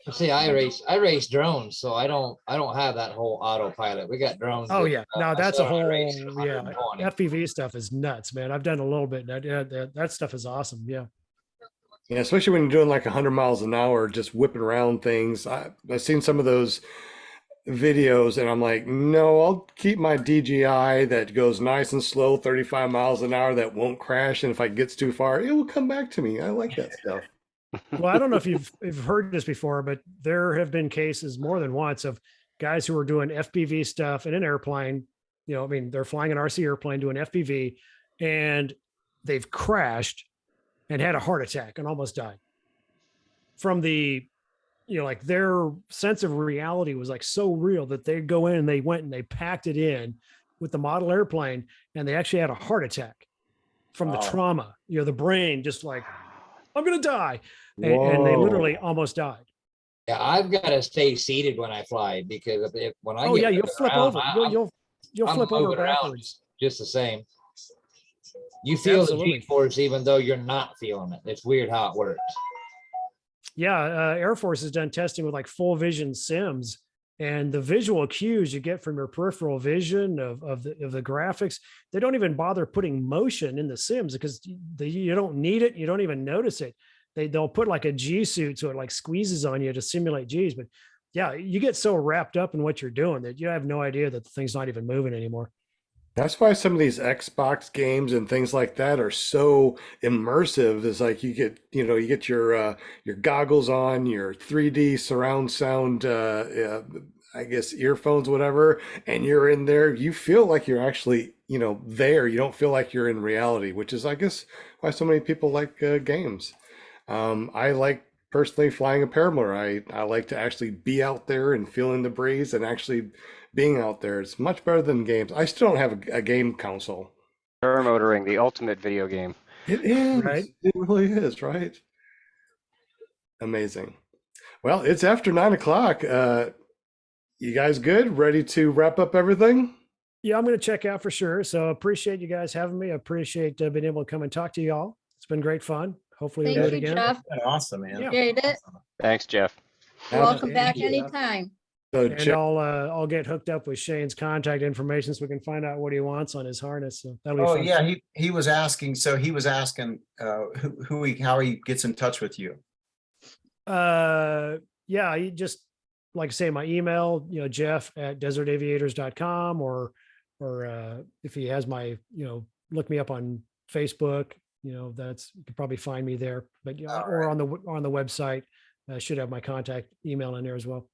See, I race drones, so I don't have that whole autopilot. We got drones. Oh that, yeah, no, that's a myself, I whole race for yeah. 120. FPV stuff is nuts, man. I've done a little bit. That stuff is awesome. Yeah. Yeah, especially when you're doing like 100 miles an hour, just whipping around things. I've seen some of those videos and I'm like, no, I'll keep my DJI that goes nice and slow, 35 miles an hour, that won't crash. And if it gets too far, it will come back to me. I like that stuff. Well, I don't know if you've heard this before, but there have been cases more than once of guys who are doing FPV stuff in an airplane. I mean, they're flying an RC airplane doing FPV, and they've crashed and had a heart attack and almost died from the, like their sense of reality was like so real that they go in and they went and they packed it in with the model airplane, and they actually had a heart attack from the trauma. The brain just like, I'm going to die. And they literally almost died. Yeah, I've got to stay seated when I fly because when I get you'll flip around, over. You'll I'm flip over moving around backwards. just the same. You feel Absolutely. the G-force even though you're not feeling it. It's weird how it works. Yeah, Air Force has done testing with like full vision sims, and the visual cues you get from your peripheral vision of the graphics, they don't even bother putting motion in the sims because you don't need it. You don't even notice it. They'll put like a G suit so it like squeezes on you to simulate G's. But yeah, you get so wrapped up in what you're doing that you have no idea that the thing's not even moving anymore. That's why some of these Xbox games and things like that are so immersive. Is like you get your goggles on, your 3D surround sound, I guess earphones, whatever, and you're in there. You feel like you're actually, there. You don't feel like you're in reality, which is, I guess, why so many people like games. I like personally flying a paramotor. I like to actually be out there and feeling the breeze and actually being out there. It's much better than games. I still don't have a game console. Paramotoring, the ultimate video game. It is. Right? It really is, right? Amazing. Well, it's after 9 o'clock. You guys good? Ready to wrap up everything? Yeah, I'm going to check out for sure. So appreciate you guys having me. I appreciate being able to come and talk to y'all. It's been great fun. Hopefully we'll do Thank it you, again. Jeff. Awesome, man. Yeah. Appreciate it. Thanks, Jeff. Welcome back Thank you. anytime. So, And I'll get hooked up with Shane's contact information so we can find out what he wants on his harness. So that'll be Oh fun. yeah, he was asking. So he was asking how he gets in touch with you. Yeah, you just like I say, my email, Jeff@desertaviators.com or if he has my, look me up on Facebook, that's, you can probably find me there, but or on the website, I should have my contact email in there as well.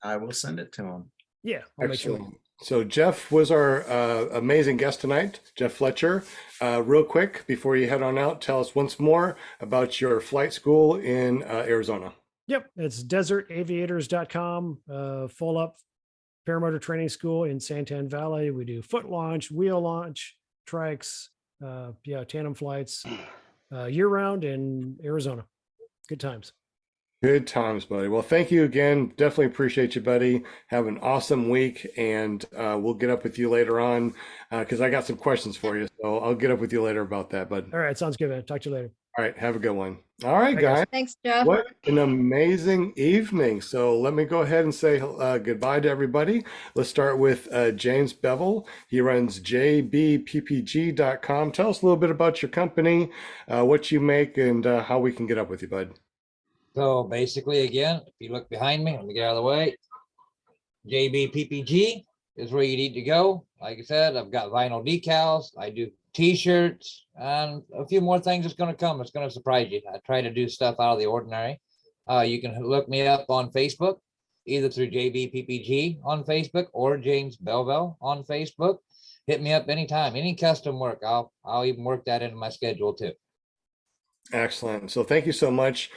I will send it to him. Yeah, I'll make sure. excellent. So Jeff was our amazing guest tonight, Jeff Fletcher. Real quick, before you head on out, tell us once more about your flight school in Arizona. Yep, it's desertaviators.com, full up paramotor training school in Santan Valley. We do foot launch, wheel launch, trikes, tandem flights, year round in Arizona. Good times. Good times, buddy. Well, thank you again. Definitely appreciate you, buddy. Have an awesome week, and we'll get up with you later on because I got some questions for you. So I'll get up with you later about that, bud. All right, sounds good, man. Talk to you later. All right, have a good one. All right, Bye, guys. Thanks, Jeff. What an amazing evening. So let me go ahead and say goodbye to everybody. Let's start with James Bevel. He runs jbppg.com. Tell us a little bit about your company, what you make, and how we can get up with you, bud. So basically, again, if you look behind me, let me get out of the way. JBPPG is where you need to go. Like I said, I've got vinyl decals. I do t-shirts and a few more things that's going to come. It's going to surprise you. I try to do stuff out of the ordinary. You can look me up on Facebook, either through JBPPG on Facebook or James Belville on Facebook. Hit me up anytime. Any custom work, I'll even work that into my schedule too. Excellent. So thank you so much.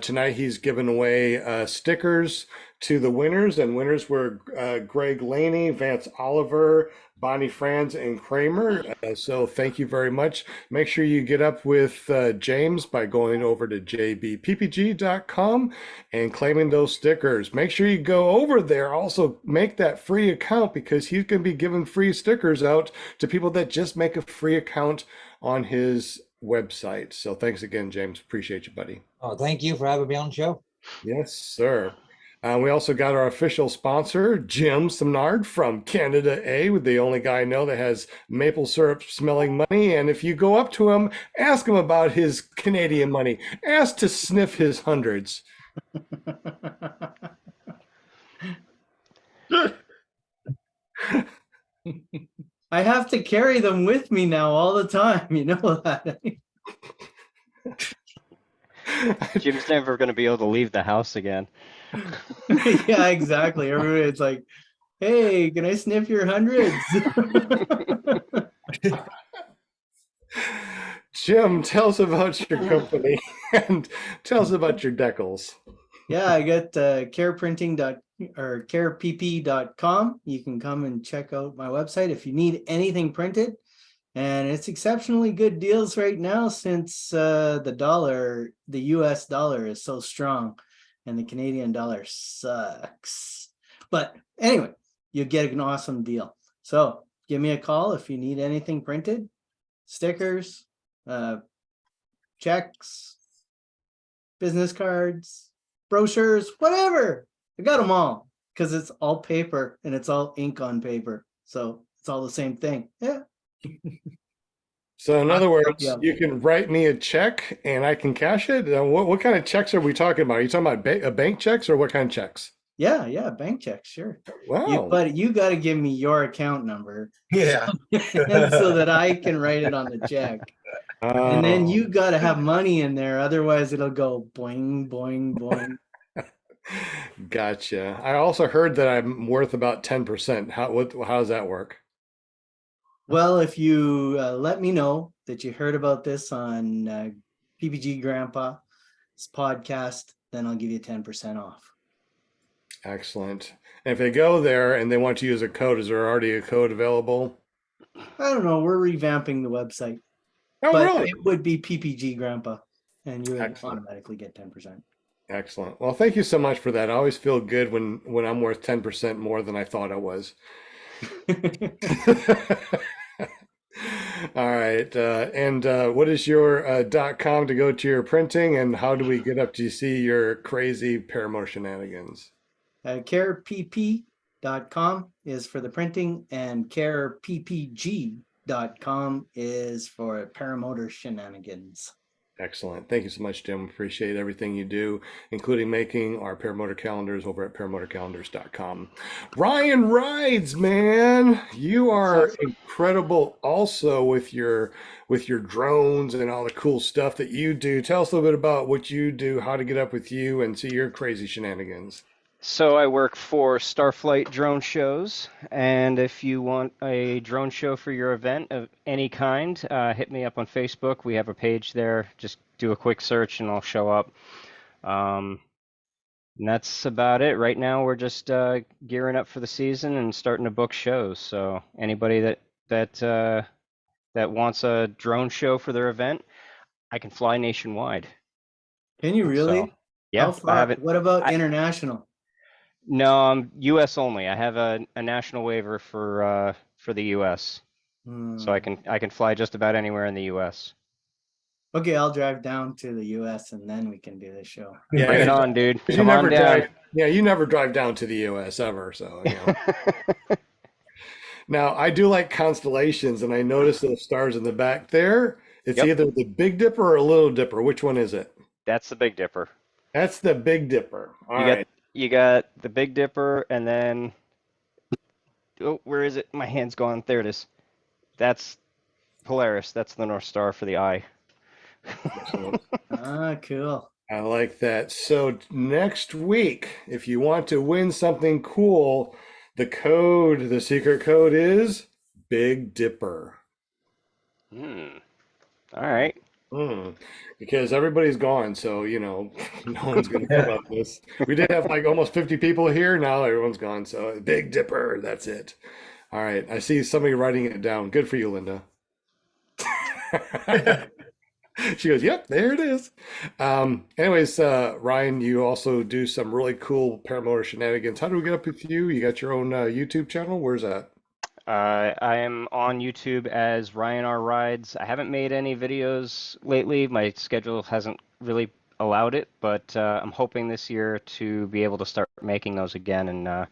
Tonight he's given away stickers to the winners, and winners were Greg Laney, Vance Oliver, Bonnie Franz, and Kramer. So thank you very much. Make sure you get up with James by going over to jbppg.com and claiming those stickers. Make sure you go over there. Also make that free account because he's going to be giving free stickers out to people that just make a free account on his website. So thanks again, James. Appreciate you, buddy. Oh, thank you for having me on the show. Yes, sir. We also got our official sponsor, Jim Simard from Canada A, with the only guy I know that has maple syrup smelling money. And if you go up to him, ask him about his Canadian money. Ask to sniff his hundreds. I have to carry them with me now all the time. You know that. Jim's never going to be able to leave the house again. Yeah, exactly. Everybody's like, hey, can I sniff your hundreds? Jim, tell us about your company and tell us about your decals. Yeah, I got carepp.com. You can come and check out my website if you need anything printed. And it's exceptionally good deals right now since the US dollar is so strong and the Canadian dollar sucks. But anyway, you get an awesome deal. So give me a call if you need anything printed, stickers, checks, business cards, brochures, whatever. I got them all because it's all paper and it's all ink on paper. So it's all the same thing. Yeah. So in other words, Yeah. you can write me a check and I can cash it. What kind of checks are we talking about? Are you talking about bank checks or what kind of checks? Yeah, bank checks, sure. Wow. But you got to give me your account number Yeah. so that I can write it on the check. And then you got to have money in there. Otherwise, it'll go boing, boing, boing. Gotcha. I also heard that I'm worth about 10%. How does that work? Well, if you let me know that you heard about this on PPG Grandpa's podcast, then I'll give you 10% off. Excellent. And if they go there and they want to use a code, is there already a code available? I don't know. We're revamping the website. Oh, but really? it would be PPG Grandpa, and you would Excellent. automatically get 10%. Excellent. Well, thank you so much for that. I always feel good when I'm worth 10% more than I thought I was. All right. And what is your .com to go to your printing, and how do we get up to see your crazy Paramotor shenanigans? CarePP.com is for the printing, and CarePPG.com is for Paramotor shenanigans. Excellent. Thank you so much, Jim. Appreciate everything you do, including making our Paramotor calendars over at paramotorcalendars.com. Ryan Rides, man, you are incredible also with your drones and all the cool stuff that you do. Tell us a little bit about what you do, how to get up with you and see your crazy shenanigans. So I work for Starflight Drone Shows, and if you want a drone show for your event of any kind, hit me up on Facebook. We have a page there. Just do a quick search and I'll show up. And that's about it. Right now we're just gearing up for the season and starting to book shows. So anybody that wants a drone show for their event, I can fly nationwide. Can you really? So, yeah, How far? I have it. What about international? No, I'm U.S. only. I have a national waiver for the U.S. So I can fly just about anywhere in the U.S. Okay, I'll drive down to the US and then we can do this show. Yeah, Bring it on, dude. you Come on never down. drive. Yeah, you never drive down to the U.S. ever. So, you know. Now, I do like constellations, and I notice those stars in the back there. It's Yep. either the Big Dipper or a Little Dipper. Which one is it? That's the Big Dipper. That's the Big Dipper. All You right. you got the Big Dipper, and then where is it? My hand's gone. There it is. That's Polaris. That's the North Star for the eye. Cool. I like that. So next week, if you want to win something cool, the secret code is Big Dipper. All right. Because everybody's gone, so no one's going to come up with this. We did have like almost 50 people here. Now everyone's gone. So Big Dipper, that's it. All right, I see somebody writing it down. Good for you, Linda. She goes, "Yep, there it is." Anyways, Ryan, you also do some really cool paramotor shenanigans. How do we get up with you? You got your own YouTube channel? Where's that? I am on YouTube as Ryan R Rides. I haven't made any videos lately. My schedule hasn't really allowed it, but I'm hoping this year to be able to start making those again and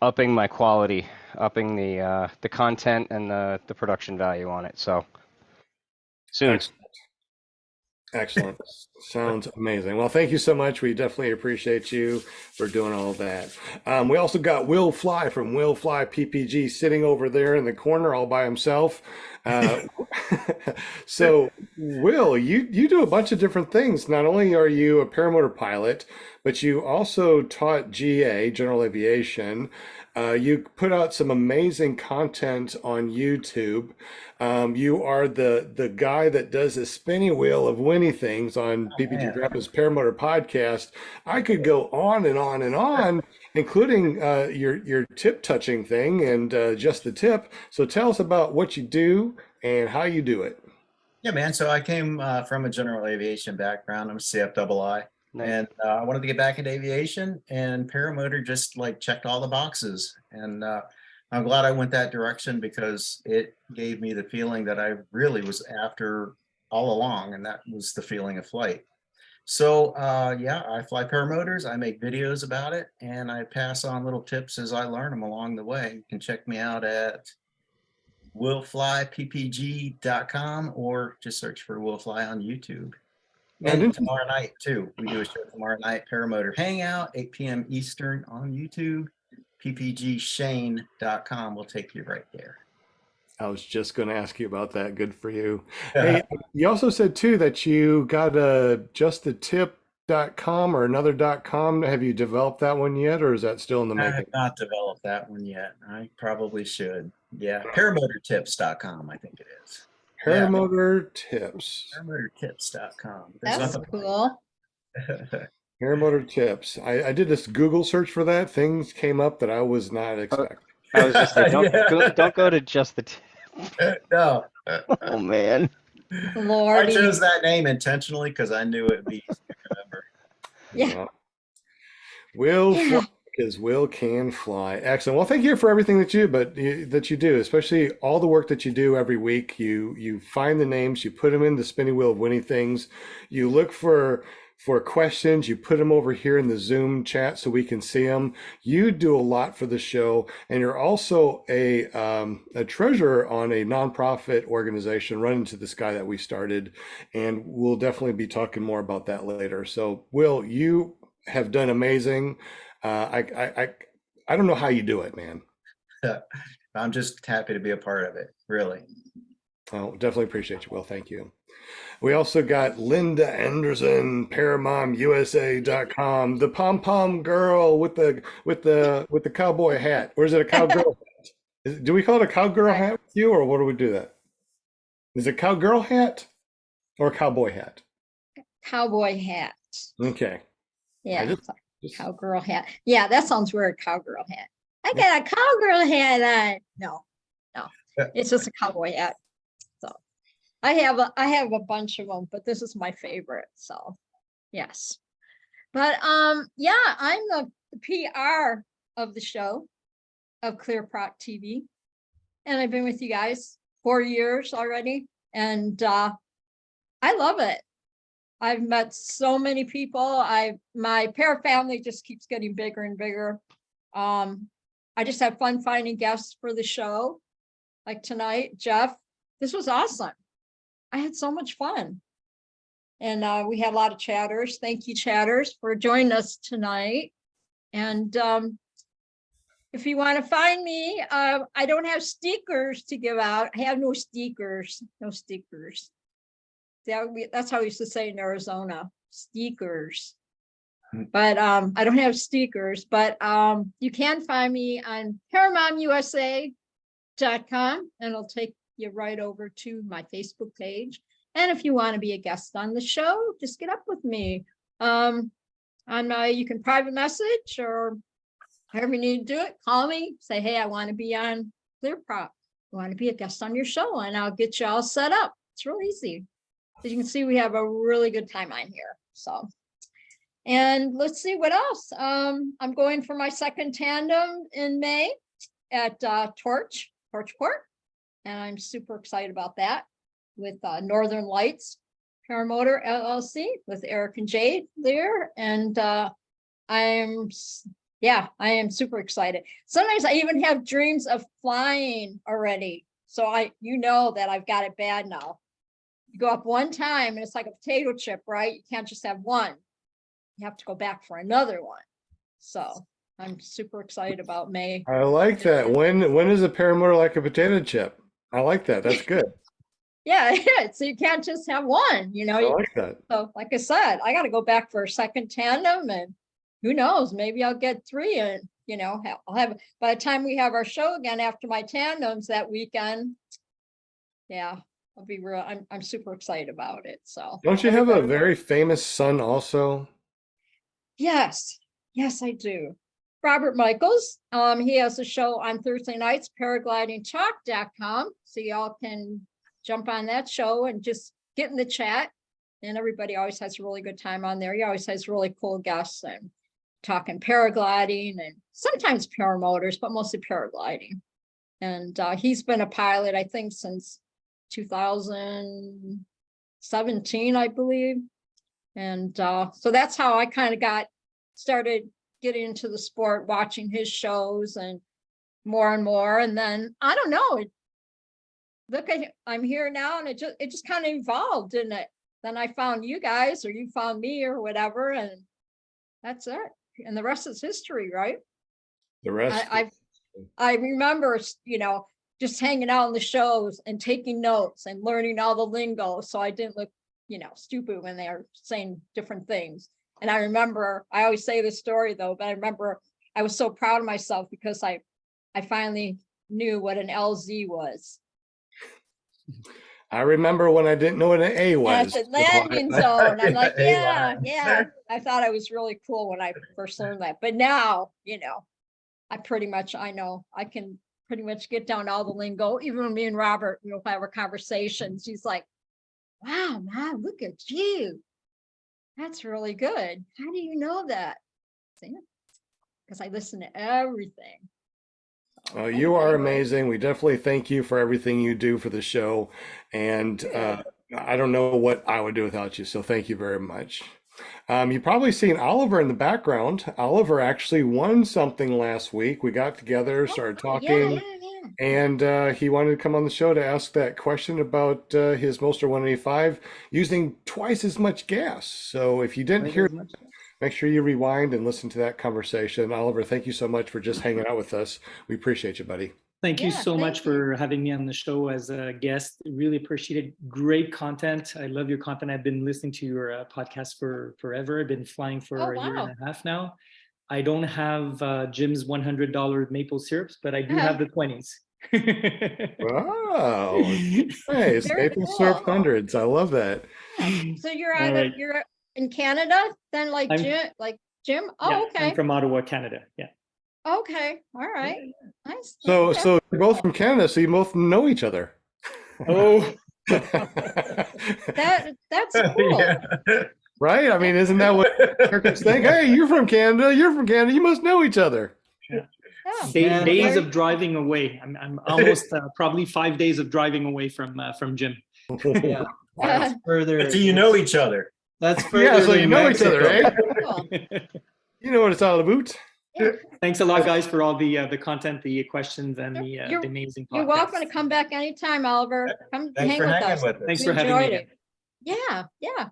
upping my quality, upping the content and the production value on it. So soon. Excellent. Excellent. Sounds amazing. Well, thank you so much. We definitely appreciate you for doing all of that. We also got Will Fly from Will Fly PPG sitting over there in the corner all by himself. So, Will, you do a bunch of different things. Not only are you a paramotor pilot, but you also taught GA, General Aviation. You put out some amazing content on YouTube. You are the guy that does the spinning wheel of winning things on PPG man. Grandpa's Paramotor podcast. I could go on and on and on, including your tip touching thing and just the tip. So tell us about what you do and how you do it. Yeah, man. So I came from a general aviation background. I'm a CFII. Nice. And I wanted to get back into aviation, and paramotor just like checked all the boxes. And I'm glad I went that direction because it gave me the feeling that I really was after all along, and that was the feeling of flight. So yeah, I fly paramotors, I make videos about it, and I pass on little tips as I learn them along the way. You can check me out at willflyppg.com or just search for Will Fly on YouTube. And tomorrow night too, we do a show tomorrow night, Paramotor Hangout, 8 p.m. Eastern on YouTube. ppgshane.com will take you right there. I was just going to ask you about that. Good for you. Hey, you also said too that you got a justthetip.com or another .com. Have you developed that one yet, or is that still in the I making? have not developed that one yet. I probably should. Yeah, paramotortips.com, I think it is. Paramotor Tips. Paramotortips.com. That's cool. Paramotor Tips. I did this Google search for that. Things came up that I was not expecting. I was just saying, Yeah. don't go to just the tip. No. Oh man. I Lordy. chose that name intentionally because I knew it'd be easy to remember. Yeah. Will fly because Will can fly. Excellent. Well, thank you for everything that you do, especially all the work that you do every week. You find the names, you put them in the spinning wheel of winning things. You look for questions, you put them over here in the Zoom chat so we can see them. You do a lot for the show, and you're also a treasurer on a nonprofit organization, Run Into the Sky, that we started, and we'll definitely be talking more about that later. So, Will, you have done amazing. I don't know how you do it, man. I'm just happy to be a part of it, really. Oh, definitely appreciate you, Will. Thank you. We also got Linda Anderson, ParaMomUSA.com, the pom pom girl with the cowboy hat. Or is it a cowgirl hat? Do we call it a cowgirl hat with you, or what do we do that? Is it cowgirl hat or cowboy hat? Cowboy hat. Okay. Yeah. Cowgirl hat. Yeah, that sounds weird. Cowgirl hat. I got a cowgirl hat on. No, it's just a cowboy hat. So I have a bunch of them, but this is my favorite. So yes. But yeah, I'm the PR of the show of ClearPropTV. And I've been with you guys 4 years already. And I love it. I've met so many people. My para family just keeps getting bigger and bigger. I just have fun finding guests for the show. Like tonight, Jeff, this was awesome. I had so much fun. And we had a lot of chatters. Thank you, chatters, for joining us tonight. And if you want to find me, I don't have stickers to give out. I have no stickers, no stickers. That's how we used to say in Arizona, stickers. But I don't have stickers, but you can find me on ParaMomUSA.com, and it'll take you right over to my Facebook page. And if you want to be a guest on the show, just get up with me. You can private message or however you need to do it. Call me, say, hey, I want to be on ClearProp. I want to be a guest on your show, and I'll get you all set up. It's real easy. As you can see, we have a really good time on here. So, and let's see what else. I'm going for my second tandem in May at Torchport, and I'm super excited about that with Northern Lights Paramotor LLC with Eric and Jade there, and I am super excited. Sometimes I even have dreams of flying already, so that I've got it bad now. You go up one time and it's like a potato chip, right? You can't just have one. You have to go back for another one. So I'm super excited about May. I like that. When is a paramotor like a potato chip? I like that. That's good. Yeah, so you can't just have one, I like that. So like I said, I got to go back for a second tandem, and who knows, maybe I'll get 3, and I'll have, by the time we have our show again after my tandems that weekend. Yeah, I'll be real. I'm super excited about it. So Don't you have a very famous son also? Yes, I do. Robert Michaels. He has a show on Thursday nights, paraglidingtalk.com. So y'all can jump on that show and just get in the chat. And everybody always has a really good time on there. He always has really cool guests and talking paragliding and sometimes paramotors, but mostly paragliding. And he's been a pilot, I think, since 2017, I believe. And so that's how I kind of started getting into the sport, watching his shows and more. And then I don't know, I'm here now, and it just kind of evolved, didn't it? Then I found you guys, or you found me, or whatever, and that's it. And the rest is history, right? The rest. I remember, just hanging out on the shows and taking notes and learning all the lingo, so I didn't look, stupid when they were saying different things. And I remember, I always say this story though, but I remember I was so proud of myself because I finally knew what an LZ was. I remember when I didn't know what an A was. That's a landing zone. I'm like, yeah. I thought I was really cool when I first learned that. But now, I know I can pretty much get down all the lingo. Even when me and Robert, we'll have our conversations. He's like, wow, man, look at you. That's really good. How do you know that? Because I listen to everything. You are amazing. We definitely thank you for everything you do for the show. And I don't know what I would do without you. So thank you very much. You've probably seen Oliver in the background. Oliver actually won something last week. We got together, started talking, and he wanted to come on the show to ask that question about his Moster 185 using twice as much gas. So if you didn't hear that, make sure you rewind and listen to that conversation. Oliver, thank you so much for just hanging out with us. We appreciate you, buddy. Thank you so much for having me on the show as a guest. Really appreciate it. Great content. I love your content. I've been listening to your podcast for forever. I've been flying for a year and a half now. I don't have Jim's $100 maple syrups, but I do have the 20s. Wow, nice. Maple syrup hundreds. I love that. So you're in Canada, then Jim? Oh, yeah, okay. I'm from Ottawa, Canada. Yeah. Okay. All right. Nice. So Okay. so you're both from Canada, so you both know each other. Oh. That's cool. Right? I mean, isn't that what Americans think? Hey, you're from Canada, you must know each other. Yeah. Days of driving away. I'm almost probably 5 days of driving away from Jim. Yeah. That's further. But do you know each other? That's further. Yeah, so you than know each other, Mexico. eh? You know what it's all about. Thanks a lot, guys, for all the content, the questions, and the amazing podcast. You're welcome to come back anytime, Oliver. Come Thanks hang for with hanging us. with us. Thanks We for having me enjoyed again. it. Yeah.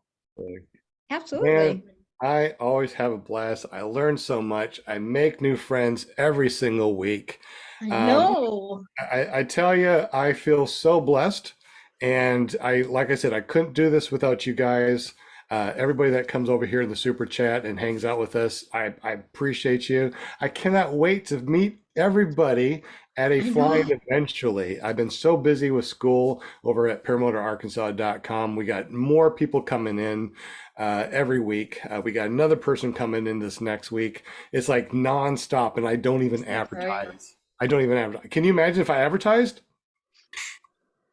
Absolutely. Man, I always have a blast. I learn so much. I make new friends every single week. I know. I tell you, I feel so blessed. And like I said, I couldn't do this without you guys. Everybody that comes over here in the super chat and hangs out with us, I appreciate you. I cannot wait to meet everybody at a I flying know. eventually. I've been so busy with school over at paramotorarkansas.com. We got more people coming in every week. We got another person coming in this next week. It's like nonstop, and I don't even That's right. advertise. I don't even advertise. Can you imagine if I advertised?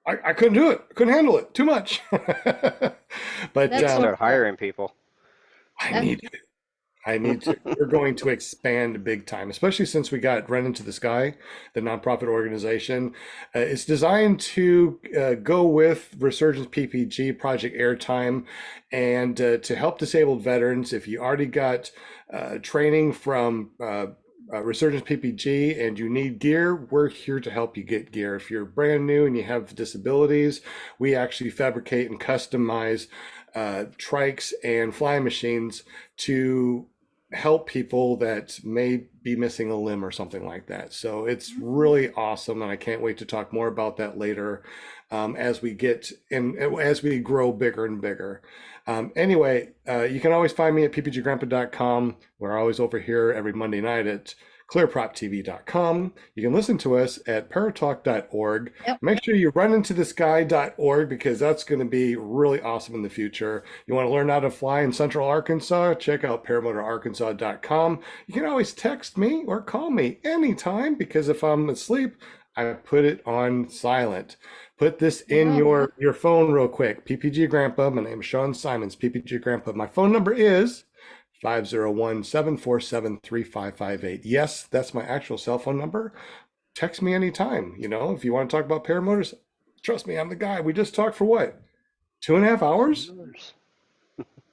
I couldn't do it. I couldn't handle it. Too much. But That's Start hiring people. I need to. I need to. We're going to expand big time, especially since we got Run Into the Sky, the nonprofit organization. It's designed to go with Resurgence PPG, Project Airtime, and to help disabled veterans. If you already got training from Resurgence PPG and you need gear, we're here to help you get gear. If you're brand new and you have disabilities, we actually fabricate and customize trikes and flying machines to help people that may be missing a limb or something like that. So it's really awesome, and I can't wait to talk more about that later as we get and as we grow bigger and bigger. Anyway, you can always find me at ppggrandpa.com. We're always over here every Monday night at ClearPropTV.com. You can listen to us at paratalk.org. Yep. Make sure you run into the sky.org because that's going to be really awesome in the future. You want to learn how to fly in Central Arkansas? Check out paramotorarkansas.com. You can always text me or call me anytime because if I'm asleep, I put it on silent. Put this in your phone real quick. PPG Grandpa. My name is Sean Simons, PPG Grandpa. My phone number is 501-747-3558. Yes, that's my actual cell phone number. Text me anytime. You know, if you want to talk about paramotors, trust me, I'm the guy. We just talked for what? 2.5 hours?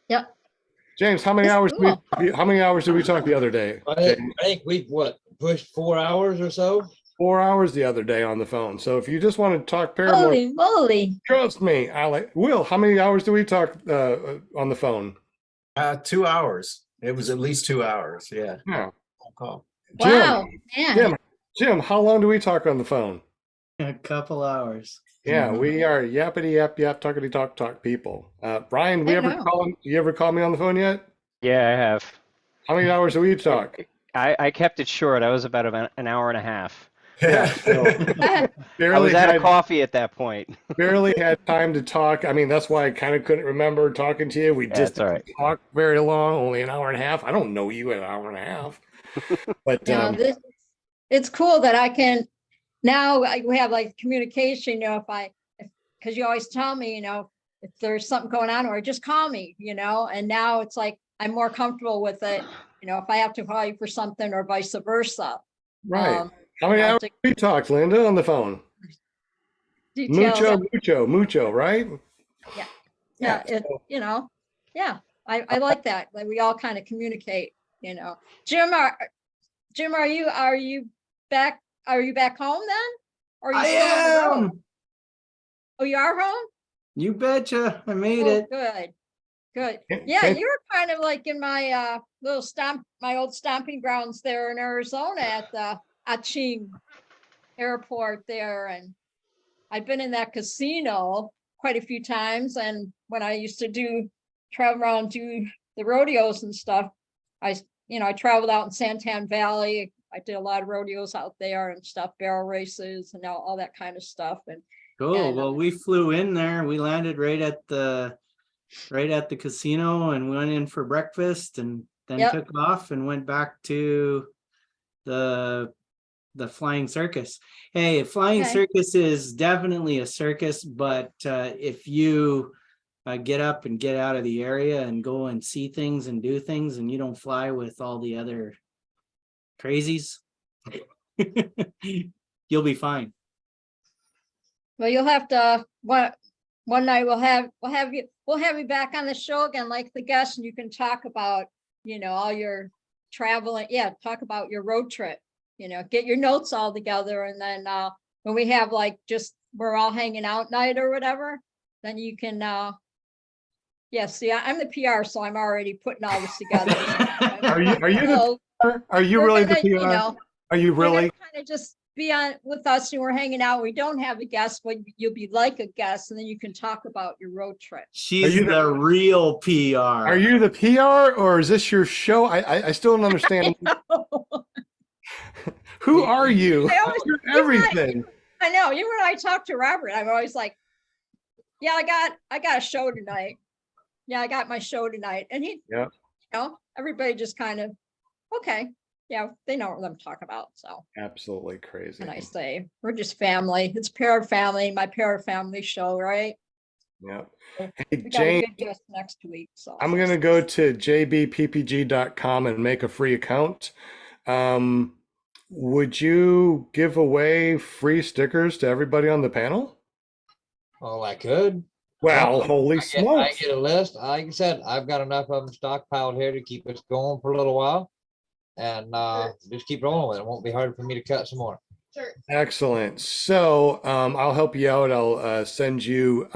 Yep. James, how many That's hours cool. how many hours did we talk the other day? I think we've pushed 4 hours or so. 4 hours the other day on the phone. So if you just want to talk paramotors, Holy moly. trust me, Will, how many hours do we talk on the phone? 2 hours. It was at least 2 hours. Yeah. Yeah. Phone call. Wow, man. Jim, how long do we talk on the phone? A couple hours. Yeah, we are yappity yap yap talkity talk people. Brian, I know. you ever call me on the phone yet? Yeah, I have. How many hours do we talk? I kept it short. I was about an hour and a half. Yeah. So I barely was out had, of coffee at that point. barely had time to talk. I mean, that's why I kind of couldn't remember talking to you. We just That's all right. didn't talk very long, only an hour and a half. I don't know you an hour and a half. But It's cool that I can, now we have like communication, you know, because you always tell me, you know, if there's something going on or just call me, you know, and now it's like, I'm more comfortable with it. You know, if I have to call you for something or vice versa. right. How many you know, hours did we talk, Linda, on the phone? Details. Mucho, right? Yeah, you know, yeah, I like that. Like we all kind of communicate, you know. Jim, are you back home then? Or are you still on the road? Oh, you are home? You betcha. I made Oh, it. good. Can- Yeah, can- you were kind of like in my my old stomping grounds there in Arizona at the Aching Airport there, and I've been in that casino quite a few times. And when I used to travel around, do the rodeos and stuff, I traveled out in Santan Valley. I did a lot of rodeos out there and stuff, barrel races and all that kind of stuff. And Cool. And, Well, we flew in there. We landed right at the casino and went in for breakfast and then Yep. took off and went back to the flying circus. Hey, a flying Okay. circus is definitely a circus, but if you get up and get out of the area and go and see things and do things and you don't fly with all the other crazies, you'll be fine. well, you'll have to one night we'll have you back on the show again, like the guest, and you can talk about, you know, all your traveling. Yeah, talk about your road trip. You know, get your notes all together, and then when we have like just we're all hanging out night or whatever, then you can. Yeah, see, I'm the PR, so I'm already putting all this together. Are you So are you we're really the gonna, PR? you know, Are you we're really? gonna kind of just be on with us and we're hanging out. We don't have a guest, but you'll be like a guest, and then you can talk about your road trip. She's you the real PR. Are you the PR or is this your show? I still don't understand. Who are you? I always- You're even everything. I know. Even when I talk to Robert, I'm always like, "Yeah, I got a show tonight. Yeah, I got my show tonight." And he, Yeah. you know, everybody just kind of, okay, yeah, they know what I'm talking about. So, Absolutely crazy. and I say, we're just family. It's Para Family, my Para Family show, right? Yeah. So Hey, we got a Jane, good guest next week. So I'm going to go to jbppg.com and make a free account. Would you give away free stickers to everybody on the panel? Oh, I could. Well, I holy I smokes. get a list. Like I said, I've got enough of them stockpiled here to keep us going for a little while. And just keep rolling with it. It won't be hard for me to cut some more. Sure. Excellent. So I'll help you out. I'll send you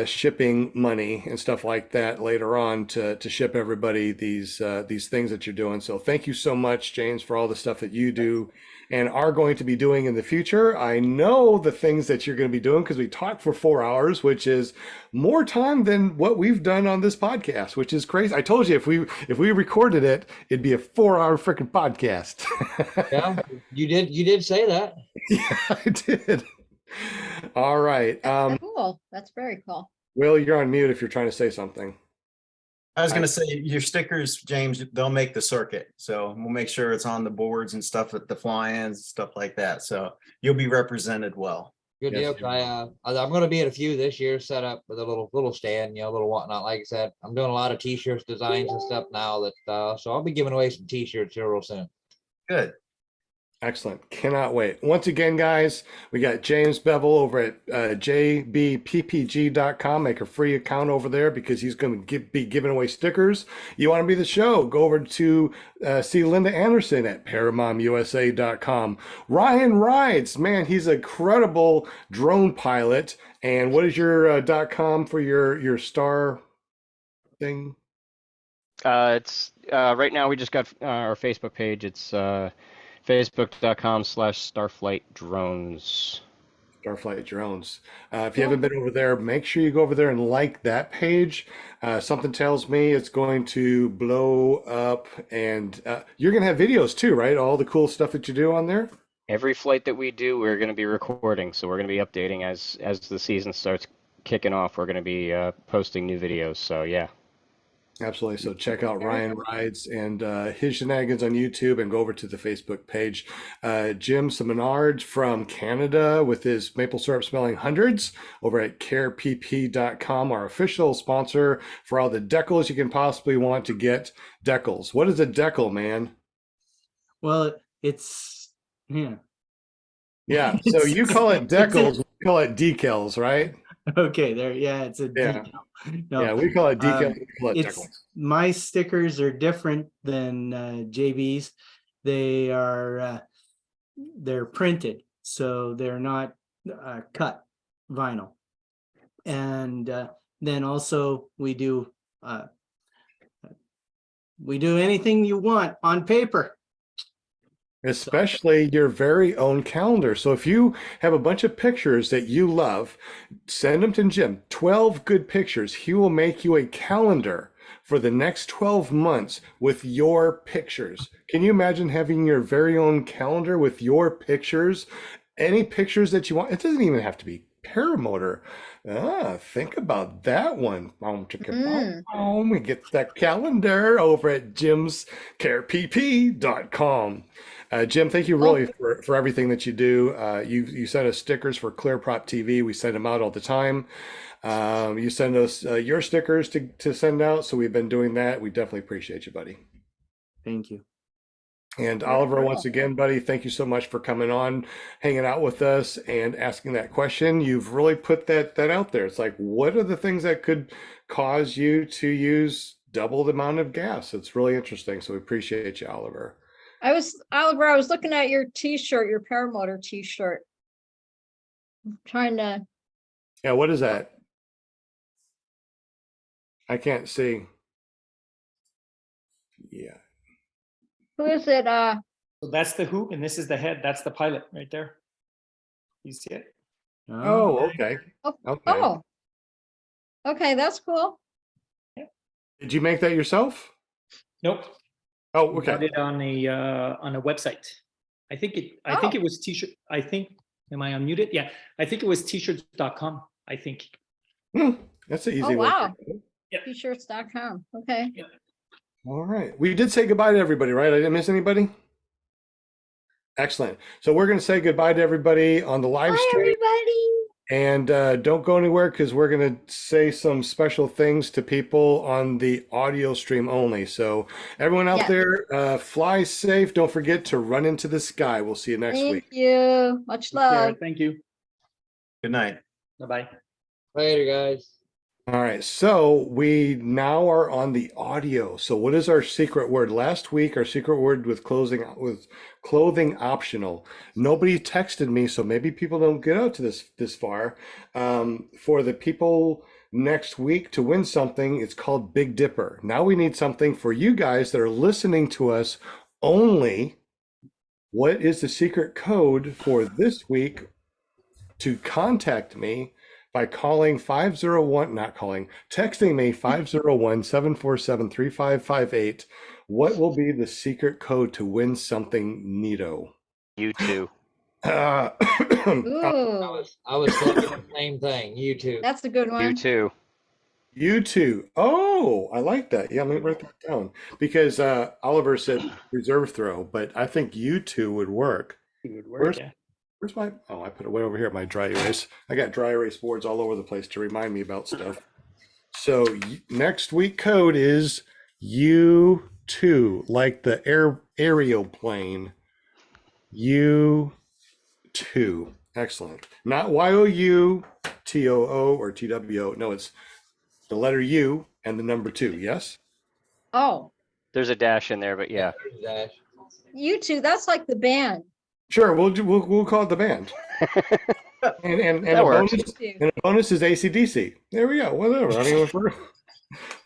shipping money and stuff like that later on to ship everybody these things that you're doing. So thank you so much, James, for all the stuff that you do and are going to be doing in the future. I know the things that you're going to be doing because we talked for 4 hours, which is more time than what we've done on this podcast, which is crazy. I told you if we recorded it, it'd be a 4-hour freaking podcast. Yeah, you did say that. Yeah, I did. All right. cool. That's very cool. Will, you're on mute if you're trying to say something. I was gonna say, your stickers, James, they'll make the circuit. So we'll make sure it's on the boards and stuff at the fly-ins, stuff like that. So you'll be represented well. Good Yes, deal. you I'm going to be at a few this year, set up with a little stand, little whatnot. Like I said, I'm doing a lot of t-shirts, designs and stuff now that, so I'll be giving away some t-shirts here real soon. Good. Excellent. Cannot wait. Once again, guys, we got James Bevel over at jbppg.com. Make a free account over there because he's going to be giving away stickers. You want to be the show? Go over to see Linda Anderson at paramomusa.com. Ryan Rides, man, he's a credible drone pilot. And what is your .com for your star thing? It's right now we just got our Facebook page. It's facebook.com/starflightdrones. Starflight Drones. If you haven't been over there, make sure you go over there and like that page. Something tells me it's going to blow up, and you're going to have videos too, right? All the cool stuff that you do on there. Every flight that we do, we're going to be recording, so we're going to be updating as the season starts kicking off. We're going to be posting new videos. So yeah. Absolutely. So check out Ryan Rides and his shenanigans on YouTube and go over to the Facebook page. Jim Simard from Canada with his maple syrup smelling hundreds over at carepp.com, our official sponsor for all the decals you can possibly want to get decals. What is a decal, man? Well, it's yeah. Yeah. So you call it decals, we call it decals, right? Okay, there. Yeah, it's a Yeah. decal. No, Yeah, we call it decals. We call it it's decals. my stickers are different than JB's. They are they're printed, so they're not cut vinyl. And then also we do anything you want on paper. Especially your very own calendar. So if you have a bunch of pictures that you love, send them to Jim. 12 good pictures. He will make you a calendar for the next 12 months with your pictures. Can you imagine having your very own calendar with your pictures? Any pictures that you want. It doesn't even have to be Paramotor. Think about that one. We get that calendar over at jimscarepp.com. Jim, thank you really for everything that you do. You send us stickers for ClearPropTV. We send them out all the time. You send us your stickers to send out. So we've been doing that. We definitely appreciate you, buddy. Thank you. And Oliver, once again, buddy, thank you so much for coming on, hanging out with us and asking that question. You've really put that out there. It's like, what are the things that could cause you to use double the amount of gas? It's really interesting. So we appreciate you, Oliver. Oliver, I was looking at your t-shirt, your Paramotor t-shirt. I'm trying to. Yeah, what is that? I can't see. Yeah. Who is it? So that's the hoop and this is the head. That's the pilot right there. You see it? Oh, okay. Oh, Okay. oh. Okay, that's cool. Did you make that yourself? Nope. Oh, Got okay. it on a website. I think it was t-shirt. I think, am I unmuted? Yeah. I think it was t-shirts.com. I think. That's an easy Oh, one. wow. Yeah. T-shirts.com. Okay. All right. We did say goodbye to everybody, right? I didn't miss anybody? Excellent. So we're going to say goodbye to everybody on the live Bye, stream. everybody. And don't go anywhere because we're going to say some special things to people on the audio stream only. So everyone out Yes. there, fly safe. Don't forget to run into the sky. We'll see you next Thank week. you. Much Take care. love. Thank you. Good night. Bye-bye. Later, guys. All right, so we now are on the audio. So what is our secret word? Last week, our secret word was clothing optional. Nobody texted me, so maybe people don't get out to this far. For the people next week to win something, it's called Big Dipper. Now we need something for you guys that are listening to us only. What is the secret code for this week to contact me? By texting me 501-747-3558. What will be the secret code to win something neato? U-2. Ooh, I was thinking the same thing. U-2. that's a good one. U-2. U-2. Oh, I like that. Yeah, let me write that down. Because Oliver said reserve throw, but I think U-2 would work. It would work, yeah. Where's my, oh, I put it way over here at my dry erase. I got dry erase boards all over the place to remind me about stuff. So next week code is U2, like the aeroplane. U2. Excellent. Not Y-O-U-T-O-O or T-W-O. No, it's the letter U and the number 2. Yes? Oh, There's a dash in there, but yeah. Dash. U2, that's like the band. Sure, we'll call it the band. And That a works. bonus, and a bonus is AC/DC. There we go. Whatever. I mean, if we're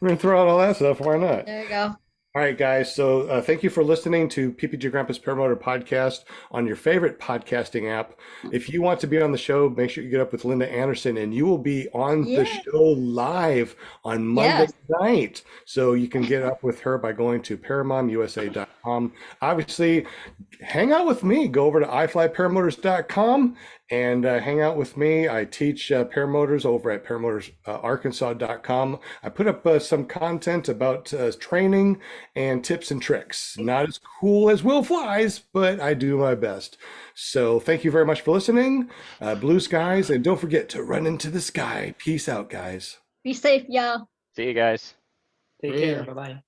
gonna throw out all that stuff, why not? There you go. All right, guys. So thank you for listening to PPG Grandpa's Paramotor podcast on your favorite podcasting app. If you want to be on the show, make sure you get up with Linda Anderson, and you will be on the show live on Monday night. So you can get up with her by going to ParamoMUSA.com. Obviously, hang out with me. Go over to iFlyParamotors.com and hang out with me. I teach paramotors over at paramotorsarkansas.com. I put up some content about training and tips and tricks. Not as cool as Will Flies, but I do my best. So thank you very much for listening. Blue skies, and don't forget to run into the sky. Peace out, guys. Be safe, y'all. See you guys. Take care. Bye-bye.